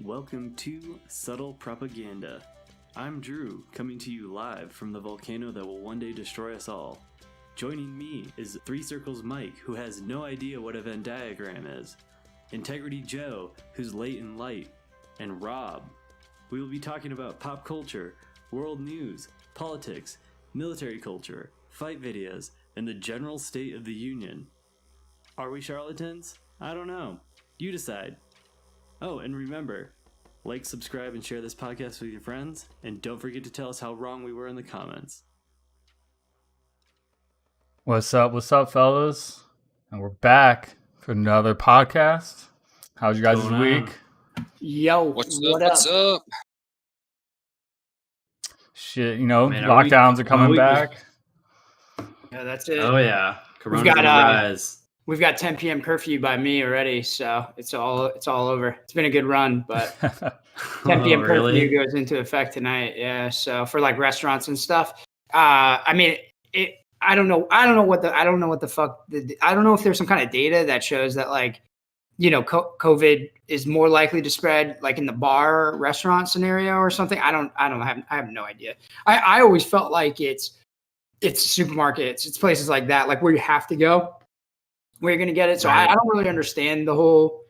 Welcome to Subtle Propaganda. I'm Drew, coming to you live from the volcano that will one day destroy us all. Joining me is Three Circles Mike, who has no idea what a Venn diagram is, Integrity Joe, who's late in light, and Rob. We will be talking about pop culture, world news, politics, military culture, fight videos, and the general state of the union. Are we charlatans? I don't know. You decide. Oh, and remember, like, subscribe, and share this podcast with your friends, and don't forget to tell us how wrong we were in the comments. What's up, fellas? And we're back for another podcast. How's you guys' week? Yo, what's up? Shit, lockdowns are coming back. Yeah, that's it. Oh yeah, We've got 10 p.m. curfew by me already, so it's all over. It's been a good run, but 10 p.m. curfew goes into effect tonight. Yeah, so for like restaurants and stuff. I don't know if there's some kind of data that shows that COVID is more likely to spread like in the bar restaurant scenario or something. I have no idea. I always felt like it's supermarkets, it's places like that, like where you have to go, where you're going to get it. So right. I don't really understand the whole,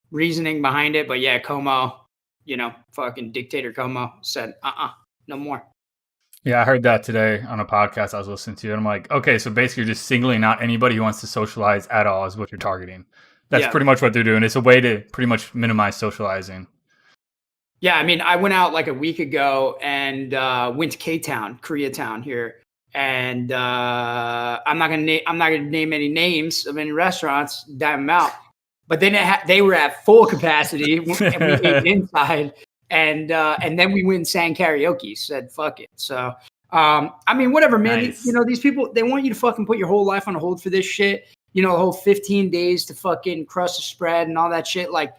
reasoning behind it. But yeah, Como, fucking dictator Como said, no more. Yeah, I heard that today on a podcast I was listening to. And I'm like, okay, so basically you're just singling out anybody who wants to socialize at all is what you're targeting. That's pretty much what they're doing. It's a way to pretty much minimize socializing. Yeah, I mean, I went out like a week ago and went to K-Town, Koreatown here. And I'm not gonna name any names of any restaurants, dime them out. But then they were at full capacity, and we ate inside, and then we went and sang karaoke. Said fuck it. So whatever, man. Nice. These people, they want you to fucking put your whole life on hold for this shit. The whole 15 days to fucking crush the spread and all that shit. Like,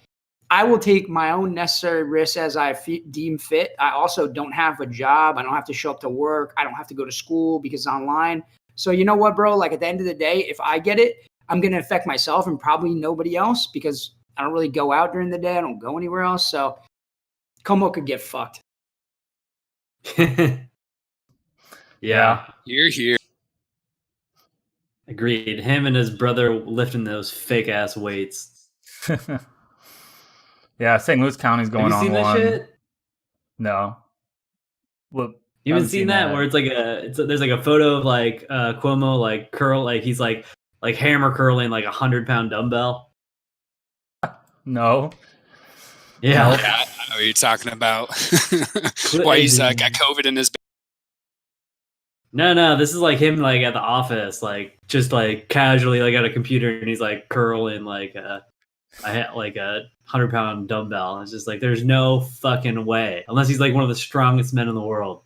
I will take my own necessary risks as I deem fit. I also don't have a job. I don't have to show up to work. I don't have to go to school because it's online. So you know what, bro? Like, at the end of the day, if I get it, I'm going to affect myself and probably nobody else because I don't really go out during the day. I don't go anywhere else. So Como could get fucked. Yeah. You're here. Agreed. Him and his brother lifting those fake ass weights. Yeah, St. Louis County's going on one. Have you seen that shit? No. Well, you haven't seen that where it's like there's like a photo of like Cuomo like curl, like he's like hammer curling like 100-pound dumbbell. No. Yeah, I know what you're talking about. Why he's got COVID in his. No, this is like him like at the office, like just like casually like at a computer, and he's like curling like a 100-pound dumbbell. It's just like there's no fucking way, unless he's like one of the strongest men in the world.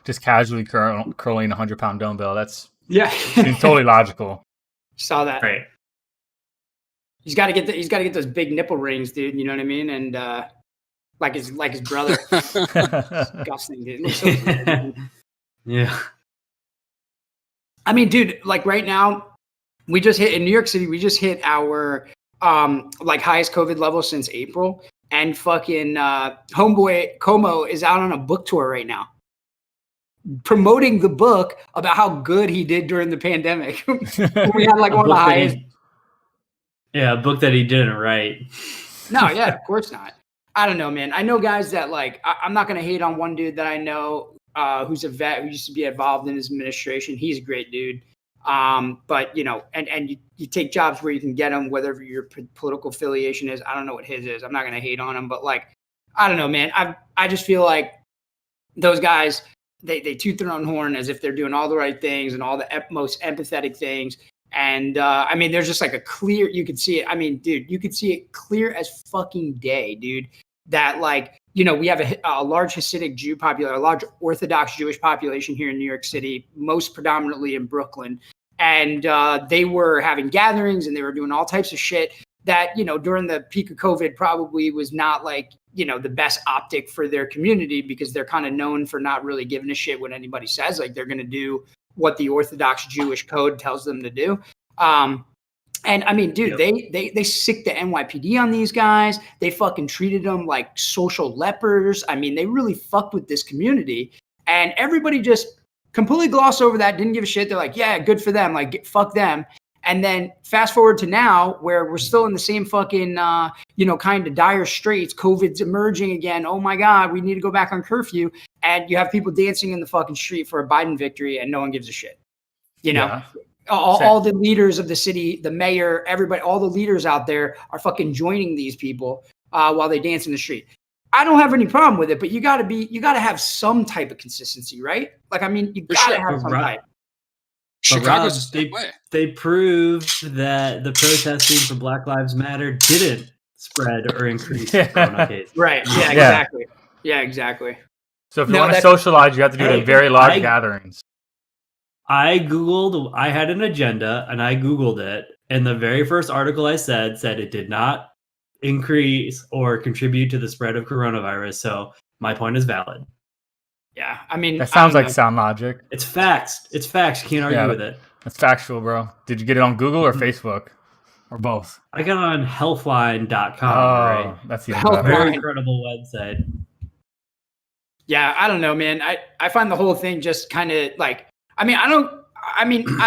Just casually curling a 100-pound dumbbell. That's seems totally logical. Saw that. Right. He's got to get those big nipple rings, dude. You know what I mean? And like his brother. Disgusting, dude. Looks so weird. Yeah. I mean, dude, like right now, we just hit in New York City. We just hit our highest COVID level since April, and fucking homeboy Como is out on a book tour right now, promoting the book about how good he did during the pandemic. We had like one of the highest. A book that he didn't write. No, yeah, of course not. I don't know, man. I know guys that like. I'm not gonna hate on one dude that I know who's a vet who used to be involved in his administration. He's a great dude. But and you take jobs where you can get them, whatever your political affiliation is. I don't know what his is. I'm not going to hate on him, but like, I don't know, man. I just feel like those guys, they toot their own horn as if they're doing all the right things and all the most empathetic things. And there's just like you could see it. I mean, dude, you could see it clear as fucking day, dude, that like, we have a large Hasidic Jew population, a large Orthodox Jewish population here in New York City, most predominantly in Brooklyn. And they were having gatherings and they were doing all types of shit that, during the peak of COVID probably was not like, the best optic for their community because they're kind of known for not really giving a shit what anybody says. Like they're going to do what the Orthodox Jewish code tells them to do. And I mean, dude, they sicked the NYPD on these guys. They fucking treated them like social lepers. I mean, they really fucked with this community, and everybody just completely glossed over that. Didn't give a shit. They're like, yeah, good for them. Like, fuck them. And then fast forward to now, where we're still in the same fucking, kind of dire straits. COVID's emerging again. Oh my God, we need to go back on curfew. And you have people dancing in the fucking street for a Biden victory, and no one gives a shit. You know. Yeah. All the leaders of the city, the mayor, everybody, all the leaders out there are fucking joining these people while they dance in the street. I don't have any problem with it, but you got to have some type of consistency, right? Like, I mean, you got to have some type. Chicago's they proved that the protesting for Black Lives Matter didn't spread or increase corona cases. Right. Yeah, exactly. Yeah, exactly. So if you want to socialize, you have to do it in very large gatherings. I had an agenda and I Googled it. And the very first article I said it did not increase or contribute to the spread of coronavirus. So my point is valid. Yeah. I mean, that sounds like sound logic. It's facts. You can't argue with it. It's factual, bro. Did you get it on Google or Facebook or both? I got it on healthline.com. Oh, right? That's a very incredible website. Yeah. I don't know, man. I find the whole thing just kind of like, I don't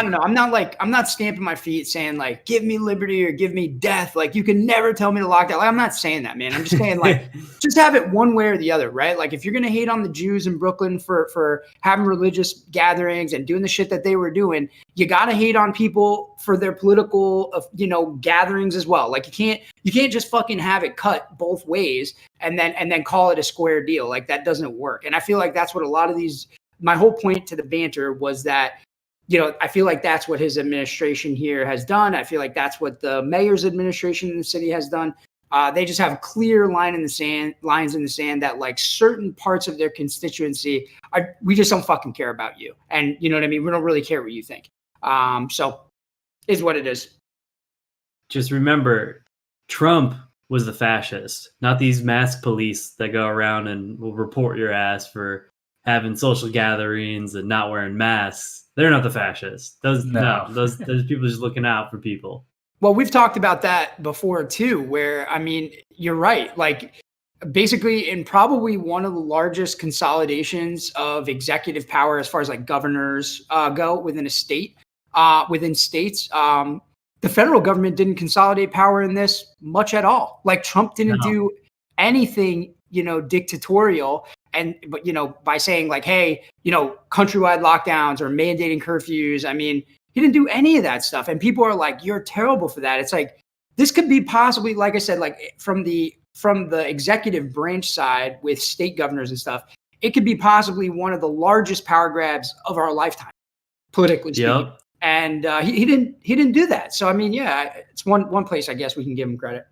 know. I'm not stamping my feet saying like, give me liberty or give me death. Like, you can never tell me to lock down. Like, I'm not saying that, man. I'm just saying like, just have it one way or the other, right? Like, if you're going to hate on the Jews in Brooklyn for having religious gatherings and doing the shit that they were doing, you got to hate on people for their political, gatherings as well. Like, you can't just fucking have it cut both ways and then call it a square deal. Like, that doesn't work. And I feel like that's what a lot of my whole point to the banter was that, I feel like that's what his administration here has done. I feel like that's what the mayor's administration in the city has done. They just have clear lines in the sand that like certain parts of their constituency we just don't fucking care about you. And you know what I mean? We don't really care what you think. So is what it is. Just remember, Trump was the fascist, not these mask police that go around and will report your ass for having social gatherings and not wearing masks. They're not the fascists. Those people just looking out for people. Well, we've talked about that before too, where, I mean, you're right. Like, basically in probably one of the largest consolidations of executive power as far as like governors go within a state, within states, the federal government didn't consolidate power in this much at all. Like, Trump didn't do anything, dictatorial. But by saying like, hey, countrywide lockdowns or mandating curfews, I mean, he didn't do any of that stuff. And people are like, you're terrible for that. It's like, this could be possibly, like I said, like from the executive branch side with state governors and stuff, it could be possibly one of the largest power grabs of our lifetime, politically speaking. Yep. And he didn't do that. So, I mean, yeah, it's one place I guess we can give him credit.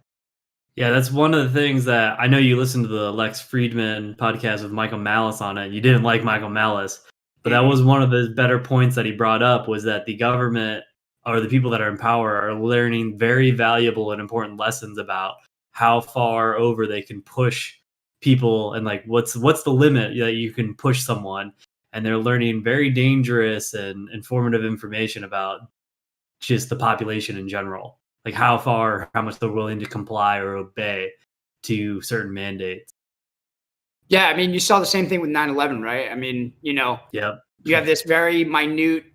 Yeah, that's one of the things that I know you listened to the Lex Friedman podcast with Michael Malice on it. You didn't like Michael Malice, but that was one of the better points that he brought up, was that the government or the people that are in power are learning very valuable and important lessons about how far over they can push people and like what's the limit that you can push someone. And they're learning very dangerous and informative information about just the population in general. Like how much they're willing to comply or obey to certain mandates. Yeah, I mean, you saw the same thing with 9/11, right? I mean, you have this very minute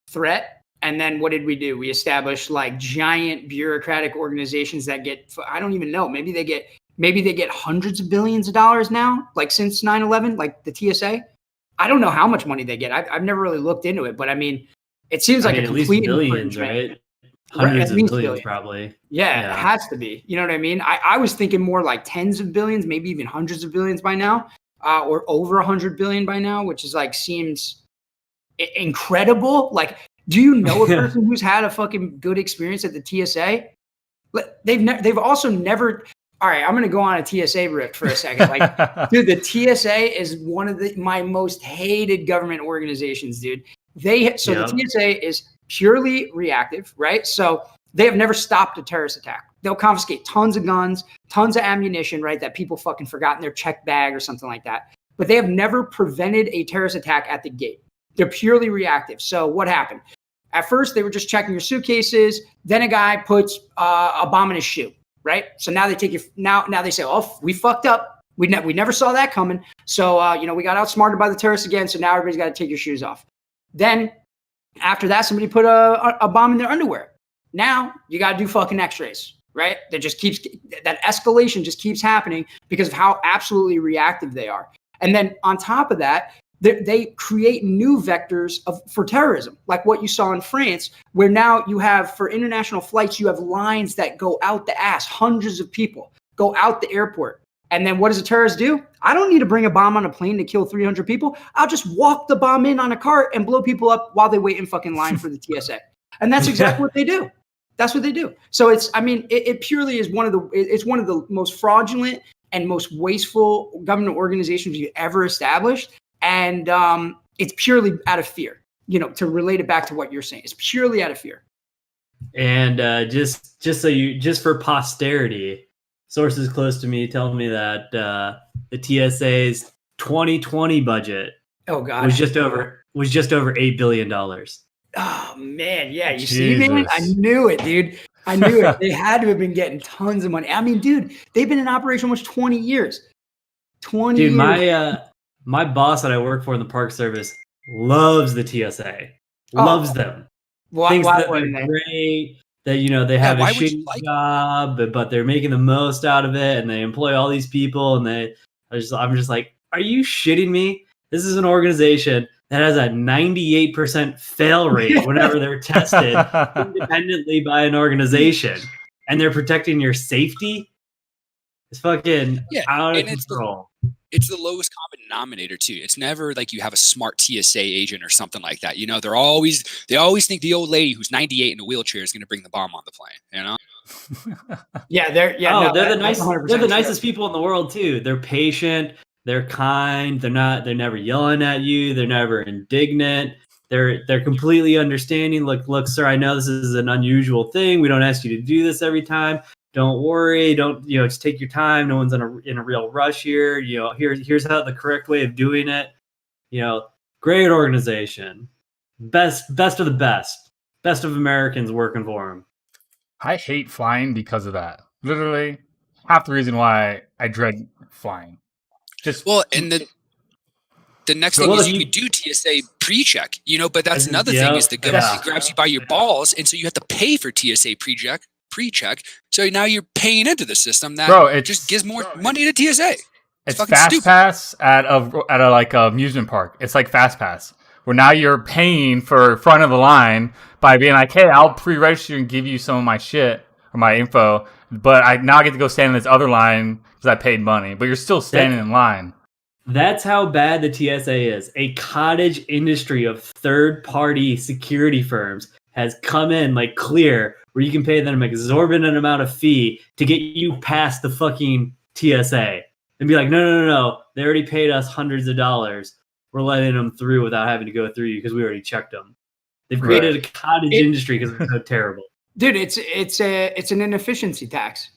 threat, and then what did we do? We established like giant bureaucratic organizations that get, I don't even know, maybe they get hundreds of billions of dollars now, like since 9/11, like the TSA. I don't know how much money they get. I've never really looked into it, but I mean, it seems like a complete billions, right? Hundreds of billions, probably. Yeah, it has to be. You know what I mean? I was thinking more like tens of billions, maybe even hundreds of billions by now, or over 100 billion by now, which is like seems incredible. Like, do you know a person who's had a fucking good experience at the TSA? They've also never. All right, I'm going to go on a TSA rip for a second. Like, dude, the TSA is one of my most hated government organizations, dude. The TSA is purely reactive, right? So they have never stopped a terrorist attack. They'll confiscate tons of guns, tons of ammunition, right, that people fucking forgot in their check bag or something like that. But they have never prevented a terrorist attack at the gate. They're purely reactive. So what happened? At first, they were just checking your suitcases. Then a guy puts a bomb in his shoe, right? So now they take you. Now they say, "Oh, we fucked up. We never saw that coming. So we got outsmarted by the terrorists again. So now everybody's got to take your shoes off." Then after that, somebody put a bomb in their underwear. Now you got to do fucking X-rays, right? That escalation just keeps happening because of how absolutely reactive they are. And then on top of that, they create new vectors for terrorism, like what you saw in France, where now you have, for international flights, you have lines that go out the ass. Hundreds of people go out the airport. And then what does a terrorist do? I don't need to bring a bomb on a plane to kill 300 people. I'll just walk the bomb in on a cart and blow people up while they wait in fucking line for the TSA. And that's exactly what they do. That's what they do. So it purely is one of the most fraudulent and most wasteful government organizations you've ever established. And it's purely out of fear, to relate it back to what you're saying. It's purely out of fear. And just for posterity, sources close to me tell me that the TSA's 2020 budget was just over $8 billion. Oh man, yeah, you see, man, I knew it, dude. I knew it. They had to have been getting tons of money. I mean, dude, they've been in operation almost 20 years. 20 years. Dude, my boss that I work for in the Park Service loves the TSA. Loves them. Thinks that they're great. That they have a shitty job, but they're making the most out of it, and they employ all these people. And I'm just like, are you shitting me? This is an organization that has a 98% fail rate whenever they're tested independently by an organization, and they're protecting your safety. It's fucking out of control. It's the lowest common denominator too. It's never like you have a smart TSA agent or something like that. They always think the old lady who's 98 in a wheelchair is going to bring the bomb on the plane. They're the nicest people in the world too. They're patient. They're kind. They're never yelling at you. They're never indignant. They're completely understanding. Look, sir, I know this is an unusual thing. We don't ask you to do this every time. Don't worry. Don't just take your time. No one's in a real rush here. Here's how the correct way of doing it. Great organization. Best of the best. Best of Americans working for them. I hate flying because of that. Literally, half the reason why I dread flying. And the next thing is you could do TSA pre-check, but that's another thing is the government grabs you by your balls, and so you have to pay for TSA pre-check. So now you're paying into the system that just gives more money to TSA. It's Fast stupid. Pass at a amusement park. It's like Fast Pass, where now you're paying for front of the line by being like, hey, I'll pre-register and give you some of my shit or my info, but I now get to go stand in this other line because I paid money. But you're still standing in line. That's how bad the TSA is. A cottage industry of third-party security firms has come in like Clear, where you can pay them an exorbitant amount of fee to get you past the fucking TSA. And be like, no. They already paid us hundreds of dollars. We're letting them through without having to go through you because we already checked them. They've created a cottage industry because it's so terrible. Dude, it's an inefficiency tax.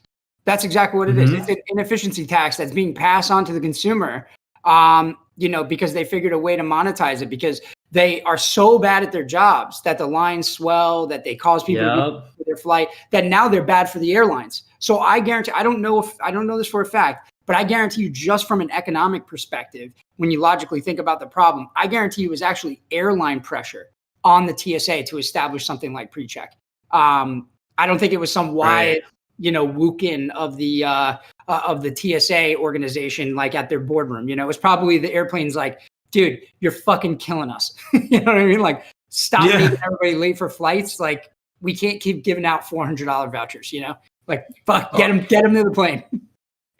That's exactly what it is. It's an inefficiency tax that's being passed on to the consumer, because they figured a way to monetize it because they are so bad at their jobs that the lines swell, that they cause people to miss their flight, that now they're bad for the airlines. So I guarantee, I don't know this for a fact, but I guarantee you, just from an economic perspective, when you logically think about the problem, I guarantee you it was actually airline pressure on the TSA to establish something like pre-check. I don't think it was some wide, Wukin of the TSA organization, like at their boardroom. It was probably the airplanes like, dude, you're fucking killing us. You know what I mean? Like, stop making everybody late for flights. Like, we can't keep giving out $400 vouchers. Like, fuck, get them to the plane.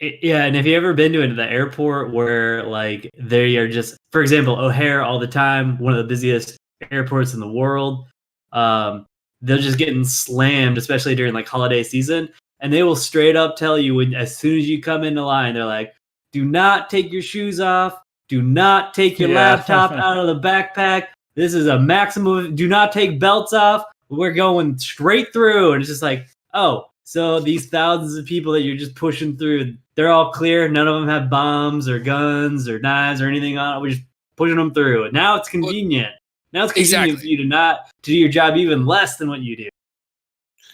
And have you ever been to the airport where like they are just, for example, O'Hare all the time, one of the busiest airports in the world. They're just getting slammed, especially during like holiday season. And they will straight up tell you as soon as you come into line, they're like, do not take your shoes off. Do not take your laptop out of the backpack. This is a maximum. Do not take belts off. We're going straight through. And it's just like, oh, so these thousands of people that you're just pushing through, they're all clear. None of them have bombs or guns or knives or anything on it. We're just pushing them through. And now it's convenient. Now it's convenient for you to do your job even less than what you do.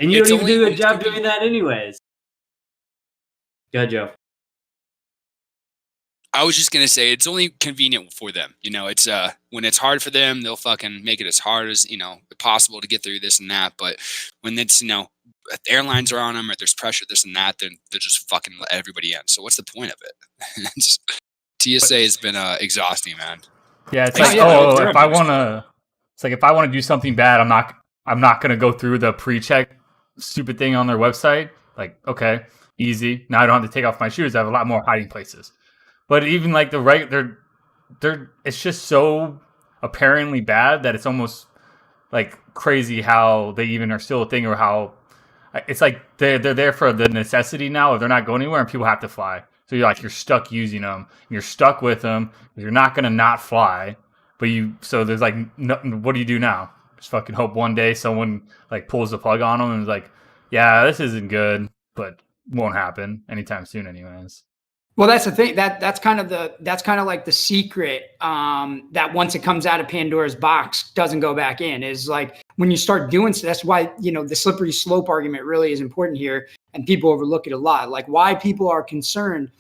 And you don't even do a good job doing that anyways. Go ahead, Joe. I was just gonna say it's only convenient for them. It's when it's hard for them, they'll fucking make it as hard as possible to get through this and that. But when it's airlines are on them or there's pressure, this and that, then they'll just fucking let everybody in. So what's the point of it? TSA has been exhausting, man. Yeah, it's like if I want to do something bad, I'm not gonna go through the pre-check stupid thing on their website. Like, okay, easy. Now I don't have to take off my shoes. I have a lot more hiding places. But even like they're it's just so apparently bad that it's almost like crazy how they even are still a thing, or how it's like they're there for the necessity now. If they're not going anywhere and people have to fly, so you're stuck using them. You're stuck with them. You're not gonna not fly, but so there's like what do you do now? Just fucking hope one day someone like pulls the plug on them and is like, yeah, this isn't good, but won't happen anytime soon, anyways. Well, that's the thing. That's kind of like the secret that once it comes out of Pandora's box doesn't go back in. Is like when you start doing so. That's why the slippery slope argument really is important here, and people overlook it a lot. Like why people are concerned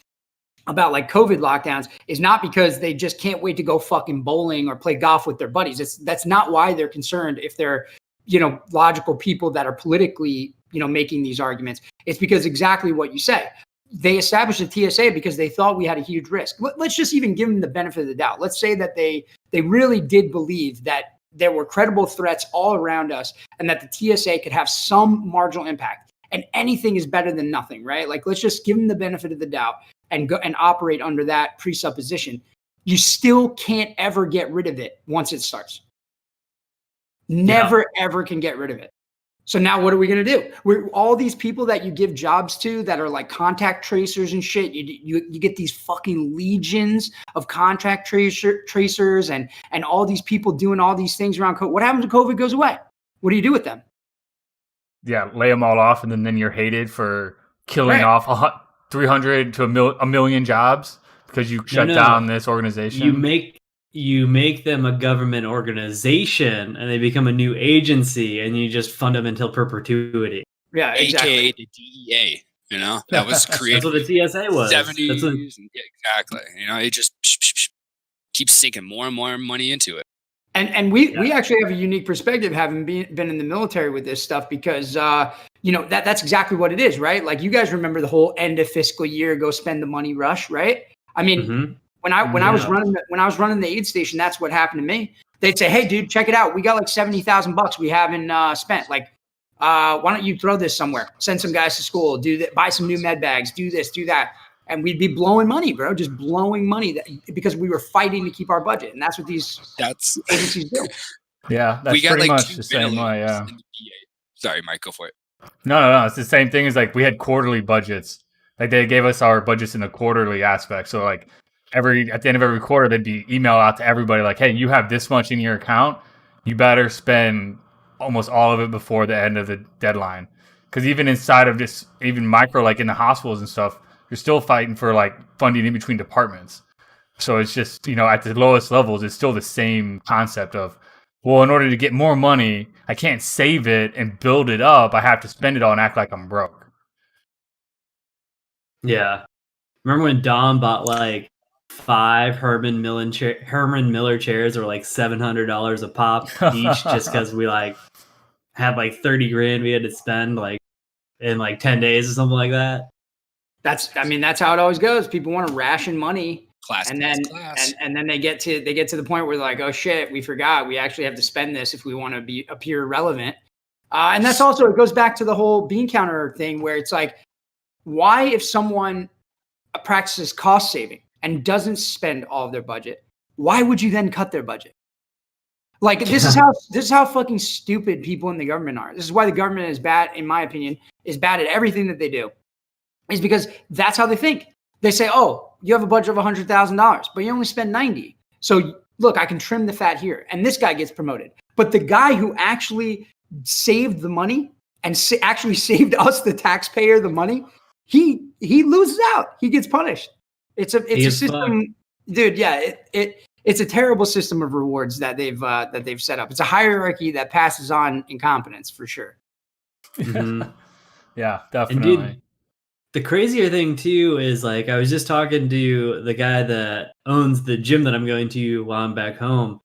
about like COVID lockdowns is not because they just can't wait to go fucking bowling or play golf with their buddies. That's not why they're concerned. If they're logical people that are politically making these arguments, it's because exactly what you say. They established the TSA because they thought we had a huge risk. Let's just even give them the benefit of the doubt. Let's say that they really did believe that there were credible threats all around us and that the TSA could have some marginal impact. And anything is better than nothing, right? Like, let's just give them the benefit of the doubt and go and operate under that presupposition. You still can't ever get rid of it once it starts. Never, ever can get rid of it. So now what are we going to do? We're all these people that you give jobs to that are like contact tracers and shit. You get these fucking legions of contact tracers and all these people doing all these things around COVID. What happens when COVID goes away? What do you do with them? Yeah, lay them all off, and then you're hated for killing off 300 to a million jobs because you shut down this organization. You make them a government organization and they become a new agency and you just fund them until perpetuity. Yeah, exactly. AKA the DEA, that was created. That's what the TSA was. 70s. Exactly. It just keeps sinking more and more money into it. And we actually have a unique perspective having been in the military with this stuff because, that's exactly what it is, right? Like you guys remember the whole end of fiscal year, go spend the money rush, right? I mean, When I was running the aid station, that's what happened to me. They'd say, "Hey, dude, check it out. We got like $70,000 we haven't spent. Like, why don't you throw this somewhere? Send some guys to school. Do that. Buy some new med bags. Do this. Do that." And we'd be blowing money, bro. Just blowing money because we were fighting to keep our budget, and that's what these agencies do. Yeah, that's pretty much the same way. Yeah. Sorry, Mike, go for it. No. It's the same thing as like we had quarterly budgets. Like they gave us our budgets in a quarterly aspect. So like. At the end of every quarter, they'd be email out to everybody like, hey, you have this much in your account. You better spend almost all of it before the end of the deadline. Because even inside of this, even micro, like in the hospitals and stuff, you're still fighting for like funding in between departments. So it's just, at the lowest levels, it's still the same concept of, well, in order to get more money, I can't save it and build it up. I have to spend it all and act like I'm broke. Yeah. Remember when Dom bought like 5 Herman Miller chairs or like $700 a pop each just because we like had like 30 grand we had to spend like in like 10 days or something like that. That's how it always goes. People want to ration money. Class, and then they get to the point where they're like, oh shit, we forgot we actually have to spend this if we want to appear relevant. And that's also, it goes back to the whole bean counter thing where it's like, why if someone practices cost saving and doesn't spend all of their budget, why would you then cut their budget? Like this is how fucking stupid people in the government are. This is why the government is bad, in my opinion, is bad at everything that they do. Is because that's how they think. They say, oh, you have a budget of $100,000, but you only spend 90. So look, I can trim the fat here. And this guy gets promoted. But the guy who actually saved the money and actually saved us, the taxpayer, the money, he loses out. He gets punished. It's a system, dude. Yeah, it's a terrible system of rewards that they've set up. It's a hierarchy that passes on incompetence for sure. Mhm. Yeah, And definitely. dude, the crazier thing too is like I was just talking to the guy that owns the gym that I'm going to while I'm back home,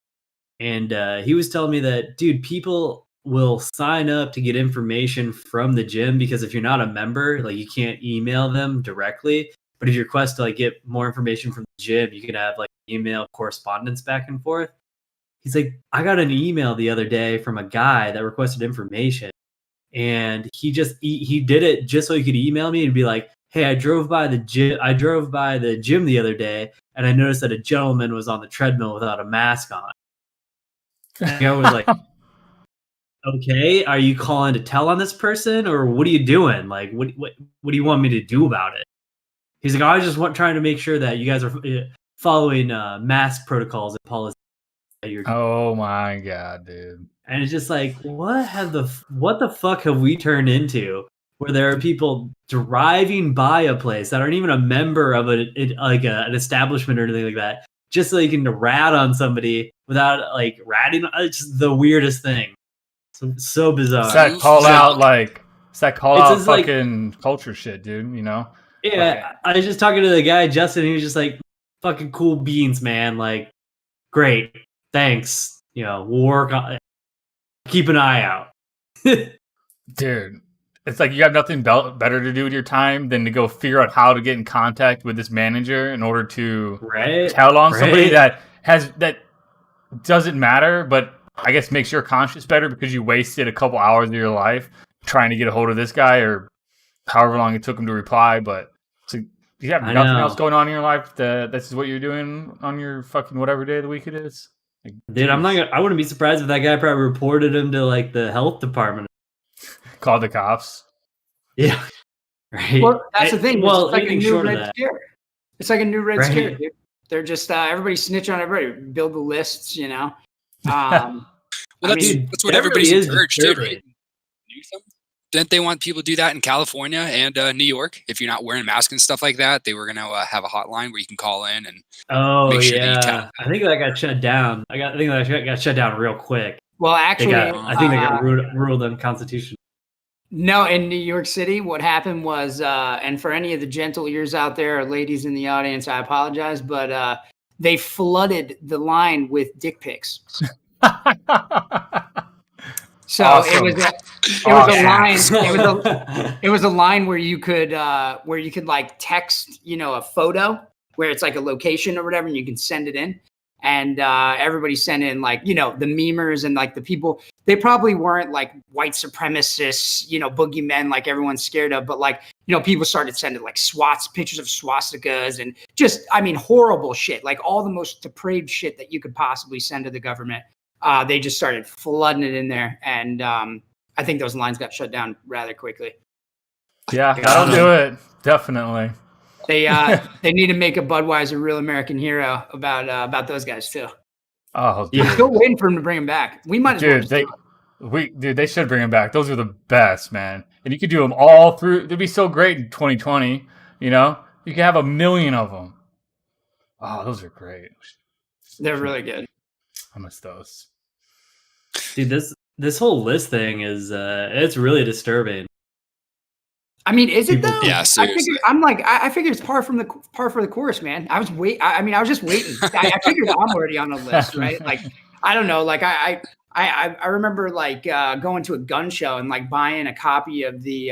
and he was telling me that, dude, people will sign up to get information from the gym because if you're not a member, like you can't email them directly. But if you request to like get more information from the gym, you can have like email correspondence back and forth. He's like, I got an email the other day from a guy that requested information, and he did it just so he could email me and be like, hey, I drove by the gym the other day, and I noticed that a gentleman was on the treadmill without a mask on. And I was like, okay, are you calling to tell on this person, or what are you doing? Like, what do you want me to do about it? He's like, I was just trying to make sure that you guys are following mask protocols and policies. Oh my god, dude. And it's just like, what the fuck have we turned into? Where there are people driving by a place that aren't even a member of an establishment or anything like that, just so you can rat on somebody without like ratting. It's just the weirdest thing. So bizarre. It's that call out just like- fucking culture shit, dude. You know? Yeah, I was just talking to the guy, Justin. He was just like, fucking cool beans, man. Like, great. Thanks. You know, we'll work on it. Keep an eye out. Dude, it's like you have nothing better to do with your time than to go figure out how to get in contact with this manager in order to tell on somebody that doesn't matter, but I guess makes your conscience better because you wasted a couple hours of your life trying to get a hold of this guy or however long it took him to reply. But it's like, you have nothing else going on in your life this is what you're doing on your fucking whatever day of the week it is. Like, dude, I wouldn't be surprised if that guy probably reported him to like the health department. Call the cops. Yeah. Right. Well, that's the thing. Well, it's like a anything new short of Red that. Scare. It's like a new Red Scare, Right. dude. They're just everybody snitch on everybody, build the lists, you know. Well, that's what everybody's encouraged to, right? Didn't they want people to do that in California and New York? If you're not wearing masks and stuff like that, they were going to have a hotline where you can call in and make sure that you can. I think that got shut down. I think that got shut down real quick. Well, actually, I think they got ruled unconstitutional. No, in New York City, what happened was, and for any of the gentle ears out there, or ladies in the audience, I apologize, but they flooded the line with dick pics. So awesome. it was a line where you could like text, you know, a photo where it's like a location or whatever, and you can send it in. And everybody sent in like, you know, the memers and like the people, they probably weren't like white supremacists, you know, boogeymen like everyone's scared of, but like, you know, people started sending like pictures of swastikas and just, I mean, horrible shit, like all the most depraved shit that you could possibly send to the government. They just started flooding it in there. And I think those lines got shut down rather quickly. Yeah, that'll do it. Definitely. They need to make a Budweiser Real American Hero about those guys too. Oh, dude. I'm still waiting for them to bring them back. We might as well. They should bring them back. Those are the best, man. And you could do them all through. It'd be so great in 2020. You know, you could have 1 million of them. Oh, those are great. They're really good. I miss those. Dude, this whole list thing is it's really disturbing. I mean, is it though? Yeah, seriously. I figured it's par for the course, man. I was just waiting. I figured I'm already on the list, right? Like, I don't know. Like, I remember like going to a gun show and like buying a copy of the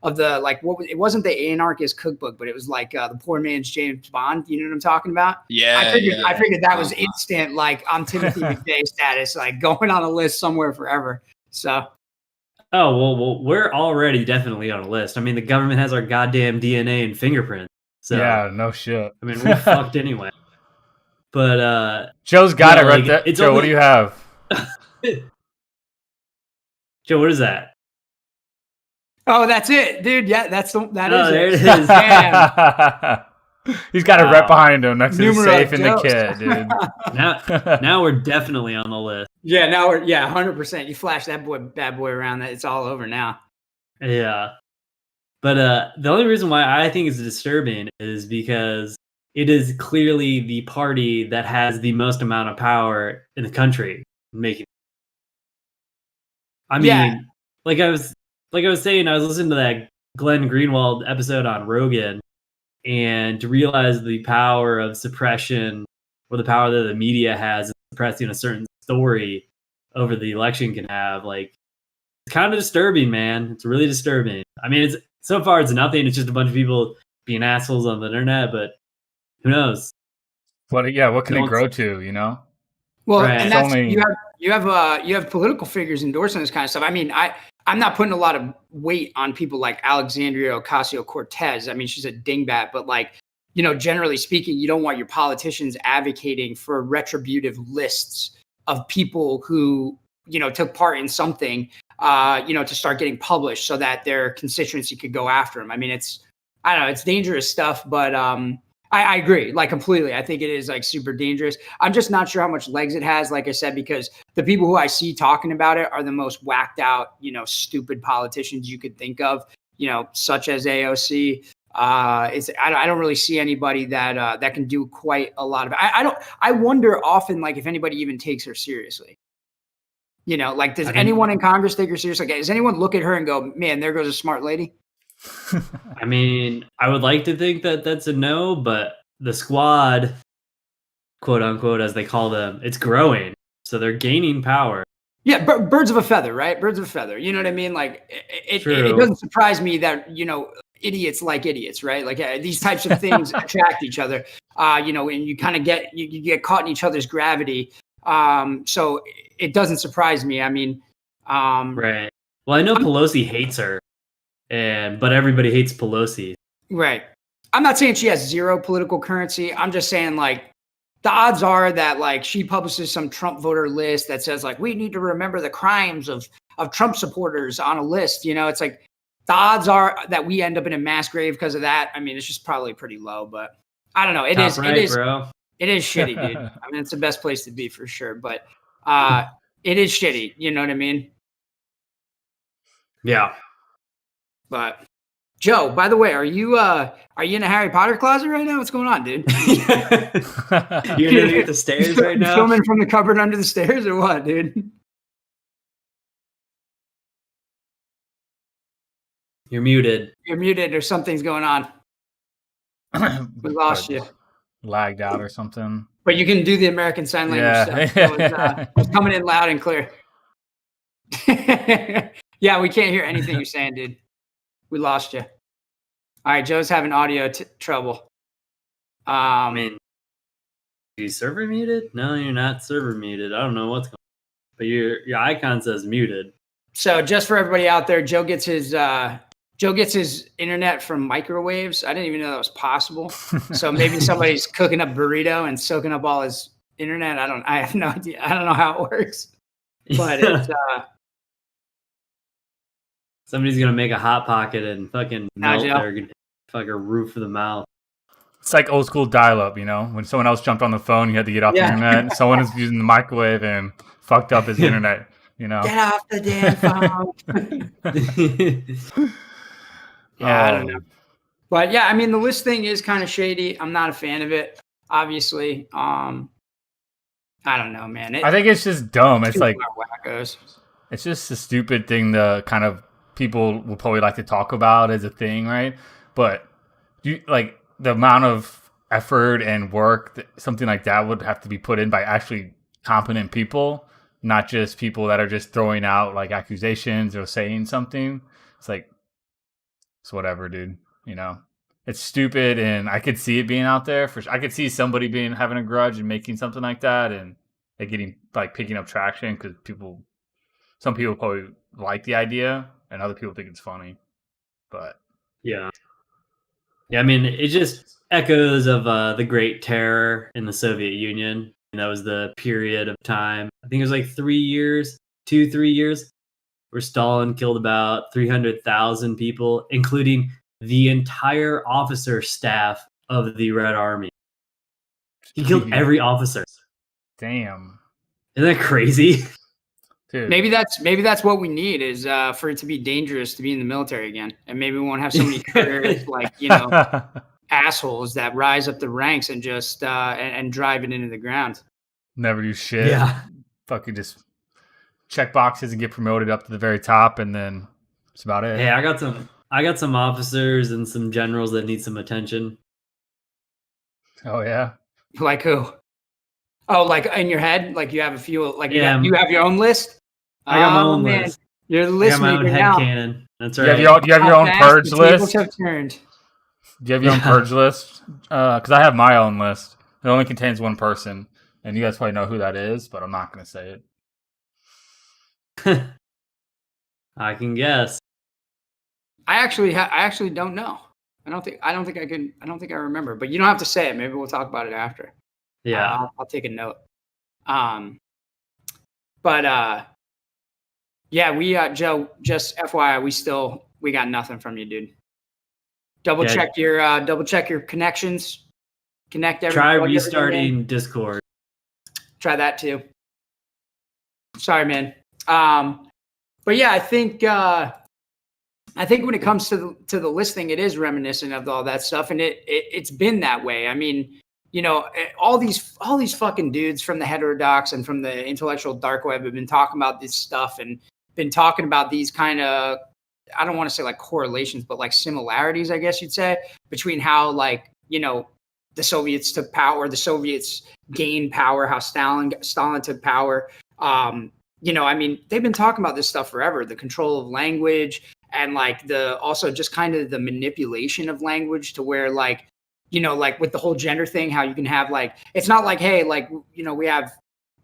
like it wasn't the Anarchist cookbook, but it was like the poor man's James Bond. You know what I'm talking about? Yeah. I figured that was instant. Like I'm Timothy McVeigh status, like going on a list somewhere forever. So. Oh, well, we're already definitely on a list. I mean, the government has our goddamn DNA and fingerprints. So yeah, no shit. I mean, we're fucked anyway. But Joe's got it right there. Joe, what do you have? Joe, what is that? Oh, that's it, dude. Yeah, that is there it. It is. Damn. He's got it right behind him next to the safe in the kit, dude. Now we're definitely on the list. Yeah, now we're 100%. You flash that bad boy around, that it's all over now. Yeah. But the only reason why I think it's disturbing is because it is clearly the party that has the most amount of power in the country making. I mean, like I was saying, I was listening to that Glenn Greenwald episode on Rogan, and to realize the power of suppression or the power that the media has in suppressing a certain story over the election can have, like, it's kind of disturbing, man. It's really disturbing. I mean, so far it's nothing. It's just a bunch of people being assholes on the internet, but who knows? What can it grow to, you know? Well, Right. and that's you have political figures endorsing this kind of stuff. I mean, I'm not putting a lot of weight on people like Alexandria Ocasio-Cortez. I mean, she's a dingbat, but like, you know, generally speaking, you don't want your politicians advocating for retributive lists of people who, you know, took part in something, you know, to start getting published so that their constituency could go after them. I mean, I don't know, it's dangerous stuff, but I agree, like, completely. I think it is like super dangerous. I'm just not sure how much legs it has, like I said, because the people who I see talking about it are the most whacked out, you know, stupid politicians you could think of, you know, such as AOC. I don't really see anybody that can do quite a lot of it. I wonder often, like, if anybody even takes her seriously. You know, like, does anyone in Congress take her seriously? Does anyone look at her and go, man, there goes a smart lady? I mean, I would like to think that that's a no, but the squad, quote unquote, as they call them, it's growing. So they're gaining power. Yeah, birds of a feather, right? Birds of a feather. You know what I mean? Like, it doesn't surprise me that, you know, idiots like idiots, right? Like, these types of things attract each other, you know, and you kind of you get caught in each other's gravity. So it doesn't surprise me. I mean, right. Well, I know Pelosi hates her, but everybody hates Pelosi. Right. I'm not saying she has zero political currency. I'm just saying, like, the odds are that, like, she publishes some Trump voter list that says, like, we need to remember the crimes of Trump supporters on a list. You know, it's like the odds are that we end up in a mass grave because of that. I mean, it's just probably pretty low, but I don't know. It is bro. It is shitty, dude. I mean, it's the best place to be for sure, but it is shitty. You know what I mean? Yeah. But Joe, by the way, are you in a Harry Potter closet right now? What's going on, dude? You're underneath the stairs right now? Filming from the cupboard under the stairs or what, dude? You're muted. You're muted or something's going on. We lost you. Lagged out or something. But you can do the American Sign Language stuff. So it's coming in loud and clear. Yeah, we can't hear anything you're saying, dude. We lost you. All right, Joe's having audio trouble. I mean, are you server muted? No, you're not server muted. I don't know what's going on. But your icon says muted. So just for everybody out there, Joe gets his internet from microwaves. I didn't even know that was possible. So maybe somebody's cooking up burrito and soaking up all his internet. I have no idea. I don't know how it works. But it's somebody's gonna make a hot pocket and fucking melt their fucking roof of the mouth. It's like old school dial-up, you know, when someone else jumped on the phone, you had to get off the internet. Someone is using the microwave and fucked up his internet, you know. Get off the damn phone. I don't know. But yeah, I mean, the list thing is kind of shady. I'm not a fan of it, obviously. I don't know, man. I think it's just dumb. It's like wackos. It's just a stupid thing the kind of people will probably like to talk about as a thing, right? But like the amount of effort and work that something like that would have to be put in by actually competent people, not just people that are just throwing out like accusations or saying something. It's like, it's whatever, dude. You know, it's stupid, and I could see it being out there. I could see somebody having a grudge and making something like that, and it getting like picking up traction because some people probably like the idea, and other people think it's funny. But yeah, I mean, it just echoes of the Great Terror in the Soviet Union. And that was the period of time. I think it was like 3 years, 2-3 years, where Stalin killed about 300,000 people, including the entire officer staff of the Red Army. He killed every officer. Damn. Isn't that crazy? Dude. Maybe that's what we need is for it to be dangerous to be in the military again, and maybe we won't have so many careers like, you know, assholes that rise up the ranks and just and drive it into the ground. Never do shit. Yeah. Fucking just check boxes and get promoted up to the very top, and then that's about it. Hey, I got some officers and some generals that need some attention. Oh yeah. Like who? Oh, like in your head? Like you have a few, like Yeah. you have your own list? I got my own list. You're the I list got my own maker head now. cannon. That's You right. have your own Fast purge the tables list. have turned. Do you have your own purge list? Because I have my own list. It only contains one person, and you guys probably know who that is, but I'm not going to say it. I can guess. I actually don't know. I don't think I remember, but you don't have to say it. Maybe we'll talk about it after. Yeah. I'll take a note. But yeah, we Joe, just FYI, we got nothing from you, dude. Double check your connections. Connect everything. Try restarting Discord. Try that too. Sorry, man. But yeah, I think when it comes to the listing, it is reminiscent of all that stuff, and it's been that way. I mean, you know, all these fucking dudes from the heterodox and from the intellectual dark web have been talking about this stuff and been talking about these kind of, I don't want to say like correlations, but like similarities, I guess you'd say, between how, like, you know, the Soviets took power, the Soviets gained power, how Stalin took power. You know, I mean, they've been talking about this stuff forever, the control of language and like also just kind of the manipulation of language to where, like, you know, like with the whole gender thing, how you can have like, it's not like, hey, like, you know, we have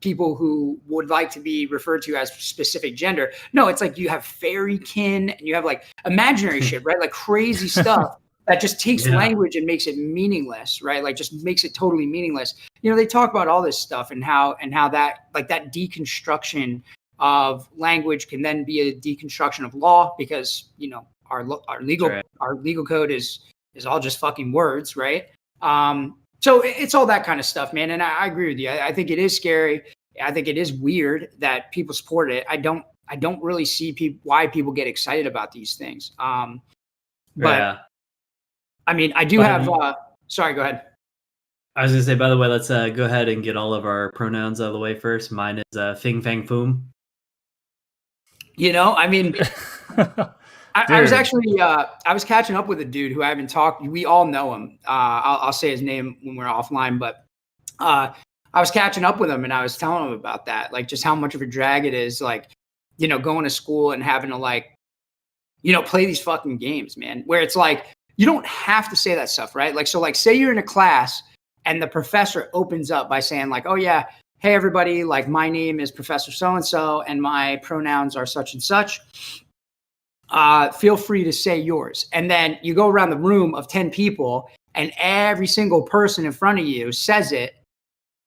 people who would like to be referred to as specific gender. No, it's like you have fairykin and you have like imaginary shit, right? Like crazy stuff that just takes language and makes it meaningless, right? Like just makes it totally meaningless. You know, they talk about all this stuff and how that, like, that deconstruction of language can then be a deconstruction of law, because, you know, our legal code is all just fucking words, right? So it's all that kind of stuff, man. And I agree with you. I think it is scary. I think it is weird that people support it. I don't really see why people get excited about these things. But I mean, I do have. Sorry, go ahead. I was gonna say, by the way, let's go ahead and get all of our pronouns out of the way first. Mine is Fing Fang Foom. You know, I mean, I was actually I was catching up with a dude who I haven't talked. We all know him. I'll say his name when we're offline, but I was catching up with him and I was telling him about that, like just how much of a drag it is, like, you know, going to school and having to, like, you know, play these fucking games, man, where it's like you don't have to say that stuff, right? Like, so like say you're in a class and the professor opens up by saying like, oh yeah, hey everybody, like my name is Professor so-and-so and my pronouns are such and such. Feel free to say yours. And then you go around the room of 10 people and every single person in front of you says it.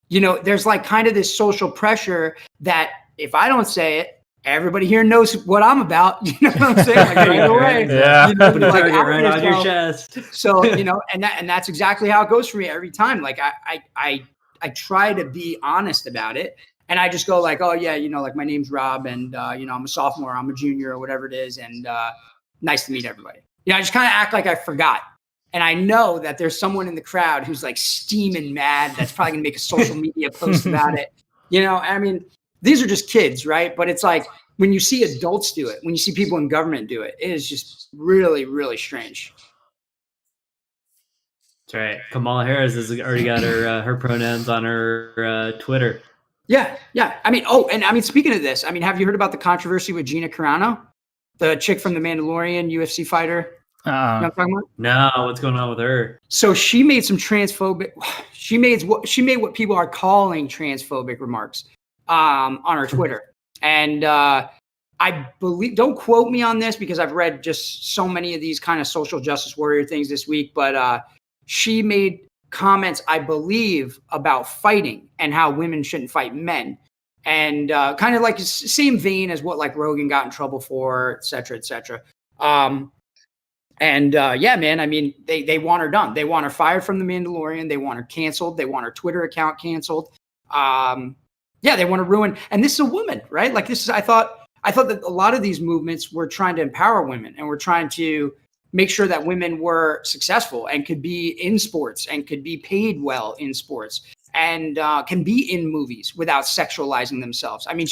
You know, there's like kind of this social pressure that if I don't say it, everybody here knows what I'm about. You know what I'm saying? Like right away. Yeah. You know, Put a like, target right on your chest. So, you know, and that's exactly how it goes for me every time. Like I try to be honest about it. And I just go like, oh yeah, you know, like my name's Rob and, you know, I'm a sophomore, I'm a junior or whatever it is. And nice to meet everybody. You know, I just kind of act like I forgot. And I know that there's someone in the crowd who's like steaming mad. That's probably gonna make a social media post about it. You know, I mean, these are just kids, right? But it's like when you see adults do it, when you see people in government do it, it is just really, really strange. That's right. Kamala Harris has already got her pronouns on her Twitter. Yeah. I mean, speaking of this, I mean, have you heard about the controversy with Gina Carano, the chick from The Mandalorian, UFC fighter? You know what I'm talking about? No, what's going on with her? So she made some transphobic. She made what people are calling transphobic remarks on her Twitter, and I believe. Don't quote me on this because I've read just so many of these kind of social justice warrior things this week, but she made comments, I believe, about fighting and how women shouldn't fight men, and kind of like the same vein as what like Rogan got in trouble for, et cetera, et cetera. Yeah, man, I mean, they want her done. They want her fired from The Mandalorian. They want her canceled. They want her Twitter account canceled. Yeah, they want to ruin. And this is a woman, right? Like this is, I thought that a lot of these movements were trying to empower women and we're trying to make sure that women were successful and could be in sports and could be paid well in sports and can be in movies without sexualizing themselves. I mean,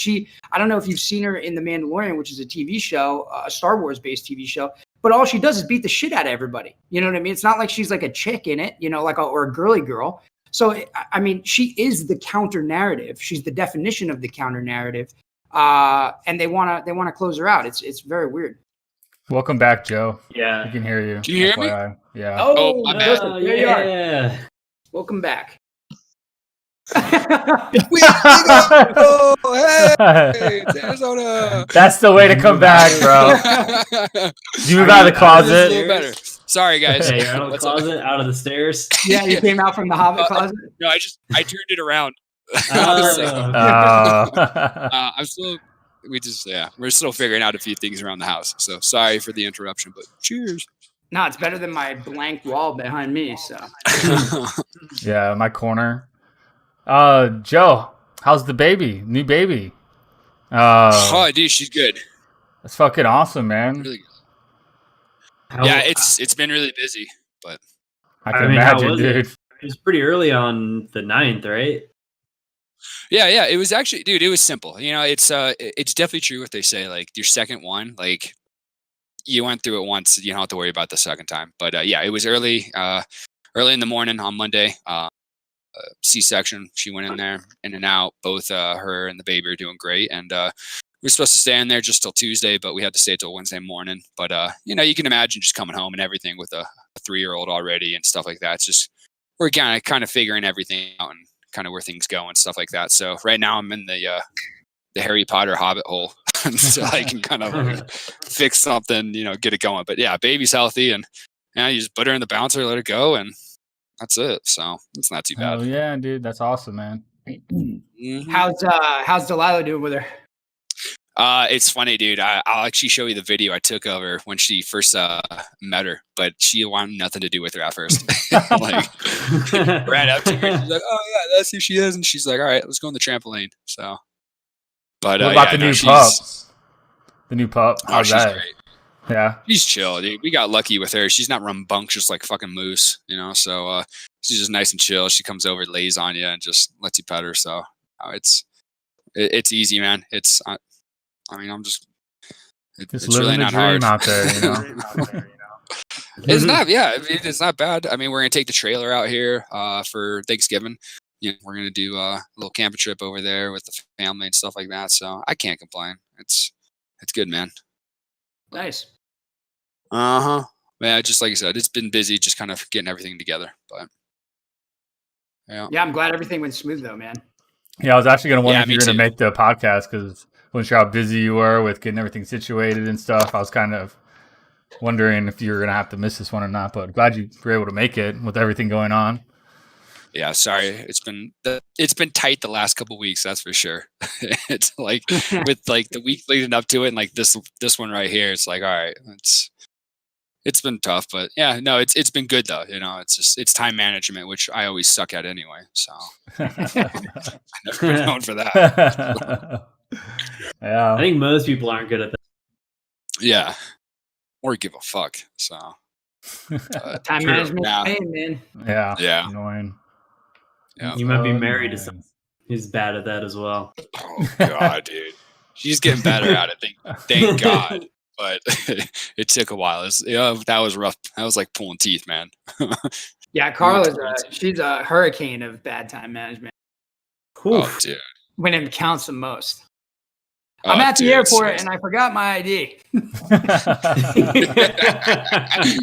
I don't know if you've seen her in The Mandalorian, which is a TV show, a Star Wars based TV show, but all she does is beat the shit out of everybody. You know what I mean? It's not like she's like a chick in it, or a girly girl. So, I mean, she is the counter narrative. She's the definition of the counter narrative. And they want to close her out. It's very weird. Welcome back, Joe. Yeah. We can hear you. Can you hear me? Yeah. Oh, my bad. there you are. Yeah. Welcome back. Oh, hey, it's Arizona. That's the way to come back, bro. Did you move out of the closet? This is a little better. Sorry, guys. Hey, you're out of the closet, out of the stairs. Yeah, you came out from the Hobbit closet. No, I turned it around. I'm still. We're still figuring out a few things around the house. So sorry for the interruption, but cheers. No, it's better than my blank wall behind me. So Yeah, my corner. Joe, how's the baby? New baby? Oh, dude, she's good. That's fucking awesome, man. Really good. Yeah, it's been really busy, but I can imagine, dude. It was pretty early on the 9th, right? Yeah. It was actually, dude, it was simple. It's definitely true what they say. Like your second one, like you went through it once, you don't have to worry about the second time. But yeah, it was early in the morning on Monday. C-section. She went in there, in and out. Both her and the baby are doing great. And we were supposed to stay in there just till Tuesday, but we had to stay till Wednesday morning. But you can imagine just coming home and everything with a 3-year-old already and stuff like that. It's just we're kind of figuring everything out and kind of where things go and stuff like that. So right now I'm in the Harry Potter Hobbit hole, so I can kind of fix something, get it going. But yeah, baby's healthy, and you just put her in the bouncer, let her go, and that's it. So it's not too bad. Oh yeah, dude, that's awesome, man. Mm-hmm. How's Delilah doing with her? It's funny, dude. I'll actually show you the video I took of her when she first met her, but she wanted nothing to do with her at first. Like, ran up to her. She's like, "Oh yeah, that's who she is," and she's like, "All right, let's go on the trampoline." So, but what about the new pup? The new pup. How's she's that? great. Yeah, she's chill, dude. We got lucky with her. She's not rambunctious like fucking Moose, So she's just nice and chill. She comes over, lays on you, and just lets you pet her. So it's easy, man. It's it's living really the not dream hard out there, It's not, yeah. It's not bad. I mean, we're gonna take the trailer out here for Thanksgiving. We're gonna do a little camping trip over there with the family and stuff like that. So I can't complain. It's good, man. Nice. Yeah, just like I said, it's been busy, just kind of getting everything together. But yeah, I'm glad everything went smooth though, man. Yeah, I was actually gonna wonder if you were me gonna too. make the podcast because I wasn't sure how busy you were with getting everything situated and stuff. I was kind of wondering if you were gonna have to miss this one or not, but glad you were able to make it with everything going on. Yeah, sorry. It's been tight the last couple of weeks, that's for sure. It's like with like the week leading up to it, and like this one right here, it's like, all right, it's been tough, but yeah, no, it's been good though. It's time management, which I always suck at anyway. So I've never been known for that. Yeah, I think most people aren't good at that. Yeah, or give a fuck. So time management, man. Yeah, annoying. Yeah. You might be married to someone who's bad at that as well. Oh god, dude, she's getting better at it. Thank God. But it took a while. That was rough. That was like pulling teeth, man. Yeah, Carla's she's a hurricane of bad time management. Oh, dude. When it counts the most. I'm at the airport and I forgot my ID.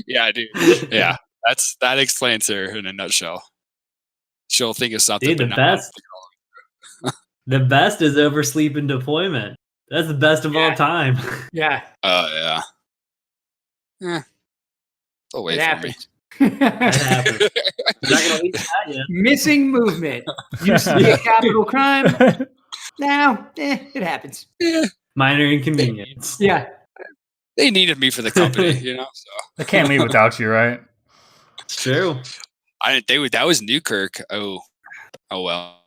Yeah, dude. Yeah, that explains her in a nutshell. She'll think of something. Dude, the best is oversleep in deployment. That's the best of all time. Yeah. Oh, yeah. Don't wait for me. That happens. You're not gonna leave that yet. Missing movement. Used to be a capital crime. Now, it happens. Yeah. Minor inconvenience. Yeah. They needed me for the company, So I can't leave without you, right? It's true. That was Newkirk. Oh well.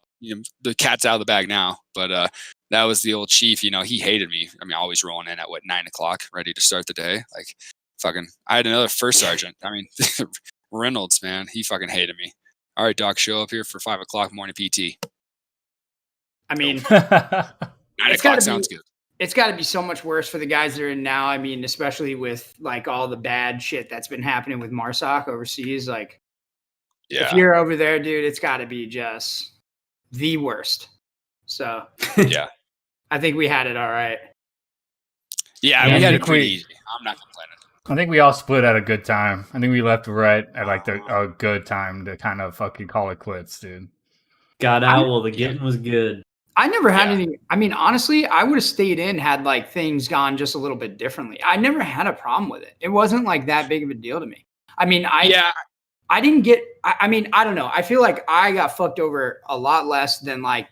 The cat's out of the bag now, but that was the old chief. He hated me. I mean, always rolling in at 9:00, ready to start the day. Like, I had another first sergeant. I mean, Reynolds, man, he fucking hated me. All right, Doc, show up here for 5 o'clock morning PT. I mean, 9 o'clock sounds good. It's got to be so much worse for the guys that are in now. I mean, especially with like all the bad shit that's been happening with MARSOC overseas. Like, if you're over there, dude, it's got to be just the worst. So, yeah, I think we had it all right. Yeah, we had it pretty easy. I'm not complaining. I think we all split at a good time. I think we left right at like a good time to kind of fucking call it quits, dude. Got out while the getting was good. I never had any. I mean, honestly, I would have stayed in had like things gone just a little bit differently. I never had a problem with it. It wasn't like that big of a deal to me. I mean, I didn't get. I mean, I don't know. I feel like I got fucked over a lot less than like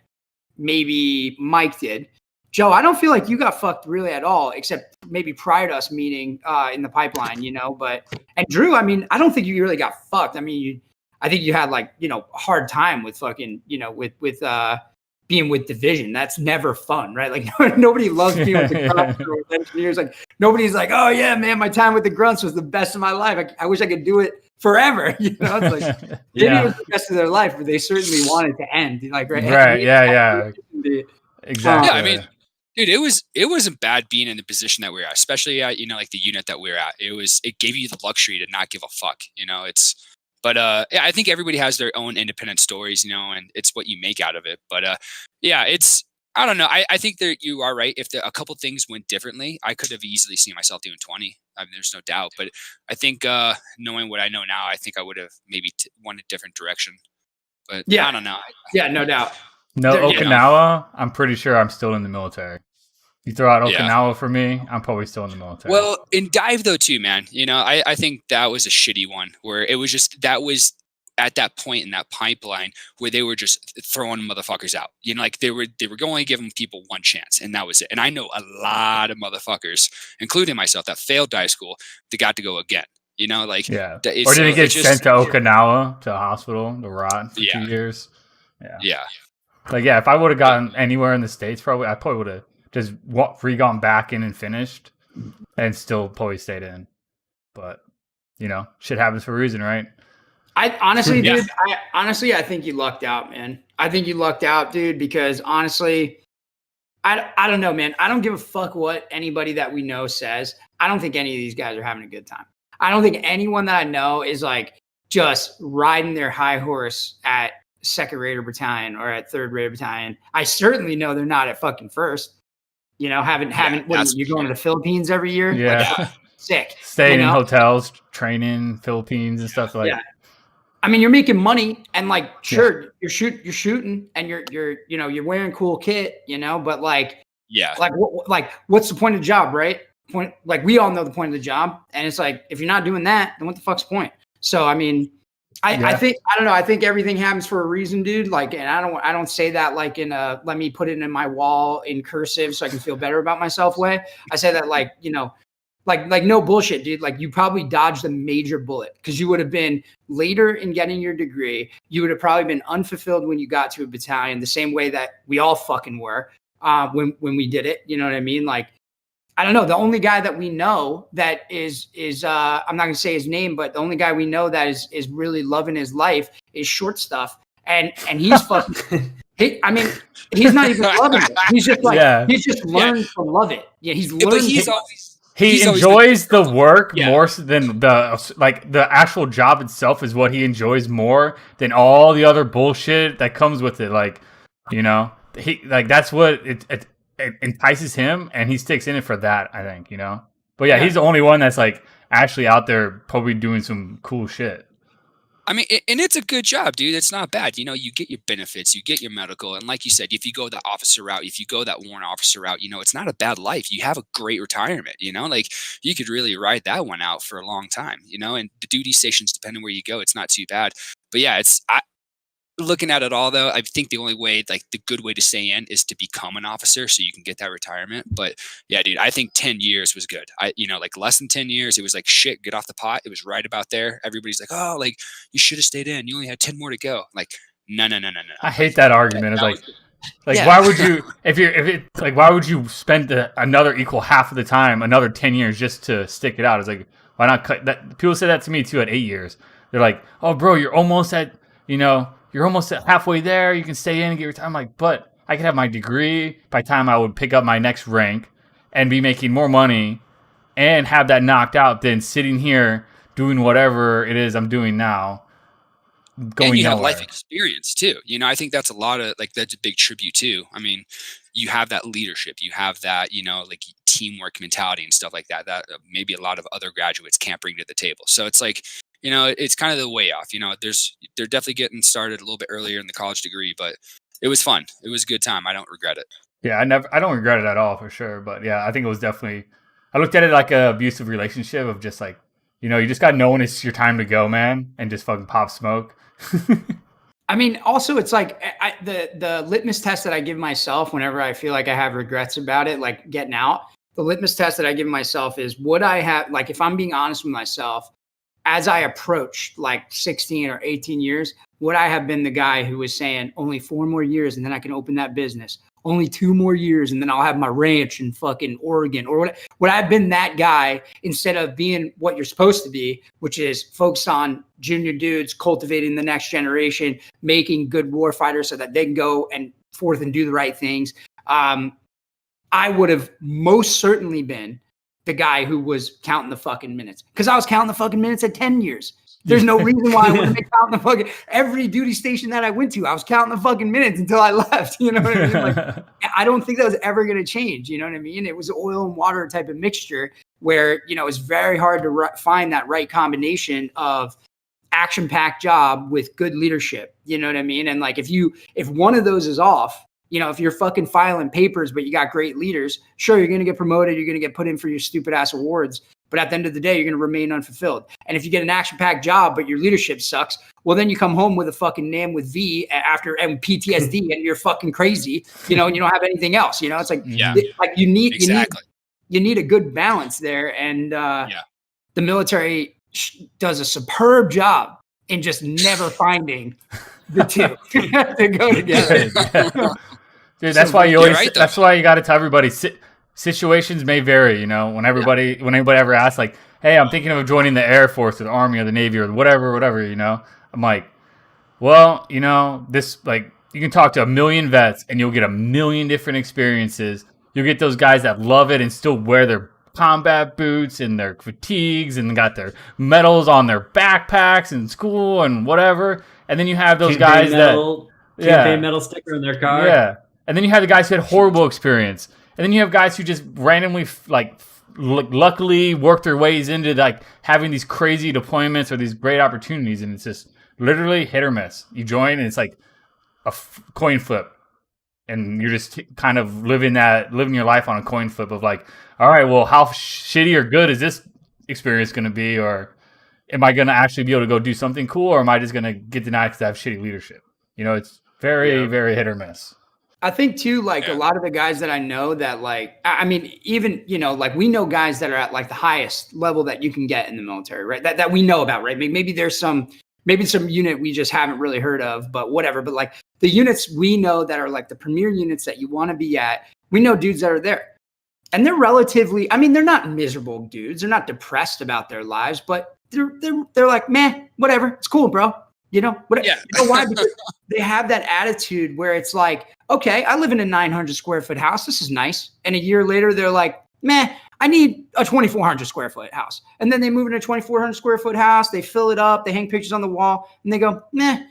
maybe Mike did. Joe, I don't feel like you got fucked really at all, except maybe prior to us meeting in the pipeline, you know. But and Drew, I mean, I don't think you really got fucked. I mean, I think you had like, you know, a hard time with fucking, you know, with being with division. That's never fun, right? Like nobody loves being with the grunts or with engineers. Like nobody's like, oh yeah, man, my time with the grunts was the best of my life. I wish I could do it forever. You know, it's like maybe it was the best of their life, but they certainly wanted to end. Like right, yeah, exactly. Yeah, I mean, dude, it wasn't bad being in the position that we were at, especially at, you know, like the unit that we were at. It gave you the luxury to not give a fuck, you know. But yeah, I think everybody has their own independent stories, you know, and it's what you make out of it. But yeah, I don't know. I think that you are right. If a couple things went differently, I could have easily seen myself doing 20. I mean, there's no doubt. But I think knowing what I know now, I think I would have maybe went a different direction. But yeah, I don't know. Yeah, no doubt. No, Okinawa, I'm pretty sure I'm still in the military. You throw out Okinawa for me, I'm probably still in the military. Well, in dive though too, man, you know, I think that was a shitty one where it was just, that was at that point in that pipeline where they were just throwing motherfuckers out. You know, like they were only giving people one chance, and that was it. And I know a lot of motherfuckers, including myself, that failed dive school that got to go again. You know, like or did he get sent to Okinawa to a hospital to rot for 2 years? Yeah. Like if I would have gotten anywhere in the States, I probably would have just gone back in and finished, and still probably stayed in. But you know, shit happens for a reason, right? I honestly, dude, I think you lucked out, man. I think you lucked out, dude, because honestly, I don't know, man. I don't give a fuck what anybody that we know says. I don't think any of these guys are having a good time. I don't think anyone that I know is like just riding their high horse at 2nd Raider Battalion or at 3rd Raider Battalion. I certainly know they're not at fucking 1st. You know, you're going to the Philippines every year? Yeah. Like, sick. Staying in hotels, training Philippines and stuff like that. I mean, you're making money and like, sure, you're shooting and you're wearing cool kit, you know, but like, what's the point of the job, right? Like we all know the point of the job, and it's like, if you're not doing that, then what the fuck's the point? So, I mean, I think, I don't know. I think everything happens for a reason, dude. Like, and I don't say that like in a, let me put it in my wall in cursive so I can feel better about myself way. I say that like, you know, like no bullshit, dude. Like you probably dodged a major bullet because you would have been later in getting your degree. You would have probably been unfulfilled when you got to a battalion, the same way that we all fucking were when we did it. You know what I mean? Like, I don't know. The only guy that we know that is I'm not gonna say his name, but the only guy we know that is really loving his life is Short Stuff, and he's fucking. I mean, he's not even loving it. He's just like he's just learned to love it. Yeah, he's learned. He enjoys the work more than the actual job itself is what he enjoys more than all the other bullshit that comes with it. Like, you know, that's what it entices him, and he sticks in it for that, I think, you know. But he's the only one that's like actually out there probably doing some cool shit. I mean, and it's a good job, dude. It's not bad. You know, you get your benefits, you get your medical. And like you said, if you go the officer route, if you go that warrant officer route, you know, it's not a bad life. You have a great retirement, you know, like you could really ride that one out for a long time, you know, and the duty stations, depending where you go, it's not too bad. But yeah, looking at it all though, I think the only way, like the good way to stay in is to become an officer so you can get that retirement. But yeah, dude, I think 10 years was good. Like less than 10 years, it was like shit, get off the pot. It was right about there. Everybody's like, oh, like you should have stayed in. You only had 10 more to go. Like, no. I hate that argument. It's why would you, why would you spend another equal half of the time, another 10 years just to stick it out? It's like, Why not cut that? People say that to me too at 8 years. They're like, oh, bro, you're almost at halfway there. You can stay in and get your time. I'm like, but I could have my degree by the time I would pick up my next rank and be making more money and have that knocked out than sitting here doing whatever it is I'm doing now. And you have life experience too. You know, I think that's that's a big tribute too. I mean, you have that leadership, you have that, like teamwork mentality and stuff like that, that maybe a lot of other graduates can't bring to the table. So it's like, it's kind of the way off, they're definitely getting started a little bit earlier in the college degree, but it was fun. It was a good time. I don't regret it. Yeah, I don't regret it at all for sure. But yeah, I think it was definitely, I looked at it like a abusive relationship of just like, you just got to know when it's your time to go, man, and just fucking pop smoke. I mean, also it's like the litmus test that I give myself whenever I feel like I have regrets about it, like getting out, the litmus test that I give myself is, would I have, like, if I'm being honest with myself, as I approached like 16 or 18 years, would I have been the guy who was saying only 4 more years and then I can open that business? Only 2 more years and then I'll have my ranch in fucking Oregon, or what? Would I have been that guy instead of being what you're supposed to be, which is focused on junior dudes, cultivating the next generation, making good war fighters so that they can go and forth and do the right things? I would have most certainly been the guy who was counting the fucking minutes, because I was counting the fucking minutes at 10 years. There's no reason why I wouldn't be counting the fucking, every duty station that I went to, I was counting the fucking minutes until I left. You know what I mean? Like, I don't think that was ever going to change. You know what I mean? It was oil and water type of mixture where, it's very hard to find that right combination of action-packed job with good leadership. You know what I mean? And like, if one of those is off, if you're fucking filing papers, but you got great leaders, sure, you're going to get promoted. You're going to get put in for your stupid ass awards. But at the end of the day, you're going to remain unfulfilled. And if you get an action-packed job, but your leadership sucks, well, then you come home with a fucking name with V and PTSD, and you're fucking crazy, and you don't have anything else. It's like, you need a good balance there. And the military does a superb job in just never finding the two to go together. Dude, that's why you always. That's why you got to tell everybody. Situations may vary, when anybody ever asks, like, hey, I'm thinking of joining the Air Force or the Army or the Navy or whatever, I'm like, well, this, like, you can talk to a million vets and you'll get a million different experiences. You'll get those guys that love it and still wear their combat boots and their fatigues and got their medals on their backpacks in school and whatever. And then you have those guys campaign medal sticker in their car. Yeah. And then you have the guys who had horrible experience. And then you have guys who just randomly, luckily work their ways into, like, having these crazy deployments or these great opportunities. And it's just literally hit or miss. You join and it's like a coin flip. And you're just kind of living your life on a coin flip of like, all right, well, how shitty or good is this experience going to be? Or am I going to actually be able to go do something cool? Or am I just going to get denied because I have shitty leadership? It's very, very hit or miss. I think too, like a lot of the guys that I know that, like, I mean, even, like, we know guys that are at like the highest level that you can get in the military, right? That we know about, right? Maybe there's some unit we just haven't really heard of, but whatever. But like the units we know that are like the premier units that you want to be at, we know dudes that are there. And they're relatively, I mean, they're not miserable dudes. They're not depressed about their lives, but they're like, man, whatever. It's cool, bro. Whatever. Yeah. You know why? Because they have that attitude where it's like, okay, I live in a 900 square foot house. This is nice. And a year later, they're like, man, I need a 2,400 square foot house. And then they move in a 2,400 square foot house. They fill it up. They hang pictures on the wall and they go, meh,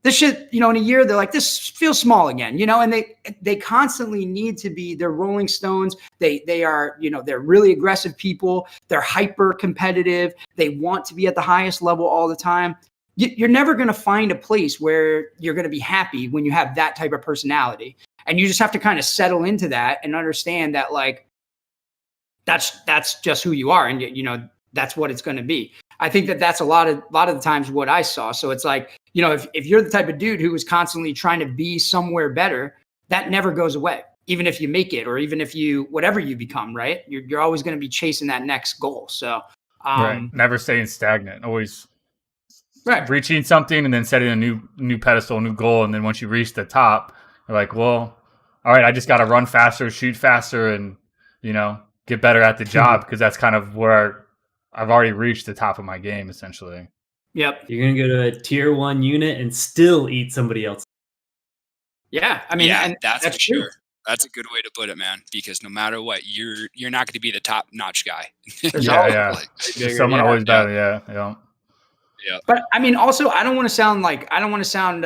this shit, in a year, they're like, this feels small again, and they constantly need to be, they're Rolling Stones. They are, they're really aggressive people. They're hyper competitive. They want to be at the highest level all the time. You're never going to find a place where you're going to be happy when you have that type of personality. And you just have to kind of settle into that and understand that, like, that's just who you are. And, that's what it's going to be. I think that's a lot of the times what I saw. So it's like, if you're the type of dude who is constantly trying to be somewhere better, that never goes away. Even if you make it, or even if whatever you become, right? You're always going to be chasing that next goal. So, right. Never staying stagnant. Always. Right. Reaching something and then setting a new pedestal, new goal. And then once you reach the top, you're like, well, all right, I just got to run faster, shoot faster, and, get better at the job, because that's kind of where I've already reached the top of my game essentially. Yep. You're gonna go to a tier 1 unit and still eat somebody else. Yeah, I mean, and that's for true. sure. That's a good way to put it, man. Because no matter what, you're not going to be the top notch guy. Yeah. Someone always better. Yeah. But I mean, also, I don't want to sound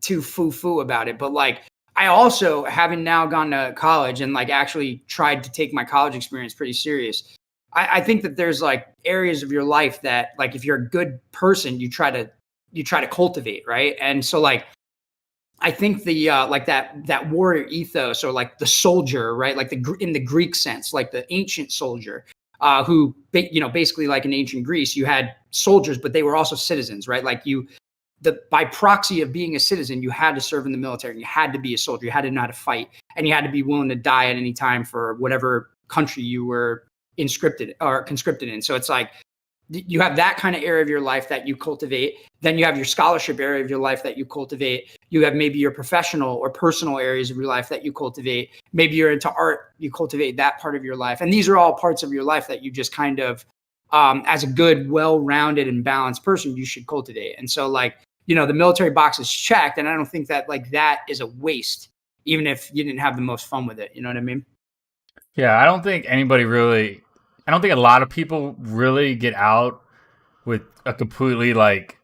too foo about it. But like, I also, having now gone to college and like actually tried to take my college experience pretty serious, I think that there's like areas of your life that, like, if you're a good person, you try to cultivate, right? And so like, I think the like that warrior ethos, or like the soldier, right? Like in the Greek sense, like the ancient soldier, who basically like in ancient Greece, you had soldiers, but they were also citizens, right? Like by proxy of being a citizen, you had to serve in the military, and you had to be a soldier, you had to know how to fight, and you had to be willing to die at any time for whatever country you were conscripted in. So it's like, you have that kind of area of your life that you cultivate. Then you have your scholarship area of your life that you cultivate. You have maybe your professional or personal areas of your life that you cultivate. Maybe you're into art, you cultivate that part of your life. And these are all parts of your life that you just kind of, as a good, well-rounded and balanced person, you should cultivate. And so like, the military box is checked. And I don't think that like that is a waste, even if you didn't have the most fun with it. You know what I mean? Yeah, I don't think a lot of people really get out with a completely like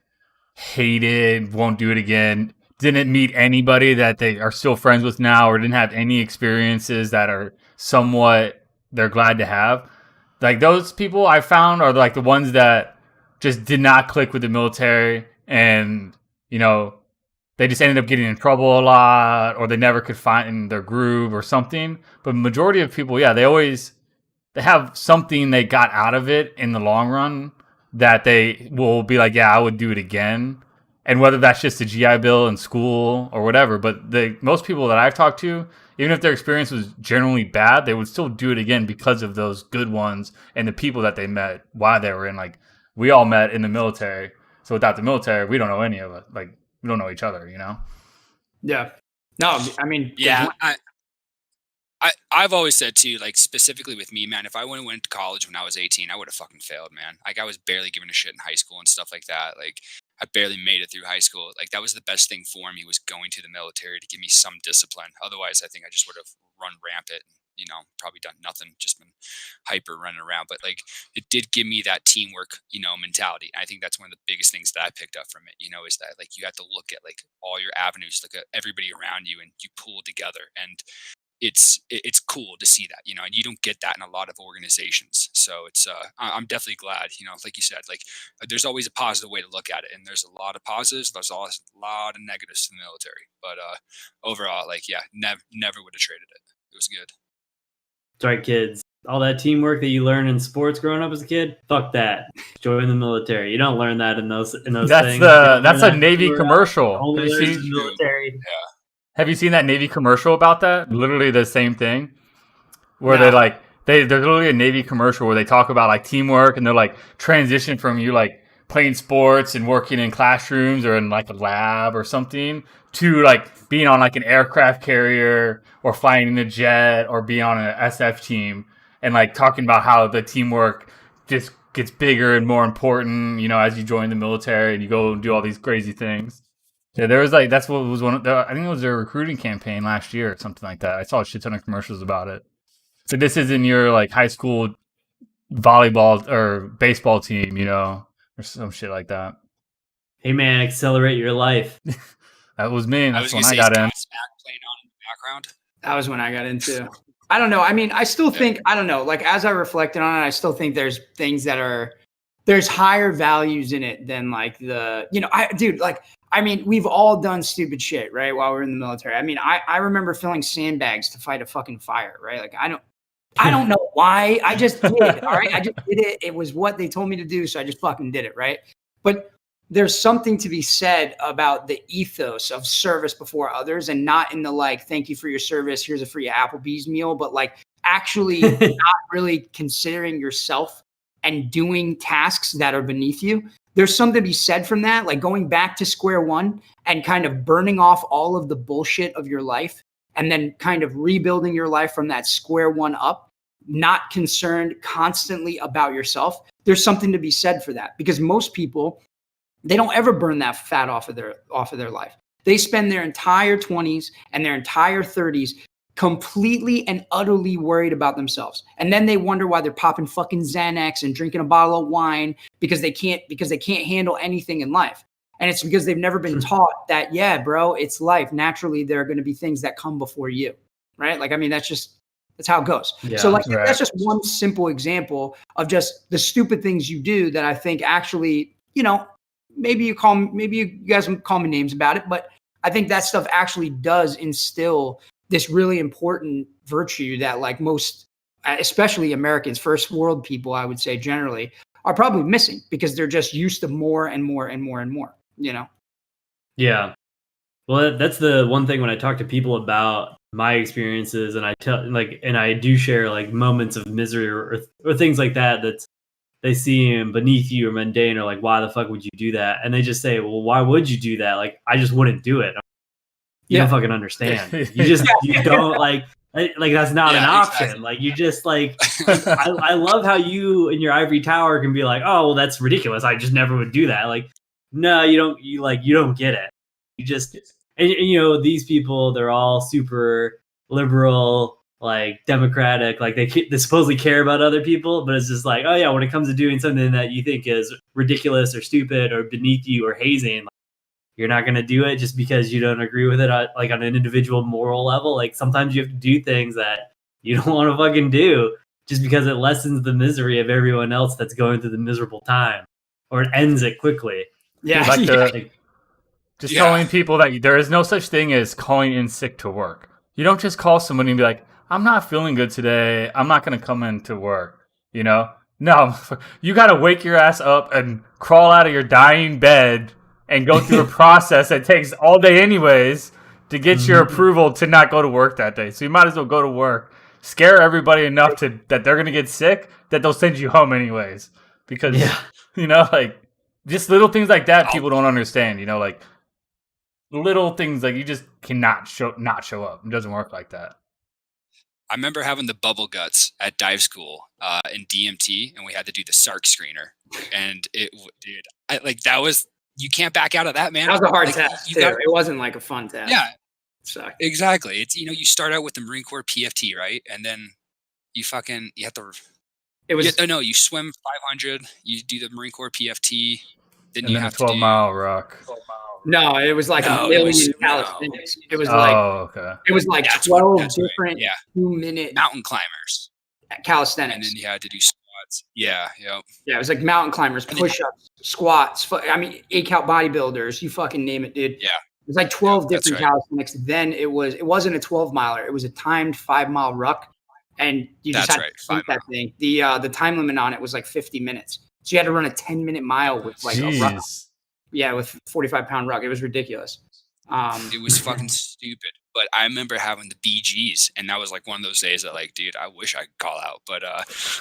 hated, won't do it again, didn't meet anybody that they are still friends with now, or didn't have any experiences that are somewhat they're glad to have. Like those people I found are like the ones that just did not click with the military, and they just ended up getting in trouble a lot, or they never could find their groove or something. But majority of people, they have something they got out of it in the long run that they will be like, yeah, I would do it again. And whether that's just a GI Bill in school or whatever, but most people that I've talked to, even if their experience was generally bad, they would still do it again because of those good ones and the people that they met while they were in. Like, we all met in the military. So without the military, we don't know any of it. Like, we don't know each other, Yeah. No, I mean, yeah. I've always said too, like specifically with me, man, if I went to college when I was 18, I would have fucking failed, man. Like I was barely giving a shit in high school and stuff like that. Like I barely made it through high school. Like that was the best thing for me, was going to the military to give me some discipline. Otherwise, I think I just would have run rampant, probably done nothing, just been hyper running around. But like it did give me that teamwork, mentality. And I think that's one of the biggest things that I picked up from it, is that like you have to look at like all your avenues, look at everybody around you, and you pull together. And it's cool to see that, and you don't get that in a lot of organizations. So it's I'm definitely glad, like you said, like there's always a positive way to look at it, and there's a lot of positives, there's always a lot of negatives to the military, but overall, like, yeah, never would have traded it. It was good. That's right, kids. All that teamwork that you learn in sports growing up as a kid, fuck that. Join the military. You don't learn that in those things. That's a Navy commercial. Only learns in the military. Yeah. Have you seen that Navy commercial about that? Literally the same thing, where there's literally a Navy commercial where they talk about like teamwork, and they're like transition from you like playing sports and working in classrooms or in like a lab or something to like being on like an aircraft carrier or flying in a jet or being on an SF team, and like talking about how the teamwork just gets bigger and more important, as you join the military and you go and do all these crazy things. Yeah, there was like, that's what was I think it was their recruiting campaign last year or something like that. I saw a shit ton of commercials about it. So this isn't your like high school volleyball or baseball team, or some shit like that. Hey man, accelerate your life. That was me. That's when I got in. Playing on in the background. That was when I got into. I don't know. I mean, I still think, I don't know, like as I reflected on it, I still think there's things there's higher values in it than like we've all done stupid shit, right? While we're in the military. I mean, I remember filling sandbags to fight a fucking fire, right? Like I don't know why. I just did. All right. I just did it. It was what they told me to do. So I just fucking did it. Right. But there's something to be said about the ethos of service before others, and not in the like, thank you for your service, here's a free Applebee's meal, but like actually not really considering yourself and doing tasks that are beneath you. There's something to be said from that, like going back to square one and kind of burning off all of the bullshit of your life and then kind of rebuilding your life from that square one up. not concerned constantly about yourself, there's something to be said for that, because most people, they don't ever burn that fat off of their life. They spend their entire 20s and their entire 30s completely and utterly worried about themselves. And then they wonder why they're popping fucking Xanax and drinking a bottle of wine because they can't handle anything in life. And it's because they've never been taught that, yeah, bro, it's life. Naturally, there are going to be things that come before you, right? Like, I mean, that's how it goes. Yeah, so like, right. That's just one simple example of just the stupid things you do that I think actually, you know, maybe you guys can call me names about it, but I think that stuff actually does instill this really important virtue that like most, especially Americans, first world people, I would say generally, are probably missing because they're just used to more and more and more and more, you know? Yeah. Well, that's the one thing when I talk to people about my experiences, and I do share like moments of misery or things like that they seem beneath you or mundane, or like, why the fuck would you do that? And they just say, well, why would you do that? Like, I just wouldn't do it. You don't fucking understand. You don't like that's not an option. Exactly. Like, you just like, I love how you in your ivory tower can be like, oh, well, that's ridiculous. I just never would do that. Like, no, you don't. You don't get it. You just, and you know, these people, they're all super liberal, like democratic, like they supposedly care about other people, but it's just like, oh yeah, when it comes to doing something that you think is ridiculous or stupid or beneath you or hazing, like, you're not going to do it just because you don't agree with it, like on an individual moral level. Like, sometimes you have to do things that you don't want to fucking do just because it lessens the misery of everyone else that's going through the miserable time, or it ends it quickly. Yeah. Like telling people that there is no such thing as calling in sick to work. You don't just call somebody and be like, I'm not feeling good today, I'm not going to come into work, you know? No, you got to wake your ass up and crawl out of your dying bed and go through a process that takes all day anyways to get your approval to not go to work that day. So you might as well go to work, scare everybody enough that they're going to get sick that they'll send you home anyways. Because, you know, like, just little things like that people don't understand, you know, like, little things like you just cannot show up. It doesn't work like that. I remember having the bubble guts at dive school in DMT, and we had to do the SARC screener. And that was, you can't back out of that, man. That was a hard test too. It wasn't like a fun test. Yeah, sucked. Exactly. It's, you know, you start out with the Marine Corps PFT, right? And then you have to. It was you swim 500. You do the Marine Corps PFT. Then you have 12-mile rock. No, it was like a million calisthenics. It was it was like 12 different 2-minute mountain climbers calisthenics. And then you had to do squats. Yeah, yeah. It was like mountain climbers, push-ups, squats. I mean, 8-count bodybuilders. You fucking name it, dude. Yeah. It was like 12 different calisthenics. Then it wasn't a 12-miler. It was a timed 5-mile ruck, and you just had to beat that thing. The time limit on it was like 50 minutes. So you had to run a 10-minute mile with like a ruck. Yeah, with 45-pound ruck. It was ridiculous. It was fucking stupid. But I remember having the BGs, and that was like one of those days that, like, dude, I wish I could call out. But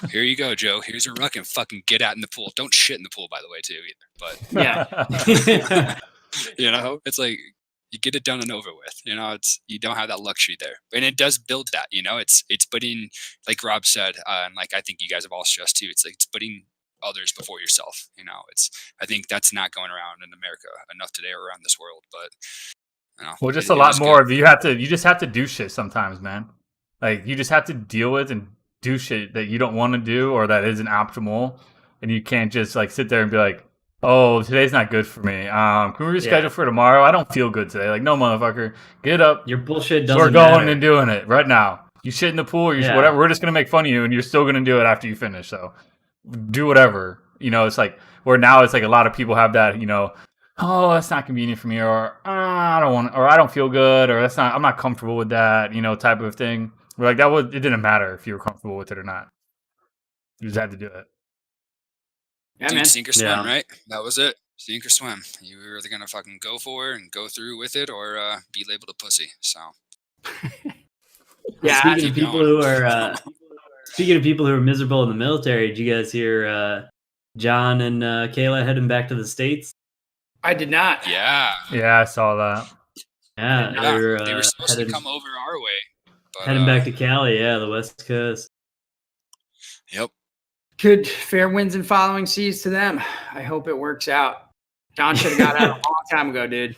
here you go, Joe. Here's a ruck and fucking get out in the pool. Don't shit in the pool, by the way, too, either. But you know, it's like you get it done and over with. You know, you don't have that luxury there, and it does build that. You know, it's putting, like Rob said, and like I think you guys have all stressed too. It's like it's putting others before yourself. You know, I think that's not going around in America enough today or around this world. But you know, well, just a lot more of you just have to do shit sometimes, man. Like, you just have to deal with and do shit that you don't want to do or that isn't optimal, and you can't just like sit there and be like, oh, today's not good for me. Can we reschedule for tomorrow? I don't feel good today. Like, no, motherfucker, get up. Your bullshit doesn't We're going and doing it right now. You shit in the pool or whatever. We're just gonna make fun of you, and you're still gonna do it after you finish. So do whatever. You know, it's like where now it's like a lot of people have that, you know, oh, that's not convenient for me, or I don't want, or I don't feel good, or I'm not comfortable with that, you know, type of thing. We're like, it didn't matter if you were comfortable with it or not. You just had to do it. Yeah, dude, man. Sink or swim, right? That was it. Sink or swim. You were either gonna fucking go for it and go through with it, or be labeled a pussy. So speaking of people who are miserable in the military, did you guys hear John and Kayla heading back to the States? I did not. Yeah, I saw that. Yeah, they were supposed to come over our way, but, heading back to Cali. Yeah, the West Coast. Yep. Good, fair winds and following seas to them. I hope it works out. John should have got out a long time ago, dude.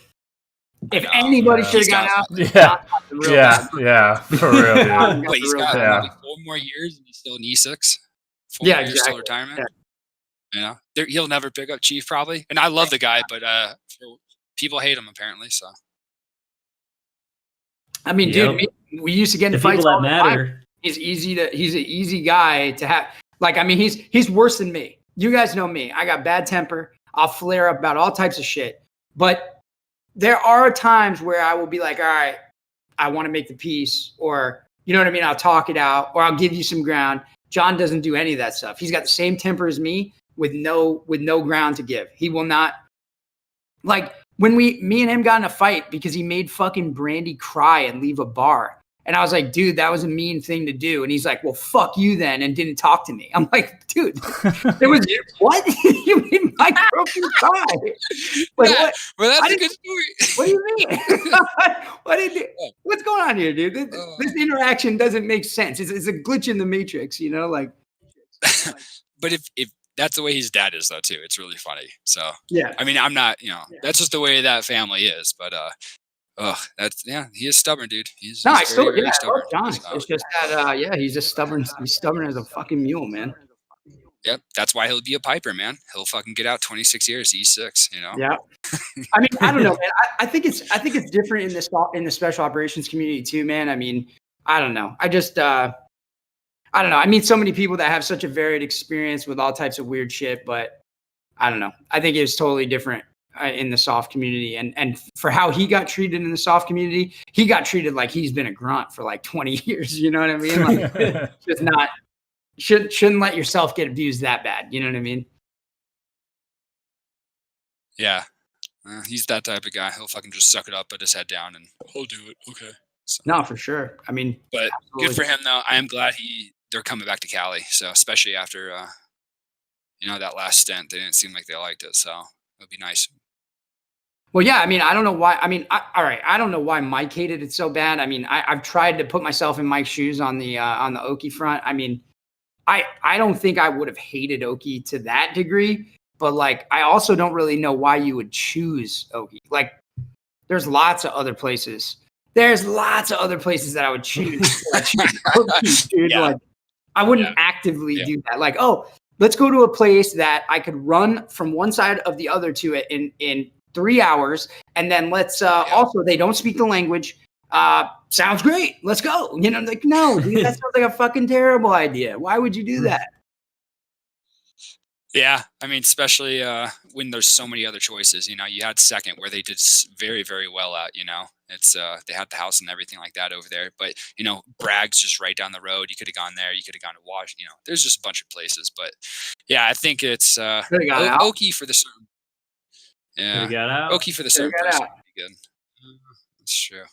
If anybody should have got out, yeah, for real, dude. Wait, he's got Yeah. maybe 4 more years and he's still in E6. 4 Yeah, more years exactly. till retirement. Yeah. You know, he'll never pick up Chief probably. And I love the guy, but people hate him apparently. So I mean, Yep. dude, we used to get in The fights people that all the time. matter. He's an easy guy to have. Like, I mean, he's worse than me. You guys know me. I got bad temper. I'll flare up about all types of shit. But there are times where I will be like, all right, I want to make the peace, or you know what I mean? I'll talk it out, or I'll give you some ground. John doesn't do any of that stuff. He's got the same temper as me with no ground to give. He will not. Like when me and him got in a fight because he made fucking Brandy cry and leave a bar. And I was like, dude, that was a mean thing to do. And he's like, well, fuck you then, and didn't talk to me. I'm like, dude, it was what? You made my girlfriend cry. Like, yeah, what? well, that's a good story. What do you mean? What's going on here, dude? This interaction doesn't make sense. It's a glitch in the matrix, you know? Like, but if that's the way his dad is, though, too, it's really funny. So yeah, I mean, I'm not, that's just the way that family is. But he is stubborn, dude. He's I very love stubborn. John. So, It's just that, he's just stubborn. He's stubborn as a fucking mule, man. yep, that's why he'll be a Piper, man. He'll fucking get out 26 years, E6, Yeah. I mean, I don't know, man. I think it's different in the special operations community too, man. I mean, I don't know. I just I don't know. I meet so many people that have such a varied experience with all types of weird shit, but I don't know. I think it's totally different in the soft community, and for how he got treated in the soft community, he got treated like he's been a grunt for like 20 years. You know what I mean? Like, just not shouldn't let yourself get abused that bad. You know what I mean? Yeah. He's that type of guy. He'll fucking just suck it up, put his head down, and he'll do it. Okay. So, No, for sure. I mean, but absolutely. good for him, though. I am glad they're coming back to Cali. So especially after that last stint, they didn't seem like they liked it. So it'd be nice. Well, yeah. I mean, I don't know why. I mean, all right. I don't know why Mike hated it so bad. I mean, I've tried to put myself in Mike's shoes on the Oki front. I mean, I don't think I would have hated Oki to that degree, but like, I also don't really know why you would choose Oki. Like, there's lots of other places. There's lots of other places that I would choose. Oki, dude. Yeah. Like, I wouldn't actively do that. Like, oh, let's go to a place that I could run from one side of the other to it in 3 hours, and then let's also, they don't speak the language. Sounds great. Let's go. You know, like, no, dude, that sounds like a fucking terrible idea. Why would you do that? Yeah, I mean, especially when there's so many other choices. You had second where they did very, very well at. It's they had the house and everything like that over there. But Bragg's just right down the road. You could have gone there. You could have gone to Wash. There's just a bunch of places. But yeah, I think it's Oki for the certain. Yeah, got out. Oki for the certain person would be good. That's true.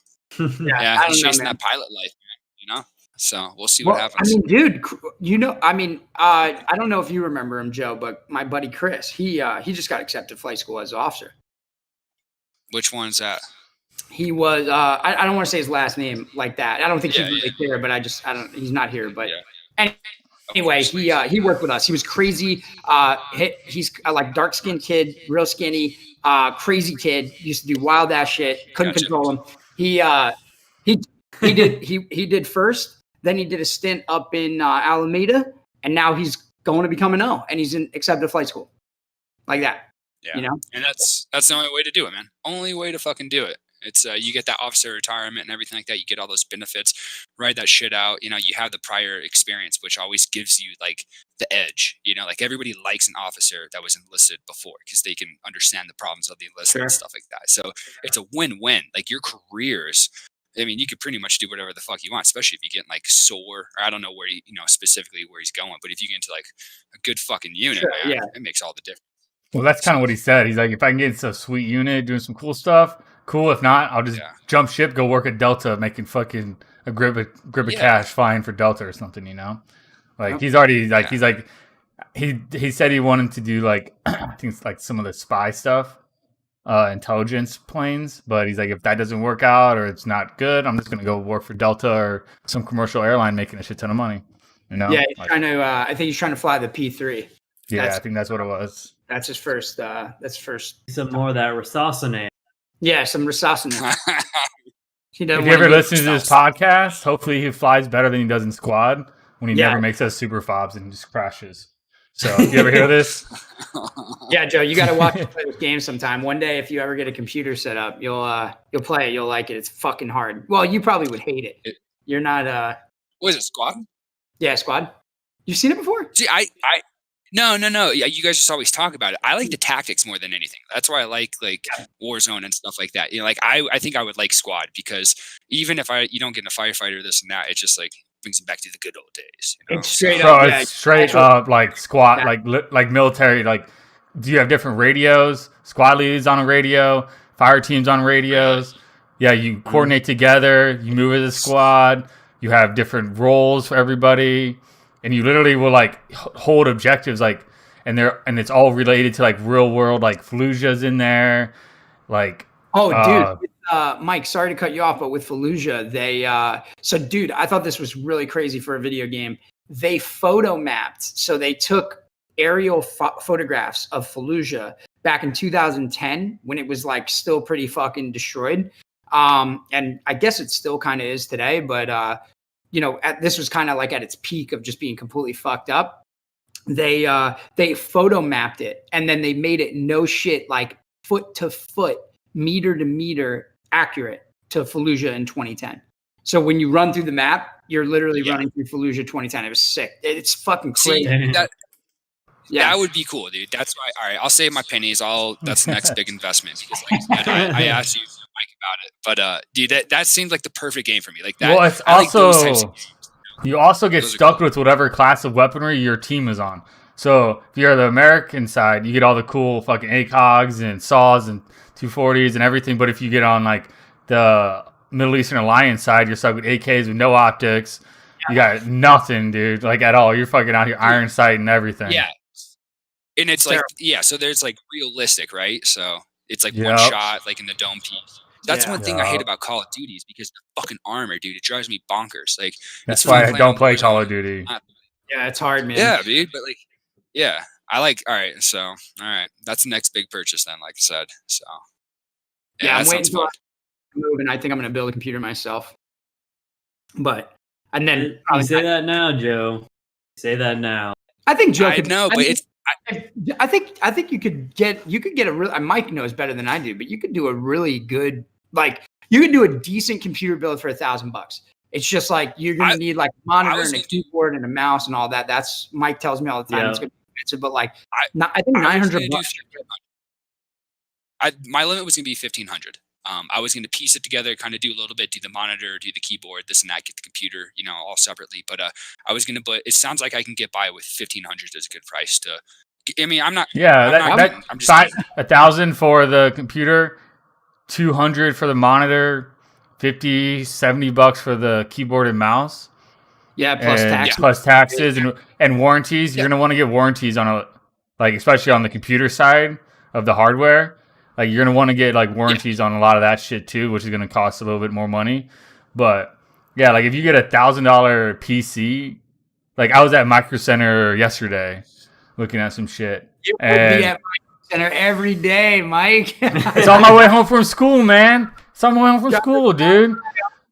Yeah, he's chasing that pilot life, man. So we'll see what happens. I mean, dude, I don't know if you remember him, Joe, but my buddy Chris, he just got accepted to flight school as an officer. Which one's that? He was, I don't want to say his last name like that. I don't think he's really clear, but he's not here. But anyway, he worked with us. He was crazy. He's like dark skinned kid, real skinny, crazy kid. Used to do wild ass shit. Couldn't control him. He did first. Then he did a stint up in Alameda, and now he's going to become an O, and he's accepted to flight school, like that. Yeah, and that's the only way to do it, man. Only way to fucking do it. It's you get that officer retirement and everything like that. You get all those benefits, ride that shit out. You have the prior experience, which always gives you like the edge. Like everybody likes an officer that was enlisted before because they can understand the problems of the enlisted and stuff like that. So it's a win-win. Like your careers. I mean, you could pretty much do whatever the fuck you want, especially if you get like SOAR, or I don't know where specifically where he's going, but if you get into like a good fucking unit, man, it makes all the difference. Well, that's kind of what he said. He's like, if I can get into a sweet unit doing some cool stuff, cool. If not, I'll just jump ship, go work at Delta, making fucking a grip of cash, flying for Delta or something. Like he's already like he's like he said he wanted to do like I think it's like some of the spy stuff. Intelligence planes, but he's like, if that doesn't work out or it's not good, I'm just gonna go work for Delta or some commercial airline making a shit ton of money. You know? Yeah, he's trying to. I think he's trying to fly the P3. Yeah, I think that's what it was. That's his first. That's first. Some more of that Rasasane. Yeah, some Rasasana. If you ever listen to this podcast, hopefully he flies better than he does in squad when he never makes us super fobs and just crashes. So if you ever hear this, yeah, Joe, you got to watch play this game sometime. One day, if you ever get a computer set up, you'll play it. You'll like it. It's fucking hard. Well, you probably would hate it. You're not. What is it, Squad? Yeah, Squad. You've seen it before? See, no. Yeah, you guys just always talk about it. I like the tactics more than anything. That's why I like Warzone and stuff like that. You know, like I think I would like Squad because even if you don't get in a firefighter, this and that, it's just like brings me back to the good old days. You know? It's straight so up. It's straight up like squad, like military. Like, do you have different radios? Squad leads on a radio, fire teams on radios. Yeah, you coordinate together. You move as a squad. You have different roles for everybody. And you literally will like hold objectives and it's all related to like real world, like Fallujah's in there. Like, dude, Mike, sorry to cut you off, but with Fallujah, dude, I thought this was really crazy for a video game. They photo mapped. So they took aerial photographs of Fallujah back in 2010 when it was like still pretty fucking destroyed. And I guess it still kind of is today, but, this was kind of like at its peak of just being completely fucked up. They photo mapped it and then they made it no shit, like foot to foot, meter to meter accurate to Fallujah in 2010. So when you run through the map, you're literally running through Fallujah 2010. It was sick. It's fucking crazy. That would be cool, dude. That's why. All right, I'll save my pennies. That's the next big investment because I asked you, Mike, about it. But dude, that seems like the perfect game for me. Like that. Well, it's also you also get stuck with whatever class of weaponry your team is on. So if you're the American side, you get all the cool fucking ACOGs and saws and 240s and everything. But if you get on like the Middle Eastern Alliance side, you're stuck with AKs with no optics. You got nothing, dude. Like at all. You're fucking out here iron sight and everything. Yeah. And it's like, so there's like realistic, right? So it's like one shot, like in the dome piece. That's one thing I hate about Call of Duty is because the fucking armor, dude, it drives me bonkers. Like that's why I don't play Call of Duty. Yeah, it's hard, man. Yeah, dude, but like, yeah, I like. All right, that's the next big purchase then, like I said. So yeah, I'm waiting to move, and I think I'm gonna build a computer myself. But and then you say that now, Joe. Say that now. I think Joe. I think you could get a real. Mike knows better than I do, but you could do a really good, like you could do a decent computer build for $1,000. It's just like you're gonna need like a monitor and a keyboard and a mouse and all that. That's Mike tells me all the time. It's gonna be expensive, but like I think $900. My limit was gonna be $1,500. I was going to piece it together, kind of do a little bit, do the monitor, do the keyboard, this and that, get the computer, all separately. But I was going to, but it sounds like I can get by with $1,500 as a good price to. I mean, I'm not. Yeah, I'm just 1,000 for the computer, 200 for the monitor, $50-$70 for the keyboard and mouse. Yeah, plus taxes and warranties. You're gonna want to get warranties on especially on the computer side of the hardware. Like you're gonna want to get like warranties on a lot of that shit too, which is gonna cost a little bit more money. But yeah, like if you get $1,000 PC, like I was at Micro Center yesterday looking at some shit. You would be at Micro Center every day, Mike. It's on my way home from school, man. It's on my way home from school, dude.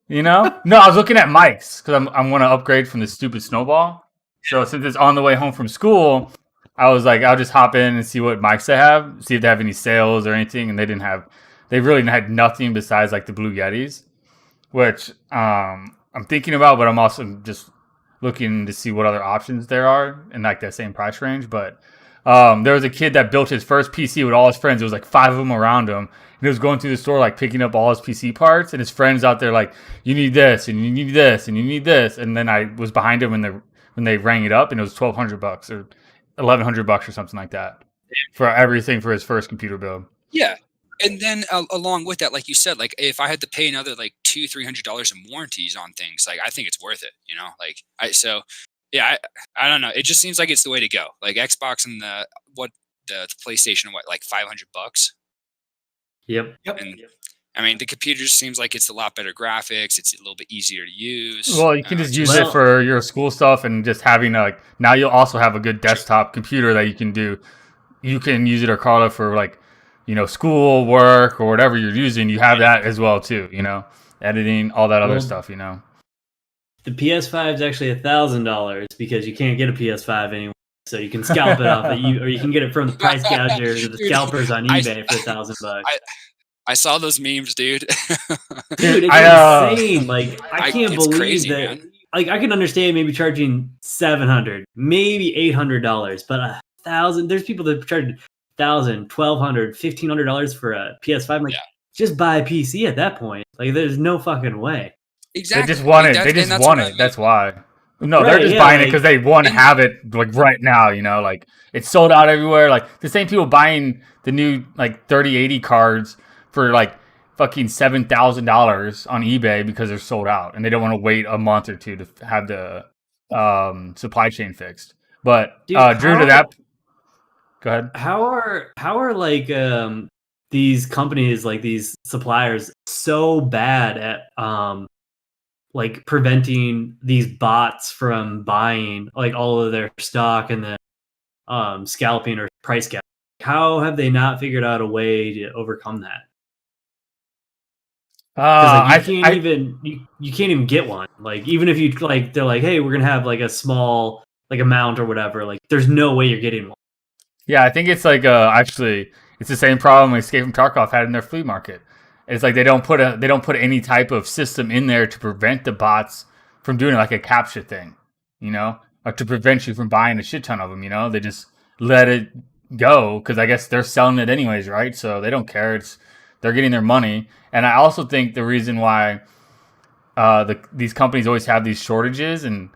No, I was looking at Mike's because I'm want to upgrade from the stupid snowball. So since it's on the way home from school, I was like, I'll just hop in and see what mics they have, see if they have any sales or anything. And they really had nothing besides like the Blue Yetis, which I'm thinking about, but I'm also just looking to see what other options there are in like that same price range. But there was a kid that built his first PC with all his friends. There was like 5 of them around him. And he was going through the store, like picking up all his PC parts, and his friends out there like, you need this, and you need this, and you need this. And then I was behind him when they rang it up, and it was $1,200 or $1,100 or something like that for everything for his first computer build. Yeah. And then along with that, like you said, like if I had to pay another like $200-$300 in warranties on things, like I think it's worth it, like I don't know. It just seems like it's the way to go. Like Xbox and the PlayStation, like $500. Yep. And I mean, the computer just seems like it's a lot better graphics. It's a little bit easier to use. Well, you can just use it for your school stuff and just having now you'll also have a good desktop computer that you can do. You can use it or call it for school work or whatever you're using. You have that as well too, editing, all that other stuff, The PS5 is actually $1,000 because you can't get a PS5 anymore. So you can scalp it off, or you can get it from the price gougers or the scalpers on eBay for $1,000. I saw those memes, dude. Dude, it's insane. Like I can't believe crazy, that. Man. Like I can understand maybe charging $700, maybe $800, but $1,000. There's people that charge $1,000, $1,200, $1,500 for a PS5. I'm like, just buy a PC at that point. Like, there's no fucking way. Exactly. They just want it. They just want it. That's why. No, they're just buying it because they want to have it right now. Like it's sold out everywhere. Like the same people buying the new 3080 cards for fucking $7,000 on eBay because they're sold out and they don't want to wait a month or two to have the supply chain fixed. But Dude, Drew, to that, go ahead. How are these companies, these suppliers, so bad at preventing these bots from buying all of their stock and then scalping or price gouging? How have they not figured out a way to overcome that? Because you can't even get one. Even if you they're like, hey, we're gonna have a small amount or whatever. There's no way you're getting one. Yeah, I think it's actually it's the same problem Escape from Tarkov had in their flea market. It's they don't put any type of system in there to prevent the bots from doing a captcha thing, or to prevent you from buying a shit ton of them. They just let it go because I guess they're selling it anyways, right? So they don't care. They're getting their money. And I also think the reason why these companies always have these shortages, and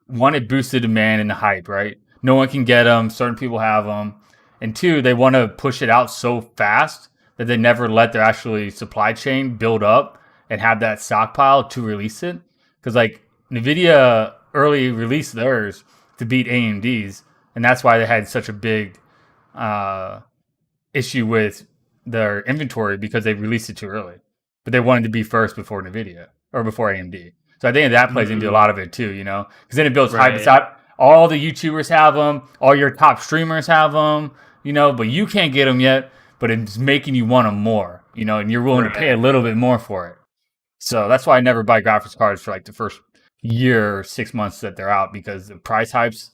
one, it boosts the demand and the hype, right? No one can get them. Certain people have them. And two, they want to push it out so fast that they never let their actually supply chain build up and have that stockpile to release it. Because NVIDIA early released theirs to beat AMD's, and that's why they had such a big issue with their inventory because they released it too early. But they wanted to be first before NVIDIA or before AMD. So I think that plays into a lot of it too, because then it builds hype. It's out. All the YouTubers have them. All your top streamers have them, but you can't get them yet. But it's making you want them more, and you're willing to pay a little bit more for it. So that's why I never buy graphics cards for the first year or 6 months that they're out, because the price hype's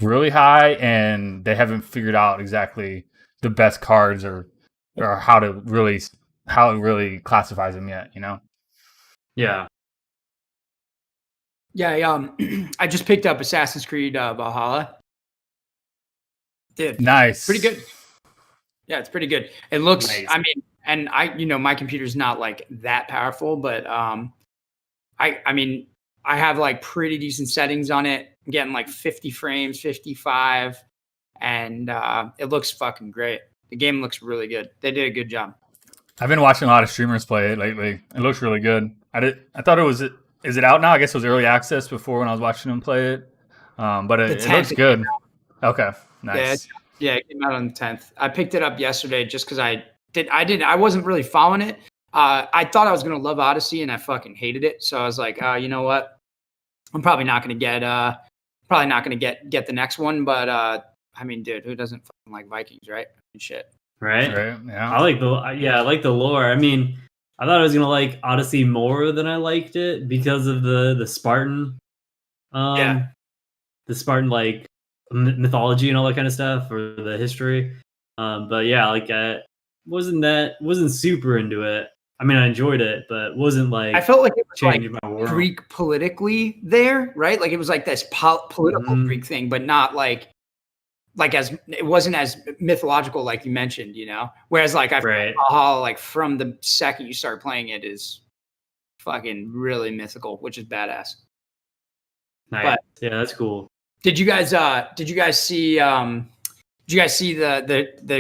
really high and they haven't figured out exactly the best cards or how it really classifies them yet, Yeah. Yeah, I just picked up Assassin's Creed Valhalla. Dude, nice. Pretty good. Yeah, it's pretty good. It looks, nice. I mean, and my computer's not that powerful, but I mean, I have pretty decent settings on it. I'm getting 50 frames, 55, and it looks fucking great. The game looks really good. They did a good job. I've been watching a lot of streamers play it lately. It looks really good. I thought it was. Is it out now? I guess it was early access before when I was watching them play it. But it looks good. Okay, nice. Yeah, it came out on the 10th. I picked it up yesterday just because I wasn't really following it. I thought I was gonna love Odyssey and I fucking hated it. So I was like, you know what? I'm probably not gonna get the next one. But I mean, dude, who doesn't fucking like Vikings, right? Shit. Right. Yeah. I like the lore. I mean, I thought I was gonna like Odyssey more than I liked it because of the Spartan. The Spartan mythology and all that kind of stuff, or the history. But yeah, wasn't super into it. I mean, I enjoyed it, but wasn't I felt like it was changing my world. Greek politically there, right? It was this political Greek thing, but not as it wasn't as mythological like you mentioned, Whereas I feel Valhalla, from the second you start playing it, is fucking really mythical, which is badass. Nice. But yeah, that's cool. Did you guys see the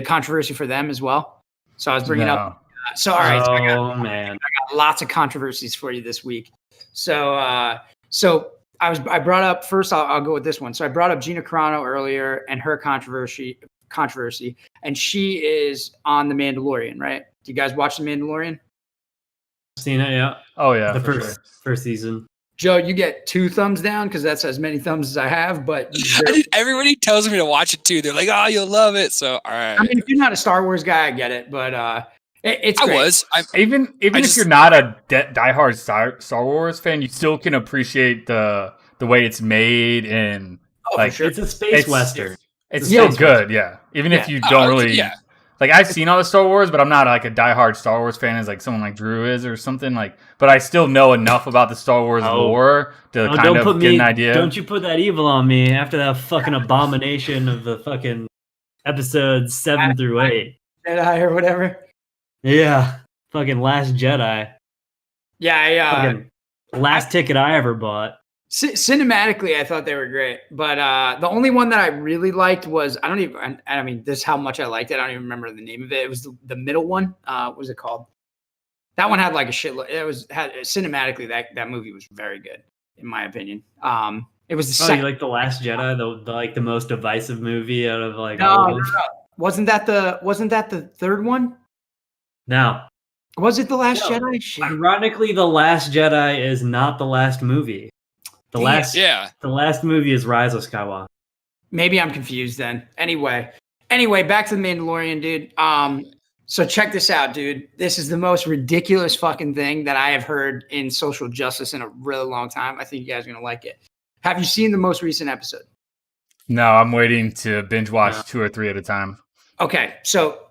controversy for them as well? So I was bringing up. So all right. Man, I got lots of controversies for you this week. So I brought up first. I'll go with this one. So I brought up Gina Carano earlier and her controversy, and she is on The Mandalorian, right? Do you guys watch The Mandalorian? Seen it, yeah. Oh yeah, The for first season. Joe, you get 2 thumbs down because that's as many thumbs as I have. But everybody tells me to watch it too. They're like, "Oh, you'll love it." So, all right. I mean, if you're not a Star Wars guy, I get it. But it's great. Even if you're not a diehard Star Wars fan, you still can appreciate the way it's made and for sure. It's a space western. It's still good, yeah. Even if you don't really, like, I've seen all the Star Wars, but I'm not like a diehard Star Wars fan as like someone like Drew is or something like. But I still know enough about the Star Wars lore to kind of get an idea. Don't you put that evil on me after that fucking abomination of the fucking episodes 7 through 8. Jedi or whatever. Yeah, fucking Last Jedi. Yeah, last ticket I ever bought. Cinematically, I thought they were great, but the only one that I really liked was I mean, this is how much I liked it. I don't even remember the name of it. It was the middle one. What was it called? That one had like a shitload. Cinematically that movie was very good in my opinion. It was the second. You like the Last Jedi, the like the most divisive movie out of like all of them? No. Wasn't that the third one? No. Was it the Last Jedi? Shit. Ironically, the Last Jedi is not the last movie. The last movie is Rise of Skywalker. Maybe I'm confused then. Anyway, back to the Mandalorian, dude. So check this out, dude. This is the most ridiculous fucking thing that I have heard in social justice in a really long time. I think you guys are gonna like it. Have you seen the most recent episode? No, I'm waiting to binge watch 2 or 3 at a time. Okay, so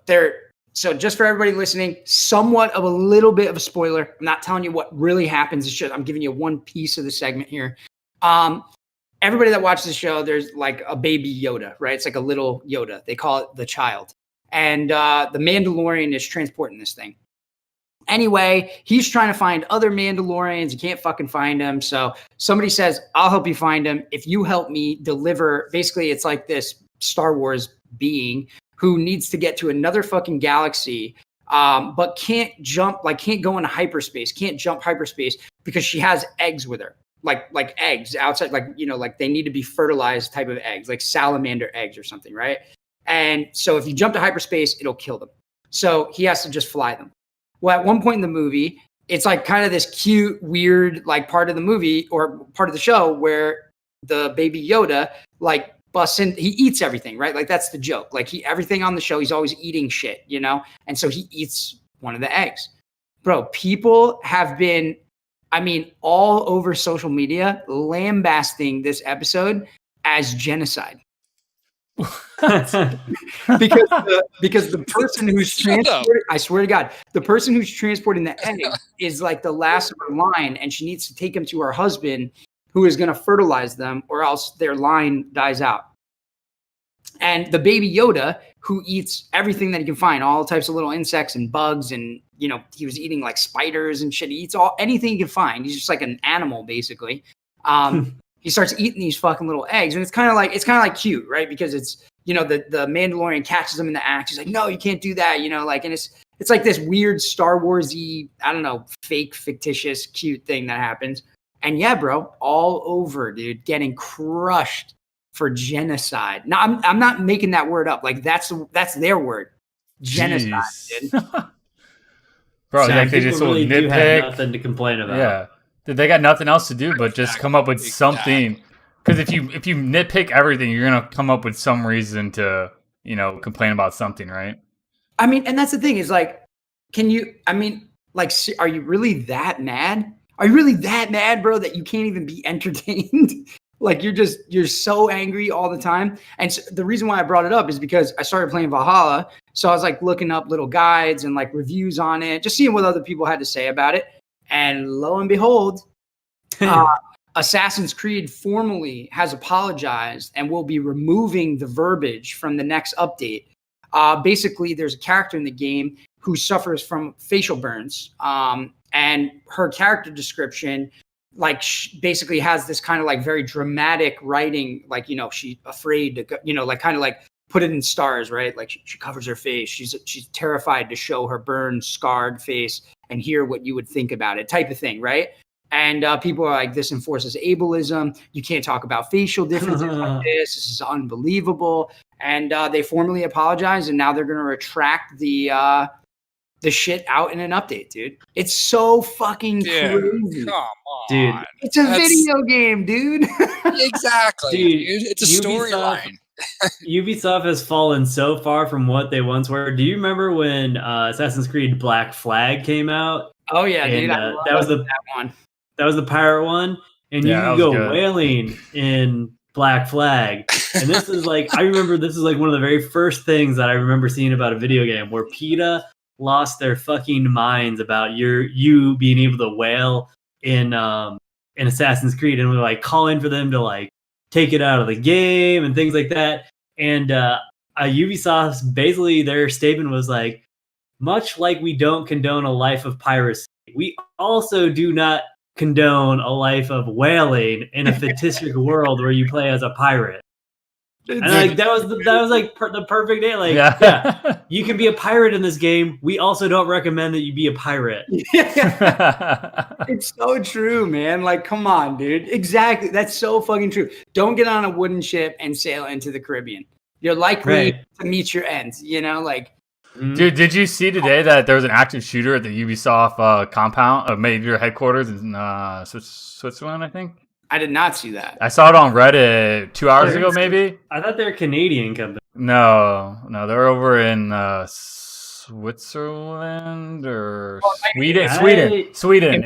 just for everybody listening, somewhat of a little bit of a spoiler. I'm not telling you what really happens. It's just I'm giving you one piece of the segment here. Everybody that watches the show, there's like a baby Yoda, right? It's like a little Yoda. They call it the child. And the Mandalorian is transporting this thing. Anyway, he's trying to find other Mandalorians. He can't fucking find them. So somebody says, I'll help you find him if you help me deliver. Basically, it's like this Star Wars being who needs to get to another fucking galaxy, but can't go into hyperspace, can't jump hyperspace because she has eggs with her. Like eggs outside, like they need to be fertilized type of eggs, like salamander eggs or something, right? And so if you jump to hyperspace, it'll kill them. So he has to just fly them. Well, at one point in the movie, it's like kind of this cute, weird, like part of the movie or part of the show where the baby Yoda like busts in, he eats everything, right? Like that's the joke. Like everything on the show, he's always eating shit, you know? And so he eats one of the eggs. Bro, people have been, all over social media lambasting this episode as genocide. because the person who's transporting, I swear to God, the person who's transporting the egg is like the last of her line, and she needs to take him to her husband, who is going to fertilize them, or else their line dies out. And the baby Yoda, who eats everything that he can find, all types of little insects and bugs, and he was eating like spiders and shit. He eats anything he can find. He's just like an animal, basically. He starts eating these fucking little eggs, and it's kind of like cute, right? Because it's the Mandalorian catches him in the act. He's like, no, you can't do that, and it's like this weird Star Warsy, I don't know, fake, fictitious, cute thing that happens. And yeah, bro, all over, dude, getting crushed for genocide. Now, I'm not making that word up. Like that's their word, genocide, dude. Bro, like they just really nitpick. Do have nothing to complain about. Yeah. They got nothing else to do but just come up with something. Because if you nitpick everything, you're gonna come up with some reason to complain about something, right? And that's the thing is like, are you really that mad? Are you really that mad, bro, that you can't even be entertained? Like you're so angry all the time. And so the reason why I brought it up is because I started playing Valhalla, so I was like looking up little guides and like reviews on it, just seeing what other people had to say about it. And lo and behold, Assassin's Creed formally has apologized and will be removing the verbiage from the next update. Basically, there's a character in the game who suffers from facial burns, and her character description, like, basically has this kind of like very dramatic writing, like she's afraid to go, like kind of like put it in stars, right? Like she covers her face. She's terrified to show her burned, scarred face and hear what you would think about it, type of thing, right? And people are like, this enforces ableism. You can't talk about facial differences like this. This is unbelievable. And they formally apologized, and now they're going to retract the the shit out in an update, dude. It's so fucking crazy. Come on. Dude, it's a video game, dude. Exactly, dude. It's a Ubisoft- storyline. Ubisoft has fallen so far from what they once were. Do you remember when Assassin's Creed Black Flag came out? Oh yeah, And, dude. that was that one. That was the pirate one, and Yeah, you that could was go good. whaling in Black Flag. And this is like, I remember this is like one of the very first things that I remember seeing about a video game where PETA lost their fucking minds about you being able to whale in Assassin's Creed, and we're like calling for them to like take it out of the game and things like that. And Ubisoft's basically their statement was like, much like we don't condone a life of piracy, we also do not condone a life of whaling in a fictitious world where you play as a pirate. And like that was like the perfect day. Like, yeah, you can be a pirate in this game. We also don't recommend that you be a pirate. It's so true, man. Like, come on, dude. Exactly. That's so fucking true. Don't get on a wooden ship and sail into the Caribbean. You're likely to meet your ends, you know, like. Dude, did you see today that there was an active shooter at the Ubisoft compound, major headquarters in Switzerland, I think? I did not see that. I saw it on Reddit 2 hours ago, maybe. I thought they're a Canadian company. No, they're over in Switzerland or Sweden. Sweden. It's Sweden.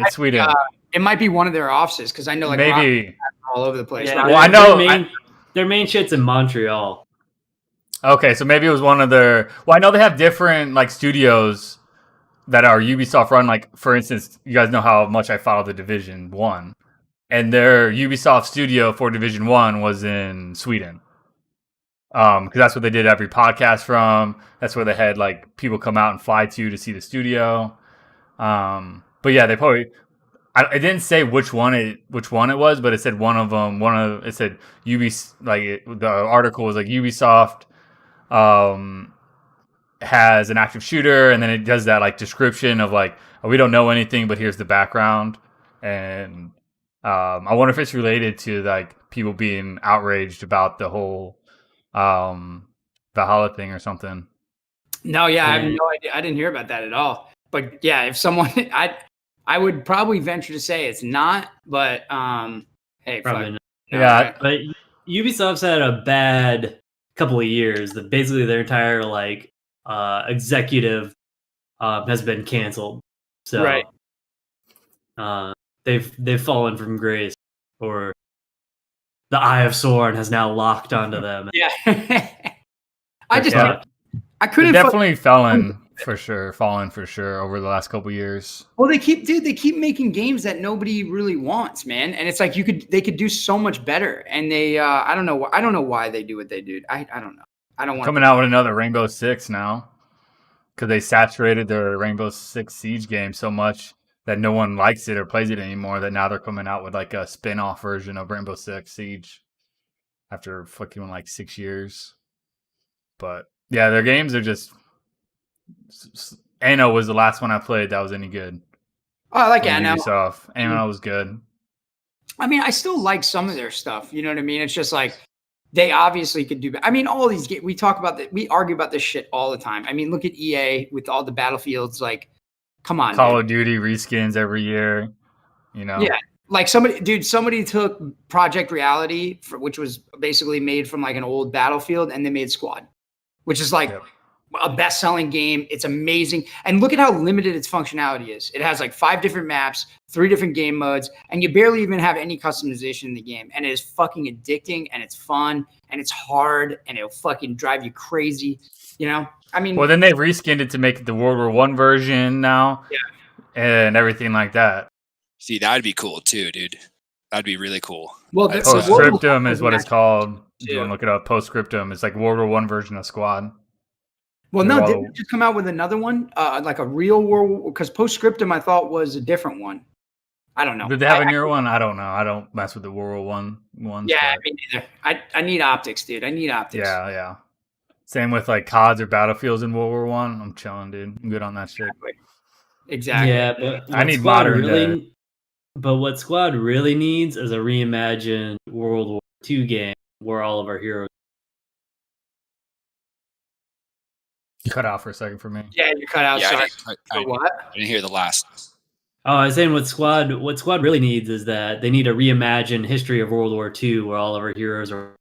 It might be one of their offices because I know like maybe all over the place. Yeah, well, I know their main shit's in Montreal. Okay, so maybe it was one of their. Well, I know they have different like studios that are Ubisoft run. Like for instance, you guys know how much I follow the Division 1. And their Ubisoft studio for Division 1 was in Sweden. Because that's where they did every podcast from. That's where they had like people come out and fly to see the studio. But yeah, they probably. It didn't say which one it was, but it said one of them. It said the article was like Ubisoft has an active shooter, and then it does that like description of like, oh, we don't know anything, but here's the background. And I wonder if it's related to like people being outraged about the whole Valhalla thing or something. No, yeah, I have no idea. I didn't hear about that at all. But yeah, if someone, I would probably venture to say it's not. But hey, probably not. Yeah, but Ubisoft's had a bad couple of years. That basically their entire like executive has been canceled. So right. They've fallen from grace, or the Eye of Sauron has now locked onto them. Yeah. I couldn't definitely fallen for sure over the last couple years. Well, they keep making games that nobody really wants, man. And it's like they could do so much better. And they I don't know why they do what they do. I don't know. I don't want coming out with another Rainbow Six now. Because they saturated their Rainbow Six Siege game so much that no one likes it or plays it anymore, that now they're coming out with like a spin-off version of Rainbow Six Siege after fucking like 6 years. But yeah, their games are just. Anno was the last one I played that was any good. Oh, I like Anno. Anno was good. I mean, I still like some of their stuff. You know what I mean? It's just like they obviously could do better. I mean, all these games, we argue about this shit all the time. I mean, look at EA with all the Battlefields. Like, come on, Call of Duty reskins every year. You know? Yeah, like somebody took Project Reality, which was basically made from like an old Battlefield, and they made Squad, which is like a best-selling game. It's amazing, and look at how limited its functionality is. It has like 5 different maps, 3 different game modes, and you barely even have any customization in the game. And it is fucking addicting, and it's fun, and it's hard, and it'll fucking drive you crazy. You know, I mean. Well, then they've reskinned it to make it the World War I version now, and everything like that. See, that'd be cool too, dude. That'd be really cool. Well, Postscriptum is what it's called. You want to look it up. Postscriptum. It's like World War I version of Squad. Well, no, didn't they just come out with another one? Like a real World War? Because Postscriptum, I thought, was a different one. I don't know. Did they have a newer one? I don't know. I don't mess with the World War I ones. Yeah, me neither. I need optics, dude. I need optics. Yeah. Same with like CODs or Battlefields in World War I. I'm chilling, dude. I'm good on that shit. Exactly. Yeah, but I need modern. But what Squad really needs is a reimagined World War II game where all of our heroes. You cut out for a second for me. Yeah, you cut out. Yeah, Sorry. I What? didn't hear the last. Oh, I was saying what squad really needs is that they need to reimagine history of World War II, where all of our heroes are.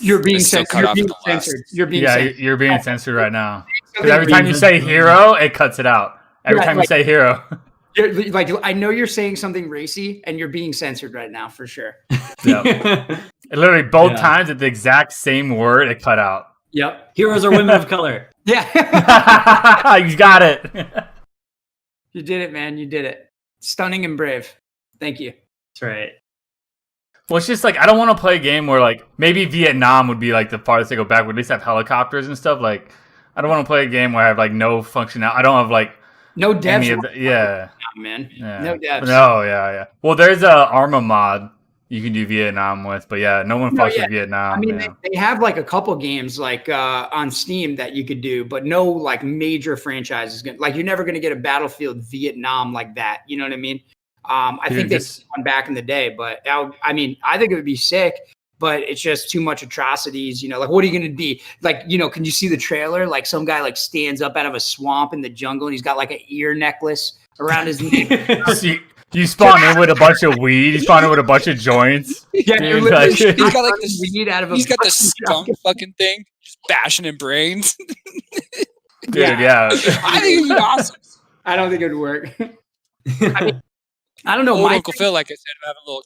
You're being It's still censored. cut You're off being at the last. censored. You're being Yeah, censored. you're being censored right now. 'Cause Something every time you say hero, it cuts it out. Every Yeah, time you like- say hero. You're, like, I know you're saying something racy, and you're being censored right now for sure. Yeah. Literally both Yeah. times at the exact same word, it cut out. Yep. Heroes are women of color. Yeah. You got it. You did it, man. You did it. Stunning and brave. Thank you. That's right. Well, it's just like I don't want to play a game where like maybe Vietnam would be like the farthest they go back. Would at least have helicopters and stuff. Like I don't want to play a game where I have like no functionality. I don't have like No any devs, of the, yeah. man. Yeah. No devs. No, yeah. Well, there's a Arma mod you can do Vietnam with, but yeah, no one fucks with Vietnam. I mean, yeah. they have like a couple games like on Steam that you could do, but no like major franchises. Like you're never going to get a Battlefield Vietnam like that. You know what I mean? I Dude, think they just- did one back in the day, but I mean, I think it would be sick. But it's just too much atrocities, you know. Like, what are you gonna be? Like, you know, can you see the trailer? Like, some guy like stands up out of a swamp in the jungle, and he's got like an ear necklace around his neck. See, you spawn in with a bunch of weed. You spawn in with a bunch of joints. Yeah, Dude, literally like- he's He's got like this. weed out of a He's got the fucking skunk fucking thing, just bashing in brains. Dude, yeah. I think it'd be awesome. I don't think it would work. I don't know. Old My Uncle Phil, like I said, would have a little.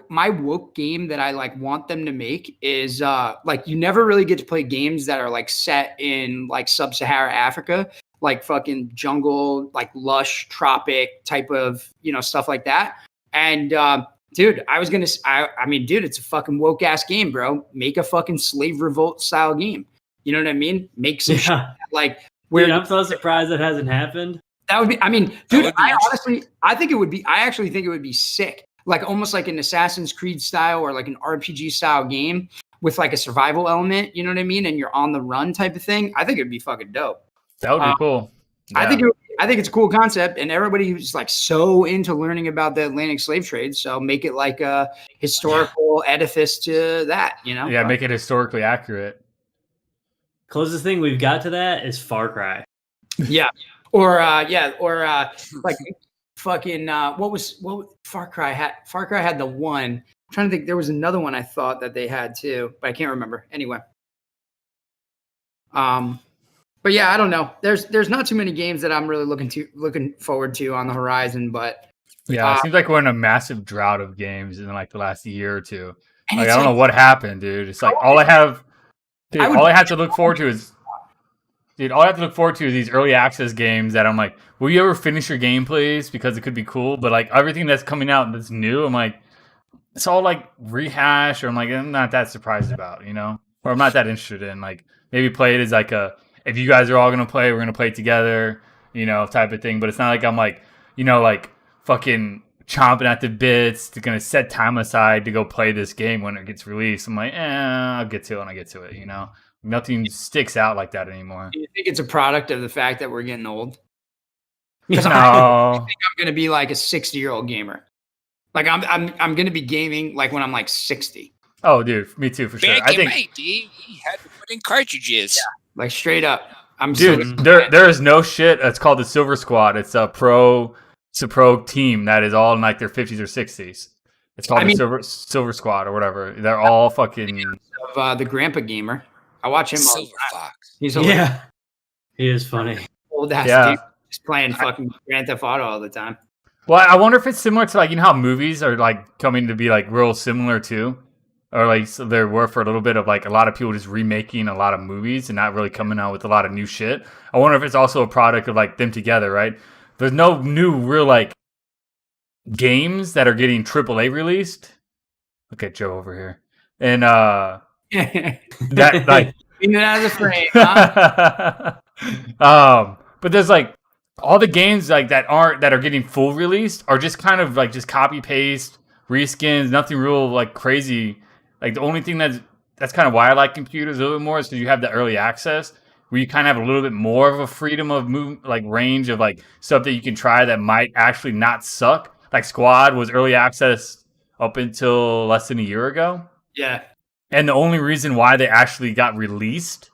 my woke game that I like want them to make is like you never really get to play games that are like set in like sub-Saharan Africa, like fucking jungle, like lush tropic type of, you know, stuff like that. And dude, I mean, dude, it's a fucking woke ass game, bro. Make a fucking slave revolt style game. You know what I mean? Make some shit Yeah. like Dude, where I'm so surprised that hasn't happened. that would be. I mean, That dude, would be I think it would be. I actually think it would be sick, like almost like an Assassin's Creed style or like an RPG style game with like a survival element. You know what I mean? And you're on the run type of thing. I think it'd be fucking dope. That would be cool. I Yeah. think it's a cool concept, and everybody who's like so into learning about the Atlantic slave trade, so make it like a historical edifice to that. You know? Yeah, make it historically accurate. Closest thing we've got to that is Far Cry. Yeah. Or like fucking what Far Cry had? Far Cry had the one. I'm trying to think. There was another one I thought that they had too, but I can't remember. Anyway. But yeah, I don't know. There's not too many games that I'm really looking forward to on the horizon, but Yeah, it seems like we're in a massive drought of games in like the last year or two. and Like it's I don't know what happened, dude. It's like all I have to look forward to is these early access games that I'm like, will you ever finish your game, please? Because it could be cool. But like everything that's coming out that's new, I'm like, it's all like rehash, or I'm like, I'm not that surprised about, you know? Or I'm not that interested in. Like maybe play it as like if you guys are all gonna play, we're gonna play it together, you know, type of thing. But it's not like I'm like, you know, like fucking chomping at the bits to gonna set time aside to go play this game when it gets released. I'm like, I'll get to it when I get to it, you know? Nothing sticks out like that anymore. Do you think it's a product of the fact that we're getting old? No. Because I'm going to be like a 60-year-old gamer. Like I'm going to be gaming like when I'm like 60. Oh, dude, me too, for sure. Back I in think, my day, we had to put in cartridges. Like straight up. I'm dude, so there is no shit. It's called the Silver Squad. It's a pro team that is all in like their 50s or 60s. It's called Silver Squad or whatever. They're all fucking of the Grandpa Gamer. I watch him all the Silver time. Fox. He's a Yeah, he is funny. old ass Yeah. dude just playing fucking Grand Theft Auto all the time. Well, I wonder if it's similar to like, you know how movies are like coming to be like real similar too, or like so there were for a little bit of like a lot of people just remaking a lot of movies and not really coming out with a lot of new shit. I wonder if it's also a product of like them together, right? There's no new real like games that are getting AAA released. Look at Joe over here, and that like. Clean it out of the frame. Huh? But there's like all the games like that are getting full released are just kind of like just copy paste reskins, nothing real like crazy. Like the only thing that's kind of why I like computers a little bit more is because you have the early access where you kind of have a little bit more of a freedom of range of like stuff that you can try that might actually not suck. Like Squad was early access up until less than a year ago. Yeah. And the only reason why they actually got released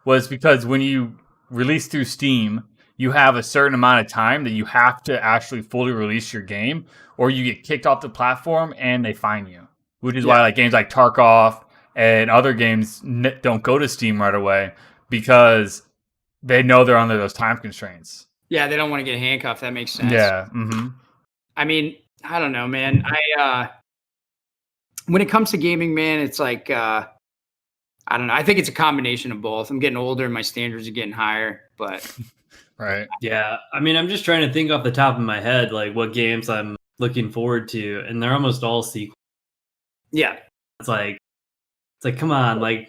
was because when you release through Steam, you have a certain amount of time that you have to actually fully release your game, or you get kicked off the platform and they fine you. Which is why like games like Tarkov and other games don't go to Steam right away, because they know they're under those time constraints. Yeah, they don't want to get handcuffed. That makes sense. Yeah. Mm-hmm. I mean, I don't know, man. When it comes to gaming, man, it's like I don't know. I think it's a combination of both. I'm getting older and my standards are getting higher, but Right. Yeah. I mean, I'm just trying to think off the top of my head, like what games I'm looking forward to, and they're almost all sequels. yeah. It's like, come on, like,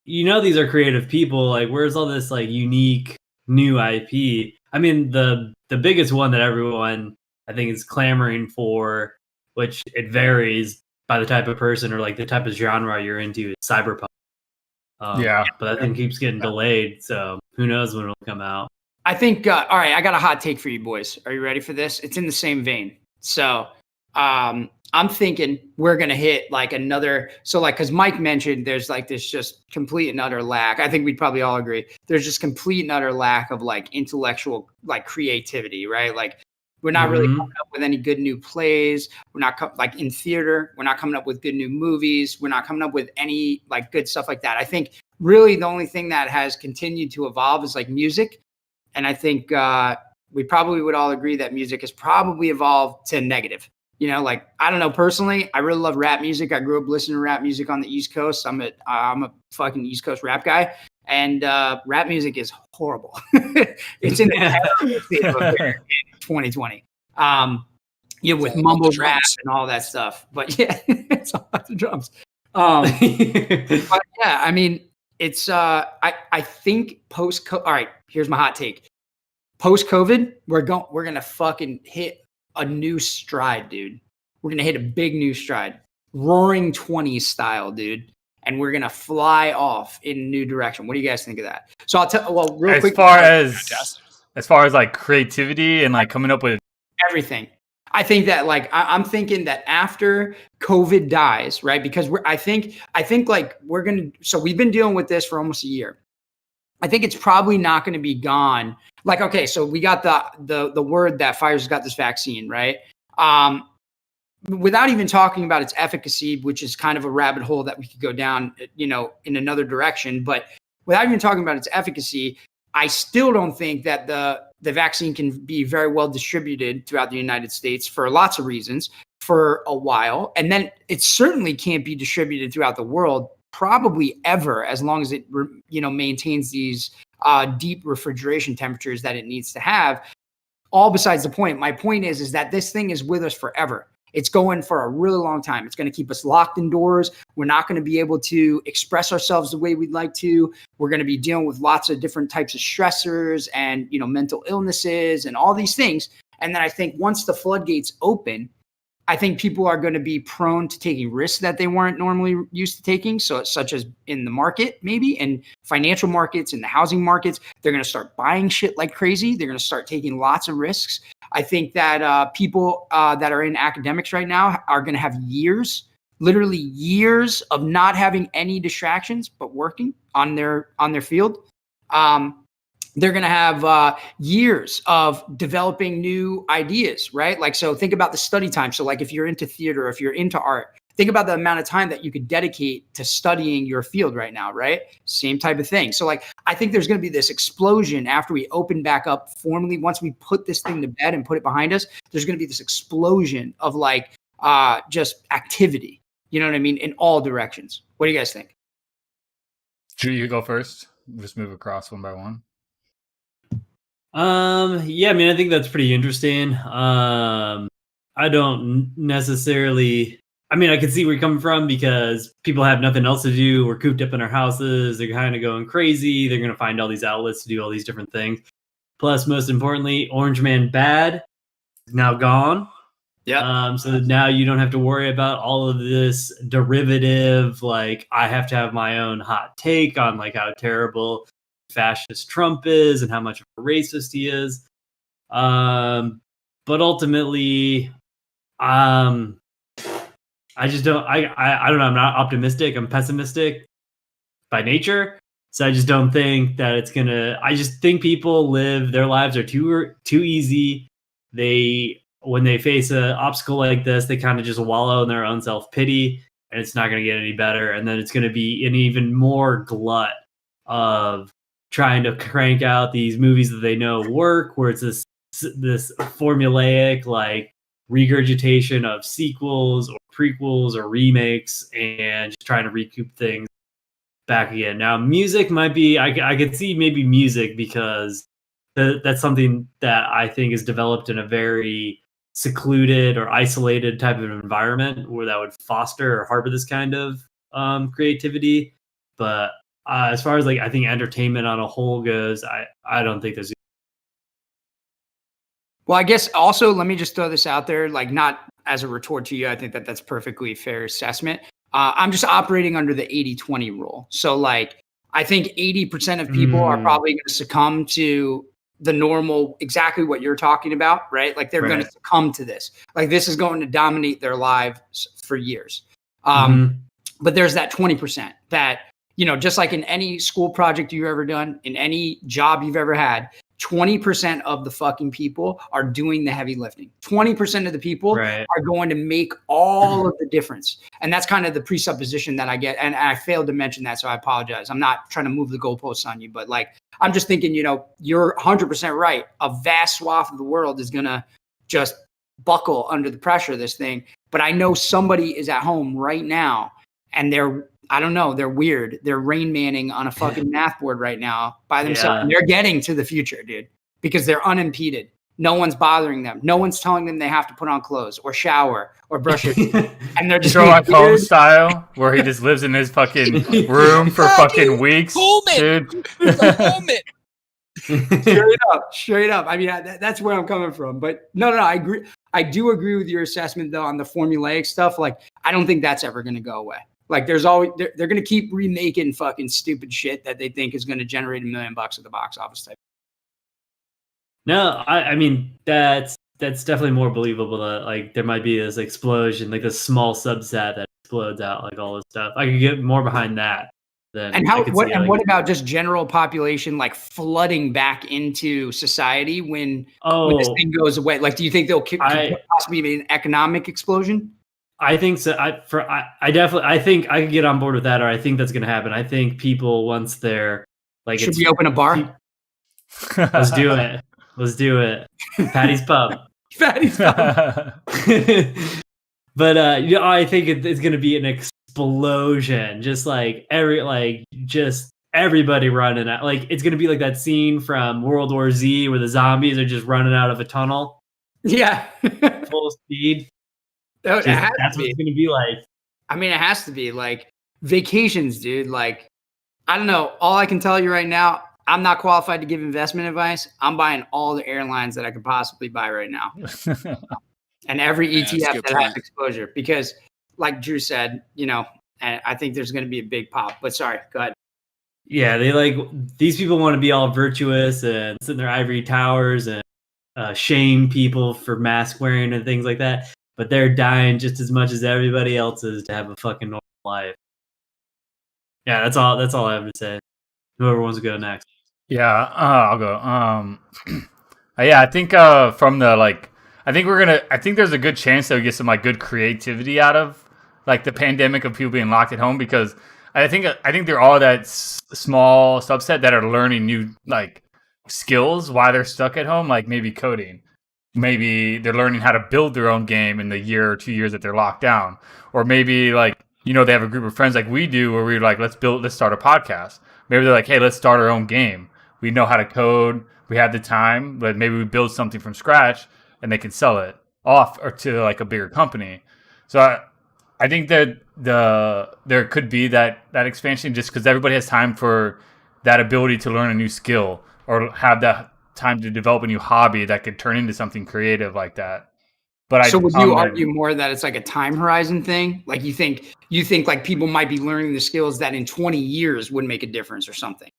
these are creative people. Like, where's all this like unique new IP? I mean, the biggest one that everyone I think is clamoring for, which it varies by the type of person or like the type of genre you're into, is Cyberpunk. But that thing keeps getting delayed, so who knows when it'll come out. I think, all right, I got a hot take for you boys. Are you ready for this? It's in the same vein. So I'm thinking we're going to hit like another. So like, because Mike mentioned there's like this just complete and utter lack. I think we'd probably all agree. There's just complete and utter lack of like intellectual like creativity, right? Like we're not really coming up with any good new plays. We're not like in theater. We're not coming up with good new movies. We're not coming up with any like good stuff like that. I think really the only thing that has continued to evolve is like music. And I think we probably would all agree that music has probably evolved to negative. Like, I don't know, personally, I really love rap music. I grew up listening to rap music on the East Coast. I'm a fucking East Coast rap guy. And rap music is horrible. It's in the terrible state of affairs in 2020. With mumble rap and all that stuff. But yeah, it's all about the drums. But yeah, I mean, it's I think all right, here's my hot take. Post-COVID, we're gonna fucking hit a new stride, dude. We're gonna hit a big new stride. Roaring 20s style, dude. And we're gonna fly off in a new direction. What do you guys think of that? So I'll tell real quick. As far as like creativity and like coming up with everything. I think that like I'm thinking that after COVID dies, right? Because I think like we're gonna. So we've been dealing with this for almost a year. I think it's probably not going to be gone. Like, okay, so we got the word that Pfizer's got this vaccine, right? Without even talking about its efficacy, which is kind of a rabbit hole that we could go down, in another direction. But without even talking about its efficacy, I still don't think that the vaccine can be very well distributed throughout the United States for lots of reasons for a while. And then it certainly can't be distributed throughout the world probably ever, as long as it maintains these deep refrigeration temperatures that it needs to have. All besides the point. My point is that this thing is with us forever. It's going for a really long time. It's going to keep us locked indoors. We're not going to be able to express ourselves the way we'd like to. We're going to be dealing with lots of different types of stressors and mental illnesses and all these things. And then I think once the floodgates open, I think people are going to be prone to taking risks that they weren't normally used to taking. So such as in the market, maybe in financial markets, in the housing markets, they're going to start buying shit like crazy. They're going to start taking lots of risks. I think that people that are in academics right now are going to have literally years of not having any distractions, but working on their field. They're going to have years of developing new ideas, right? Like, so think about the study time. So like if you're into theater, if you're into art, think about the amount of time that you could dedicate to studying your field right now, right? Same type of thing. So like, I think there's going to be this explosion after we open back up formally. Once we put this thing to bed and put it behind us, there's going to be this explosion of like just activity. You know what I mean? In all directions. What do you guys think? Drew, you go first. Just move across one by one. Yeah, I mean, I think that's pretty interesting. I don't necessarily, I mean, I can see where you're coming from because people have nothing else to do. We're cooped up in our houses. They're kind of going crazy. They're going to find all these outlets to do all these different things. Plus, most importantly, Orange Man Bad is now gone. Yeah. So now you don't have to worry about all of this derivative. Like, I have to have my own hot take on like how terrible fascist Trump is and how much of a racist he is. But ultimately, I just don't. I don't know. I'm not optimistic. I'm pessimistic by nature. So I just don't think that it's gonna. I just think people live their lives are too easy. When they face an obstacle like this, they kind of just wallow in their own self pity, and it's not gonna get any better. And then it's gonna be an even more glut of trying to crank out these movies that they know work, where it's this formulaic like regurgitation of sequels or prequels or remakes and just trying to recoup things back again. Now, music might be, I could see maybe music because that's something that I think is developed in a very secluded or isolated type of environment where that would foster or harbor this kind of creativity. But as far as like, I think entertainment on a whole goes, I don't think there's. Well, I guess also let me just throw this out there, like not as a retort to you. I think that that's perfectly fair assessment. I'm just operating under the 80-20 rule. So like, I think 80% of people are probably going to succumb to the normal, exactly what you're talking about, right? Like they're going to succumb to this. Like this is going to dominate their lives for years. But there's that 20% that, just like in any school project you've ever done, in any job you've ever had, 20% of the fucking people are doing the heavy lifting. 20% of the people are going to make all of the difference. And that's kind of the presupposition that I get. And I failed to mention that, so I apologize. I'm not trying to move the goalposts on you, but like, I'm just thinking, you're 100% right. A vast swath of the world is going to just buckle under the pressure of this thing. But I know somebody is at home right now and I don't know, they're weird. They're Rain Manning on a fucking math board right now by themselves. And they're getting to the future, dude, because they're unimpeded. No one's bothering them. No one's telling them they have to put on clothes or shower or brush their teeth. And they're just Sherlock Holmes style, where he just lives in his fucking room for fucking weeks. Dude. Straight up. I mean, that's where I'm coming from. But no, I agree. I do agree with your assessment though on the formulaic stuff. Like, I don't think that's ever going to go away. Like there's always, they're going to keep remaking fucking stupid shit that they think is going to generate $1 million at the box office type. No, I mean, that's definitely more believable that like there might be this explosion, like a small subset that explodes out, like all this stuff. I could get more behind that. And what about just general population like flooding back into society when this thing goes away? Like, do you think there'll possibly be an economic explosion? I think so. I definitely think I could get on board with that, or I think that's going to happen. I think people once they're like, should we open a bar? Let's do it. Let's do it. Patty's Pub. Patty's Pub. But I think it's going to be an explosion. Just like everybody running out. Like it's going to be like that scene from World War Z where the zombies are just running out of a tunnel. Yeah, full speed. That's what it's going to be like. I mean, it has to be like vacations, dude. Like, I don't know. All I can tell you right now, I'm not qualified to give investment advice. I'm buying all the airlines that I could possibly buy right now. And every ETF that has exposure. Because like Drew said, and I think there's going to be a big pop. But sorry, go ahead. Yeah, these people want to be all virtuous and sit in their ivory towers and shame people for mask wearing and things like that. But they're dying just as much as everybody else is to have a fucking normal life. Yeah, that's all I have to say. Whoever wants to go next. Yeah, I'll go. Yeah, I think from the I think there's a good chance that we get some like good creativity out of like the pandemic of people being locked at home, because I think they're all that small subset that are learning new like skills while they're stuck at home, like maybe coding. Maybe they're learning how to build their own game in the year or 2 years that they're locked down. Or maybe they have a group of friends like we do where we're like, let's start a podcast. Maybe they're like, hey, let's start our own game. We know how to code. We have the time, but maybe we build something from scratch and they can sell it off or to like a bigger company. So I think that there could be that expansion just because everybody has time for that ability to learn a new skill or have that time to develop a new hobby that could turn into something creative like that. But would you argue more that it's like a time horizon thing? Like you think like people might be learning the skills that in 20 years would make a difference or something?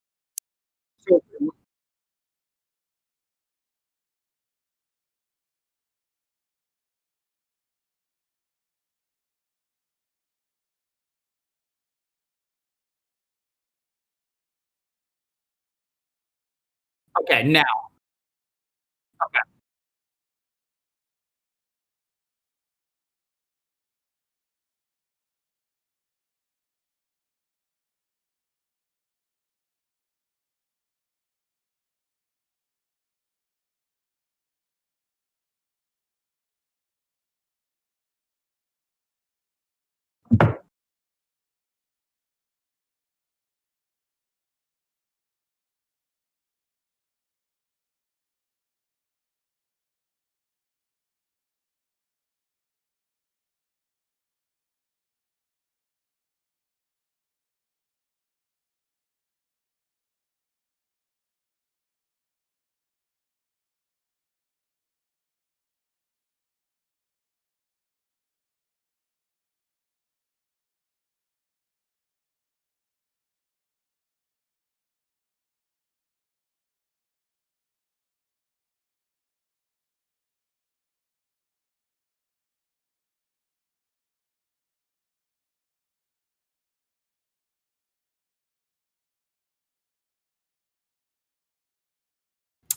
Okay, now. Okay.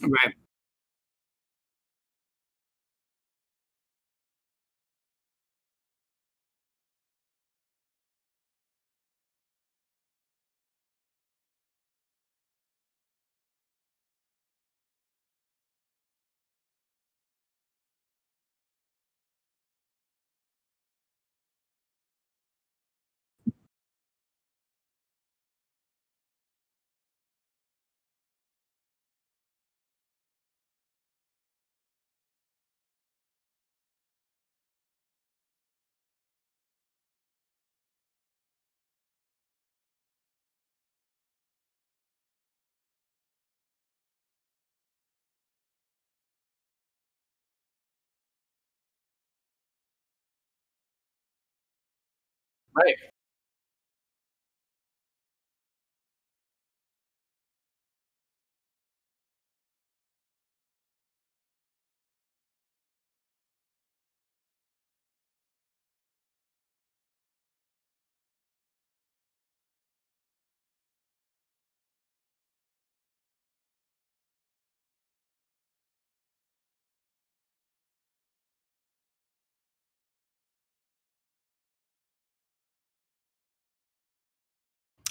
Right. Right.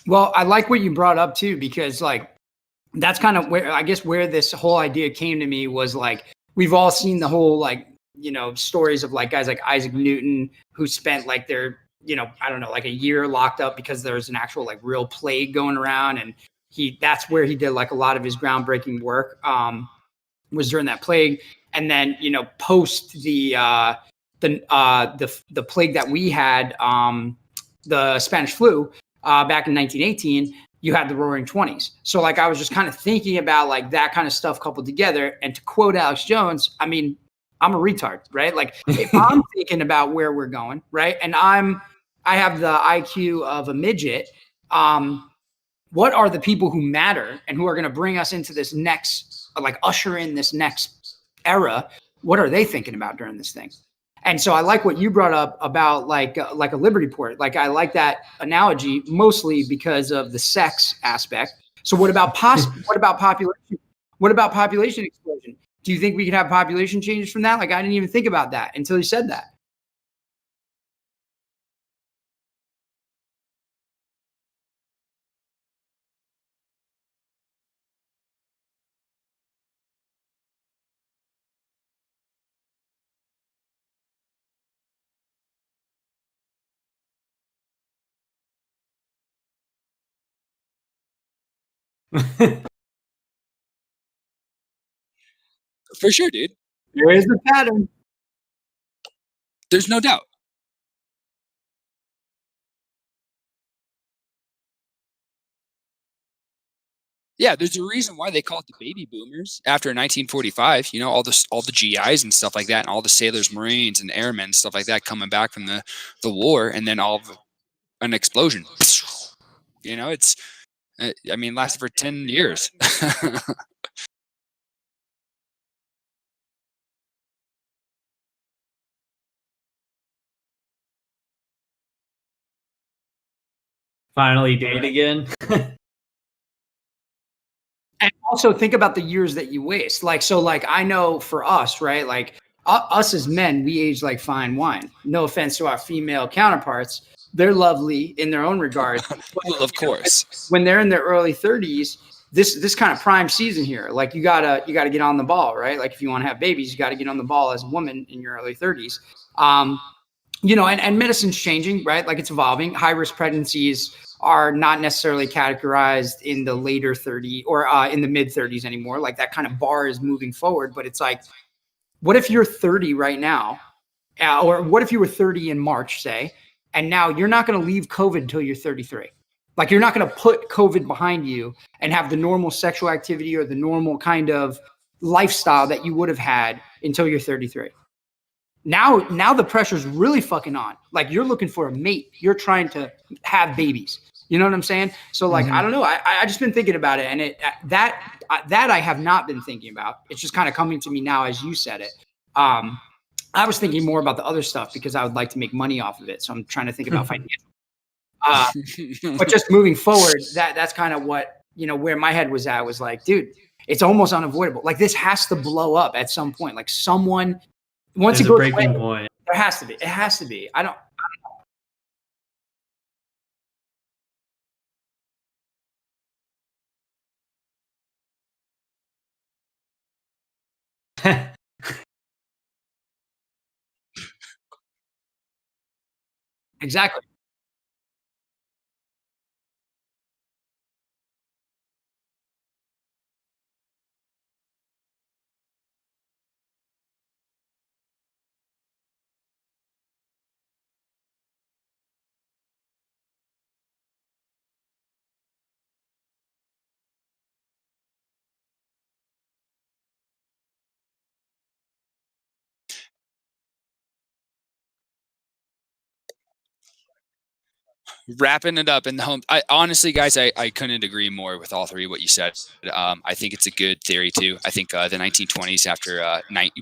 Well, I like what you brought up too, because like that's kind of where I guess where this whole idea came to me was like we've all seen the whole like stories of like guys like Isaac Newton who spent like their I don't know like a year locked up because there was an actual like real plague going around, and that's where he did like a lot of his groundbreaking work was during that plague. And then post the plague that we had, the Spanish flu back in 1918, you had the Roaring Twenties. So like I was just kind of thinking about like that kind of stuff coupled together. And to quote Alex Jones, I mean, I'm a retard, right? Like if I'm thinking about where we're going, right, and I have the IQ of a midget. What are the people who matter and who are going to bring us into this next, like usher in this next era? What are they thinking about during this thing? And so I like what you brought up about like a Liberty port. Like I like that analogy mostly because of the sex aspect. So what about what about population? What about population explosion? Do you think we could have population changes from that? Like I didn't even think about that until you said that. For sure, dude. There is the pattern. There's no doubt. Yeah, there's a reason why they call it the baby boomers after 1945. All the GIs and stuff like that, and all the sailors, Marines, and airmen, stuff like that, coming back from the war, and then all of an explosion. It's I mean, lasted for 10 years. Finally date again. And also think about the years that you waste. Like, so like, I know for us, right? Like us as men, we age like fine wine. No offense to our female counterparts. They're lovely in their own regard. Well, of course. When they're in their early 30s, this kind of prime season here, like you gotta get on the ball, right? Like if you want to have babies, you got to get on the ball as a woman in your early 30s. You know, and medicine's changing, right? Like it's evolving. High risk pregnancies are not necessarily categorized in the later 30 or in the mid 30s anymore. Like that kind of bar is moving forward, but it's like, what if you're 30 right now, or what if you were 30 in March, say, and now you're not going to leave COVID until you're 33? Like you're not going to put COVID behind you and have the normal sexual activity or the normal kind of lifestyle that you would have had until you're 33. Now the pressure's really fucking on. Like you're looking for a mate. You're trying to have babies. You know what I'm saying? So like, I don't know. I just been thinking about it, and that I have not been thinking about. It's just kind of coming to me now as you said it. I was thinking more about the other stuff because I would like to make money off of it. So I'm trying to think about financial. But just moving forward, that's kind of what, you know, where my head was at, was like, dude, it's almost unavoidable. Like this has to blow up at some point. Like someone, once There's it a goes breaking away, point. there has to be. It has to be. I don't. Exactly. Wrapping it up in the home. I honestly, guys, I couldn't agree more with all three of what you said. I think it's a good theory too. I think the 1920s, after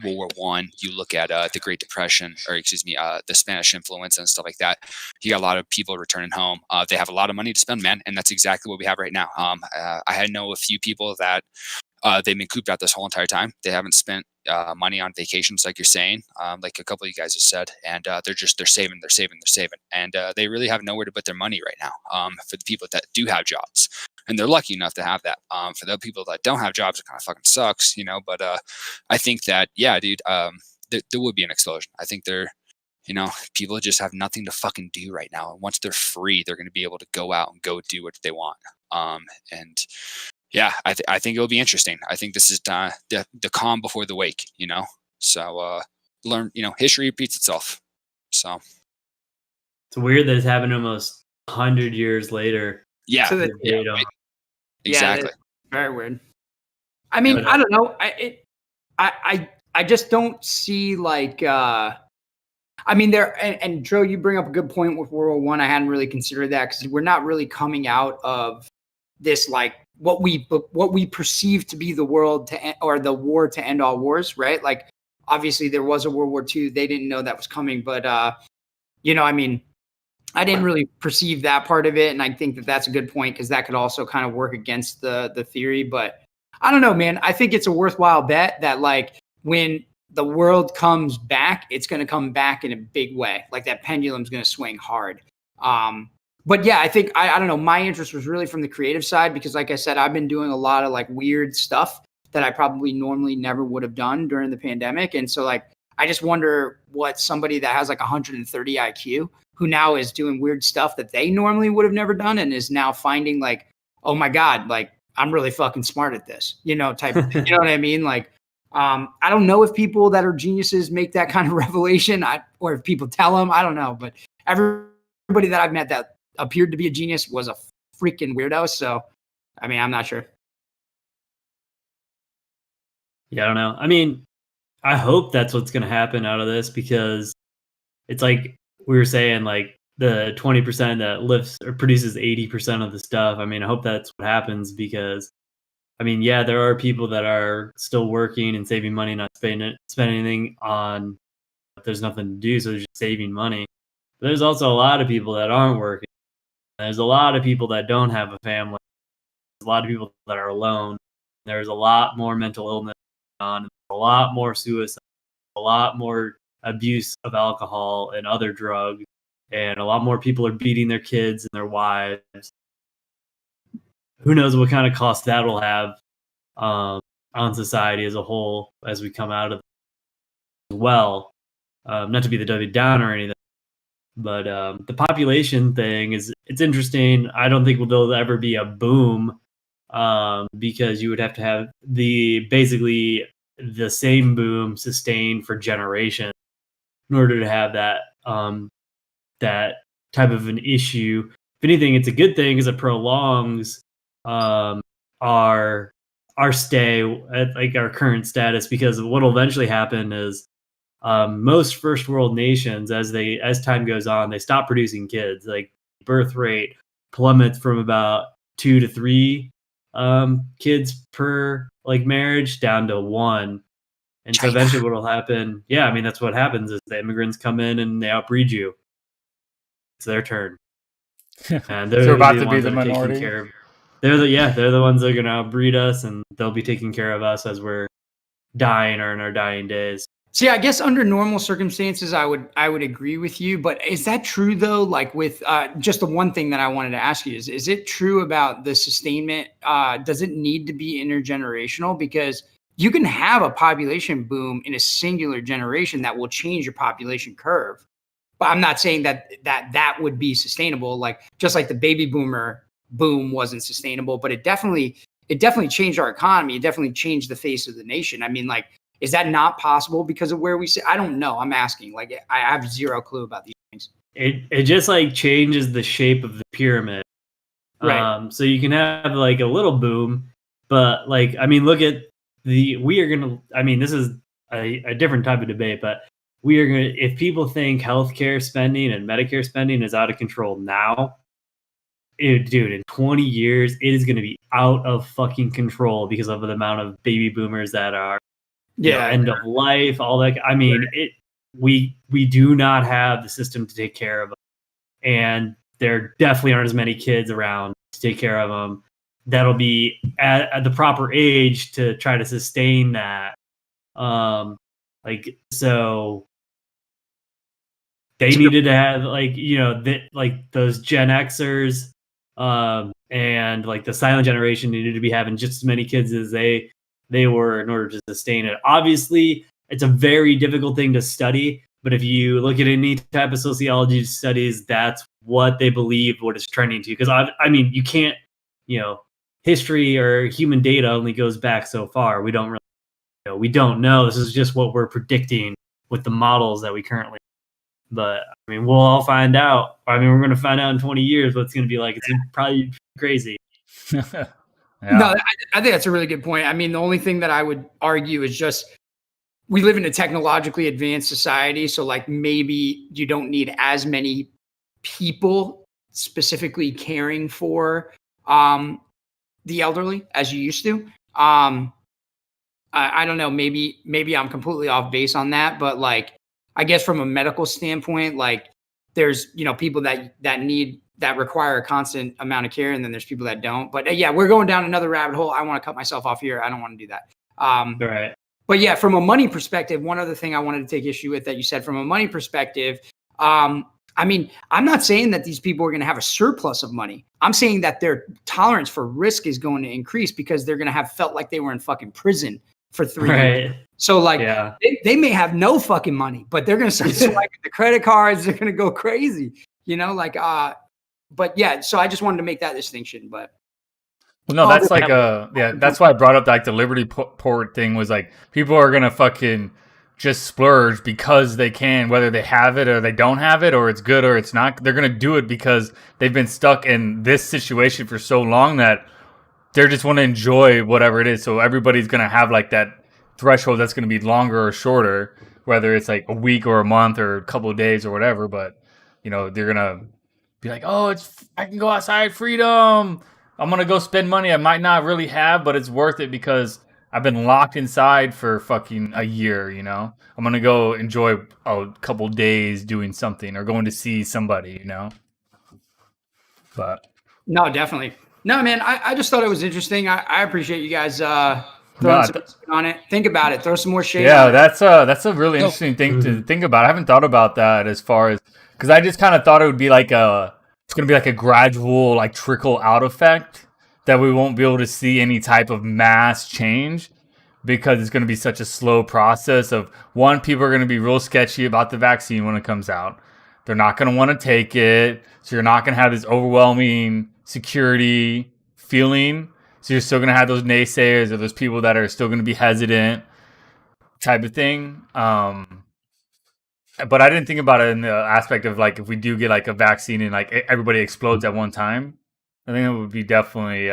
World War One, you look at the Great Depression, or excuse me, the Spanish influence and stuff like that. You got a lot of people returning home. They have a lot of money to spend, man, and that's exactly what we have right now. I know a few people that they've been cooped out this whole entire time. They haven't spent money on vacations, like you're saying, like a couple of you guys have said, and they're saving, and they really have nowhere to put their money right now. For the people that do have jobs, and they're lucky enough to have that. For the people that don't have jobs, it kind of fucking sucks, you know. But I think that, yeah, dude, there would be an explosion. I think you know, people just have nothing to fucking do right now, and once they're free, they're going to be able to go out and go do what they want. And yeah, I think it'll be interesting. I think this is the calm before the wake, you know. So learn, you know, history repeats itself. So It's weird that it's happened almost 100 years later. yeah, So that, You know, exactly. very weird. I mean, I don't know. I just don't see like. I mean, and Joe, you bring up a good point with World War One. I hadn't really considered that because we're not really coming out of this like what we perceive to be the world to end, or the war to end all wars, right? Like obviously there was a World War II. They didn't know that was coming, but you know, I mean, I didn't really perceive that part of it, and I think that that's a good point because that could also kind of work against the theory. But I don't know, man. I think it's a worthwhile bet that like when the world comes back, it's going to come back in a big way. Like that pendulum's going to swing hard. But yeah, I think, I don't know, my interest was really from the creative side because like I said, I've been doing a lot of like weird stuff that I probably normally never would have done during the pandemic. And so like, I just wonder what somebody that has like 130 IQ who now is doing weird stuff that they normally would have never done and is now finding like, oh my God, like I'm really fucking smart at this, you know, type, you know what I mean? Like, I don't know if people that are geniuses make that kind of revelation or if people tell them, I don't know, but everybody that I've met that appeared to be a genius was a freaking weirdo. So, I mean, I'm not sure. Yeah, I don't know. I mean, I hope that's what's going to happen out of this because it's like we were saying, like the 20% that lifts or produces 80% of the stuff. I mean, I hope that's what happens because, I mean, yeah, there are people that are still working and saving money, not spend anything on. There's nothing to do, so they're just saving money. But there's also a lot of people that aren't working. There's a lot of people that don't have a family. There's a lot of people that are alone. There's a lot more mental illness going on, a lot more suicide, a lot more abuse of alcohol and other drugs, and a lot more people are beating their kids and their wives. Who knows what kind of cost that will have on society as a whole as we come out of it as well. Not to be the Debbie Downer or anything, but the population thing it's interesting. I don't think there'll ever be a boom because you would have to have basically the same boom sustained for generations in order to have that that type of an issue. If anything, it's a good thing because it prolongs our stay at like our current status, because what will eventually happen is most first world nations, as time goes on, they stop producing kids. Like birth rate plummets from about 2 to 3 kids per like marriage down to 1. And so eventually what will happen, that's what happens is the immigrants come in and they outbreed you. It's their turn. And they're about to the be ones the that are minority. taking care of. They're the ones that are gonna outbreed us, and they'll be taking care of us as we're dying or in our dying days. See, I guess under normal circumstances, I would agree with you. But is that true though? Like with just the one thing that I wanted to ask you is it true about the sustainment? Does it need to be intergenerational? Because you can have a population boom in a singular generation that will change your population curve. But I'm not saying that would be sustainable. Like just like the baby boomer boom wasn't sustainable, but it definitely changed our economy. It definitely changed the face of the nation. I mean, like, is that not possible because of where we sit? I don't know. I'm asking. Like, I have zero clue about these things. It just like changes the shape of the pyramid. Right. So you can have like a little boom, but like, I mean, look at this is a different type of debate, but if people think healthcare spending and Medicare spending is out of control now, dude, in 20 years, it is going to be out of fucking control because of the amount of baby boomers that are end of life, all that. I mean, we do not have the system to take care of them, and there definitely aren't as many kids around to take care of them that'll be at the proper age to try to sustain that. So they needed to have those Gen Xers and like the silent generation needed to be having just as many kids as they were in order to sustain it. Obviously, it's a very difficult thing to study, but if you look at any type of sociology studies, that's what they believe what it's trending to. Because I mean, you can't, history or human data only goes back so far. We don't really, we don't know. This is just what we're predicting with the models that we currently. But I mean, we'll all find out. I mean, we're going to find out in 20 years what it's going to be like. It's probably crazy. Yeah. No, I think that's a really good point. I mean, the only thing that I would argue is just we live in a technologically advanced society. So like maybe you don't need as many people specifically caring for the elderly as you used to. I don't know. Maybe I'm completely off base on that. But like, I guess from a medical standpoint, like there's, people that require a constant amount of care, and then there's people that don't. But yeah, we're going down another rabbit hole. I want to cut myself off here. I don't want to do that. Right. But yeah, from a money perspective, one other thing I wanted to take issue with that you said from a money perspective, I mean, I'm not saying that these people are going to have a surplus of money. I'm saying that their tolerance for risk is going to increase because they're going to have felt like they were in fucking prison for 3 years. So like they may have no fucking money, but they're going to start swiping the credit cards. They're going to go crazy, but yeah, so I just wanted to make that distinction. But well, no, that's like that's why I brought up like the Liberty Port thing was like people are gonna fucking just splurge because they can, whether they have it or they don't have it, or it's good or it's not. They're gonna do it because they've been stuck in this situation for so long that they just want to enjoy whatever it is. So everybody's gonna have like that threshold that's gonna be longer or shorter, whether it's like a week or a month or a couple of days or whatever. But they're gonna be like, oh, I can go outside, freedom. I'm going to go spend money I might not really have, but it's worth it because I've been locked inside for fucking a year, I'm going to go enjoy a couple days doing something or going to see somebody, But no, definitely. No, man, I just thought it was interesting. I appreciate you guys throwing some on it. Think about it. Throw some more shade on it. That's a really interesting thing to think about. I haven't thought about that as far as, because I just kind of thought it would be like it's going to be like a gradual like trickle out effect that we won't be able to see any type of mass change because it's going to be such a slow process of, one, people are going to be real sketchy about the vaccine when it comes out. They're not going to want to take it. So you're not going to have this overwhelming security feeling. So you're still going to have those naysayers or those people that are still going to be hesitant type of thing. But I didn't think about it in the aspect of like, if we do get like a vaccine and like everybody explodes at one time, I think it would be definitely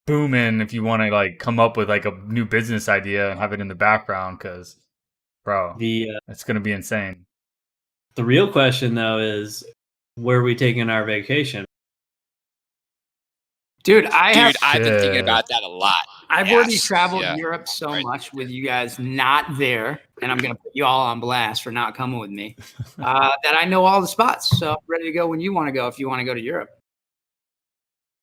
booming if you want to like come up with like a new business idea and have it in the background, because bro, it's going to be insane. The real question though is, where are we taking our vacation? Dude, I've been thinking about that a lot. I've already traveled Europe so much with you guys not there, and I'm going to put you all on blast for not coming with me, that I know all the spots. So I'm ready to go when you want to go, if you want to go to Europe.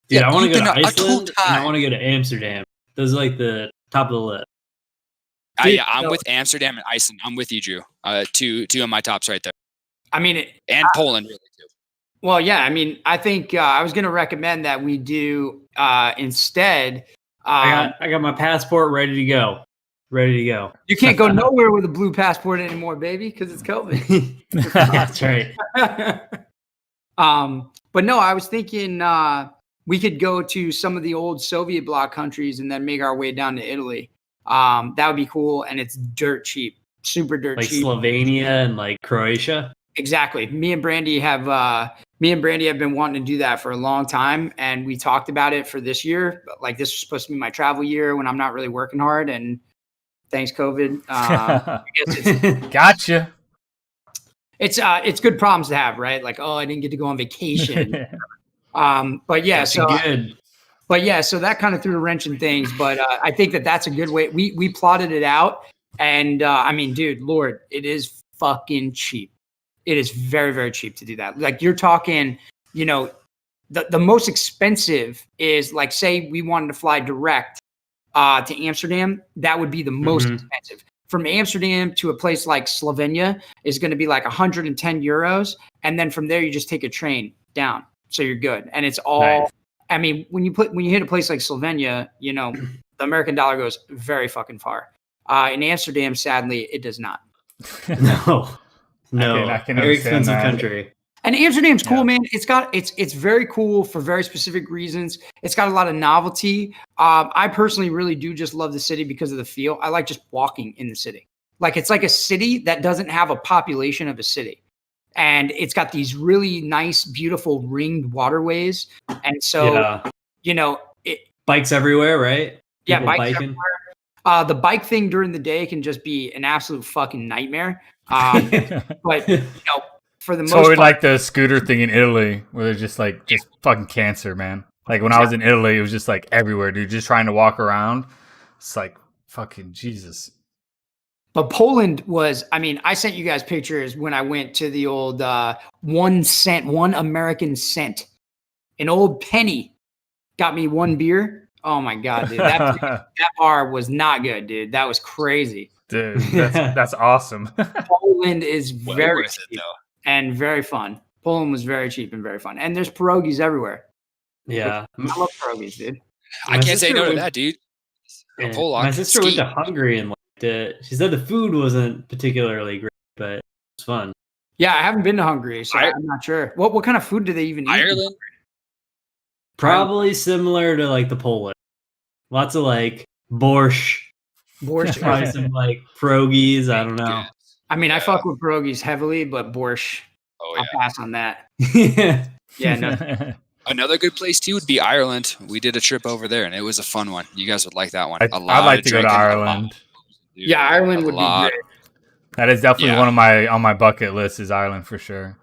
Dude, I want to go to Iceland and I want to go to Amsterdam. Those are like the top of the list. I'm with Amsterdam and Iceland. I'm with you, Drew. Two of my tops right there. I mean, and Poland really too. Well, yeah. I mean, I think I was going to recommend that we do instead. I got my passport ready to go. You can't go nowhere with a blue passport anymore, baby, because it's COVID. That's right. But no, I was thinking we could go to some of the old Soviet bloc countries and then make our way down to Italy. That would be cool, and it's dirt cheap, super dirt cheap. Like Slovenia and like Croatia. Exactly. Me and Brandy have been wanting to do that for a long time, and we talked about it for this year. Like, this was supposed to be my travel year when I'm not really working hard, and thanks COVID. I guess it's, gotcha. It's good problems to have, right? Like, oh, I didn't get to go on vacation. But yeah, so good. But yeah, so that kind of threw a wrench in things. But I think that's a good way. We plotted it out, and I mean, dude, Lord, it is fucking cheap. It is very, very cheap to do that. Like, you're talking, the most expensive is, like, say we wanted to fly direct to Amsterdam, that would be the most expensive. From Amsterdam to a place like Slovenia is going to be like 110 euros. And then from there, you just take a train down. So you're good. And it's all, nice. I mean, when you hit a place like Slovenia, the American dollar goes very fucking far. In Amsterdam, sadly, it does not. No, I can very expensive country. And Amsterdam's cool, man. It's very cool for very specific reasons. It's got a lot of novelty. I personally really do just love the city because of the feel. I like just walking in the city. Like, it's like a city that doesn't have a population of a city. And it's got these really nice, beautiful ringed waterways. And so, bikes everywhere, right? Yeah, bikes everywhere. The bike thing during the day can just be an absolute fucking nightmare. But for the most part, like the scooter thing in Italy, where they're just fucking cancer, man. Like, when I was in Italy, it was just like everywhere, dude. Just trying to walk around, it's like fucking Jesus. But Poland was, I mean, I sent you guys pictures when I went to the old 1 American cent, an old penny, got me one beer. Oh my God, dude, that bar was not good, dude. That was crazy. Dude, that's awesome. Poland is very cheap and very fun. Poland was very cheap and very fun. And there's pierogies everywhere. Yeah. I love pierogies, dude. I can't say no to that, dude. Yeah. My sister went to Hungary and liked it. She said the food wasn't particularly great, but it was fun. Yeah, I haven't been to Hungary, so I'm not sure. What kind of food do they even eat? Ireland? Probably similar to like the Polish. Lots of like borscht. Probably some like pierogies. I don't know. I mean, I fuck with pierogies heavily, but borscht, I'll pass on that. Yeah, no. Another good place too would be Ireland. We did a trip over there, and it was a fun one. You guys would like that one. I'd like to go to Ireland. Yeah, Ireland would be great. That is definitely one of on my bucket list is Ireland for sure.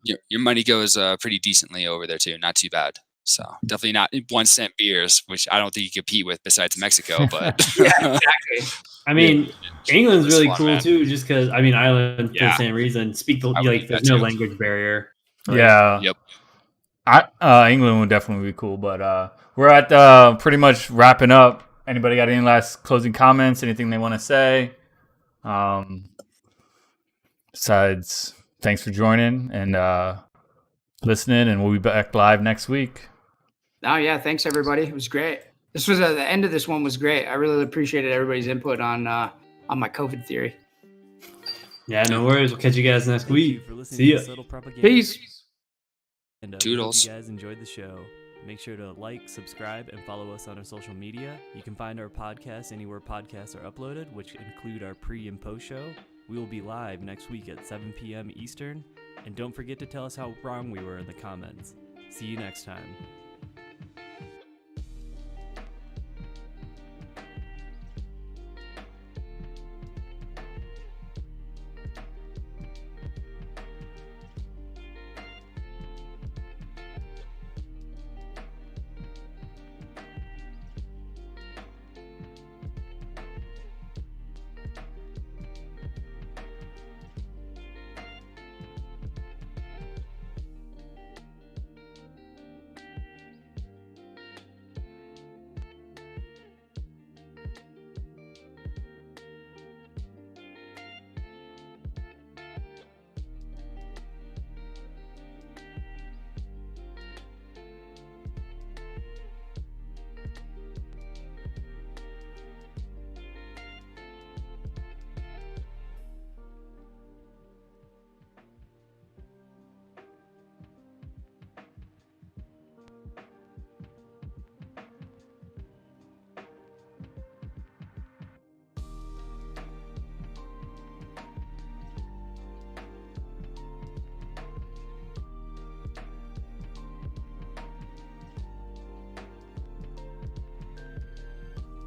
Your money goes pretty decently over there too. Not too bad. So definitely not 1 cent beers, which I don't think you compete with besides Mexico. But yeah, exactly. I mean, England's really cool man. Too, just because Ireland for the same reason. There's no language barrier. Right? Yeah. Yep. England would definitely be cool, but we're at pretty much wrapping up. Anybody got any last closing comments? Anything they want to say? Besides, thanks for joining and listening, and we'll be back live next week. Oh yeah, thanks everybody. It was great. This was the end of this one was great. I really appreciated everybody's input on my COVID theory. Yeah, no worries. We'll catch you guys next week. See ya. Peace. And Toodles. Hope you guys enjoyed the show. Make sure to like, subscribe, and follow us on our social media. You can find our podcast anywhere podcasts are uploaded, which include our pre and post show. We will be live next week at 7 p.m. Eastern. And don't forget to tell us how wrong we were in the comments. See you next time.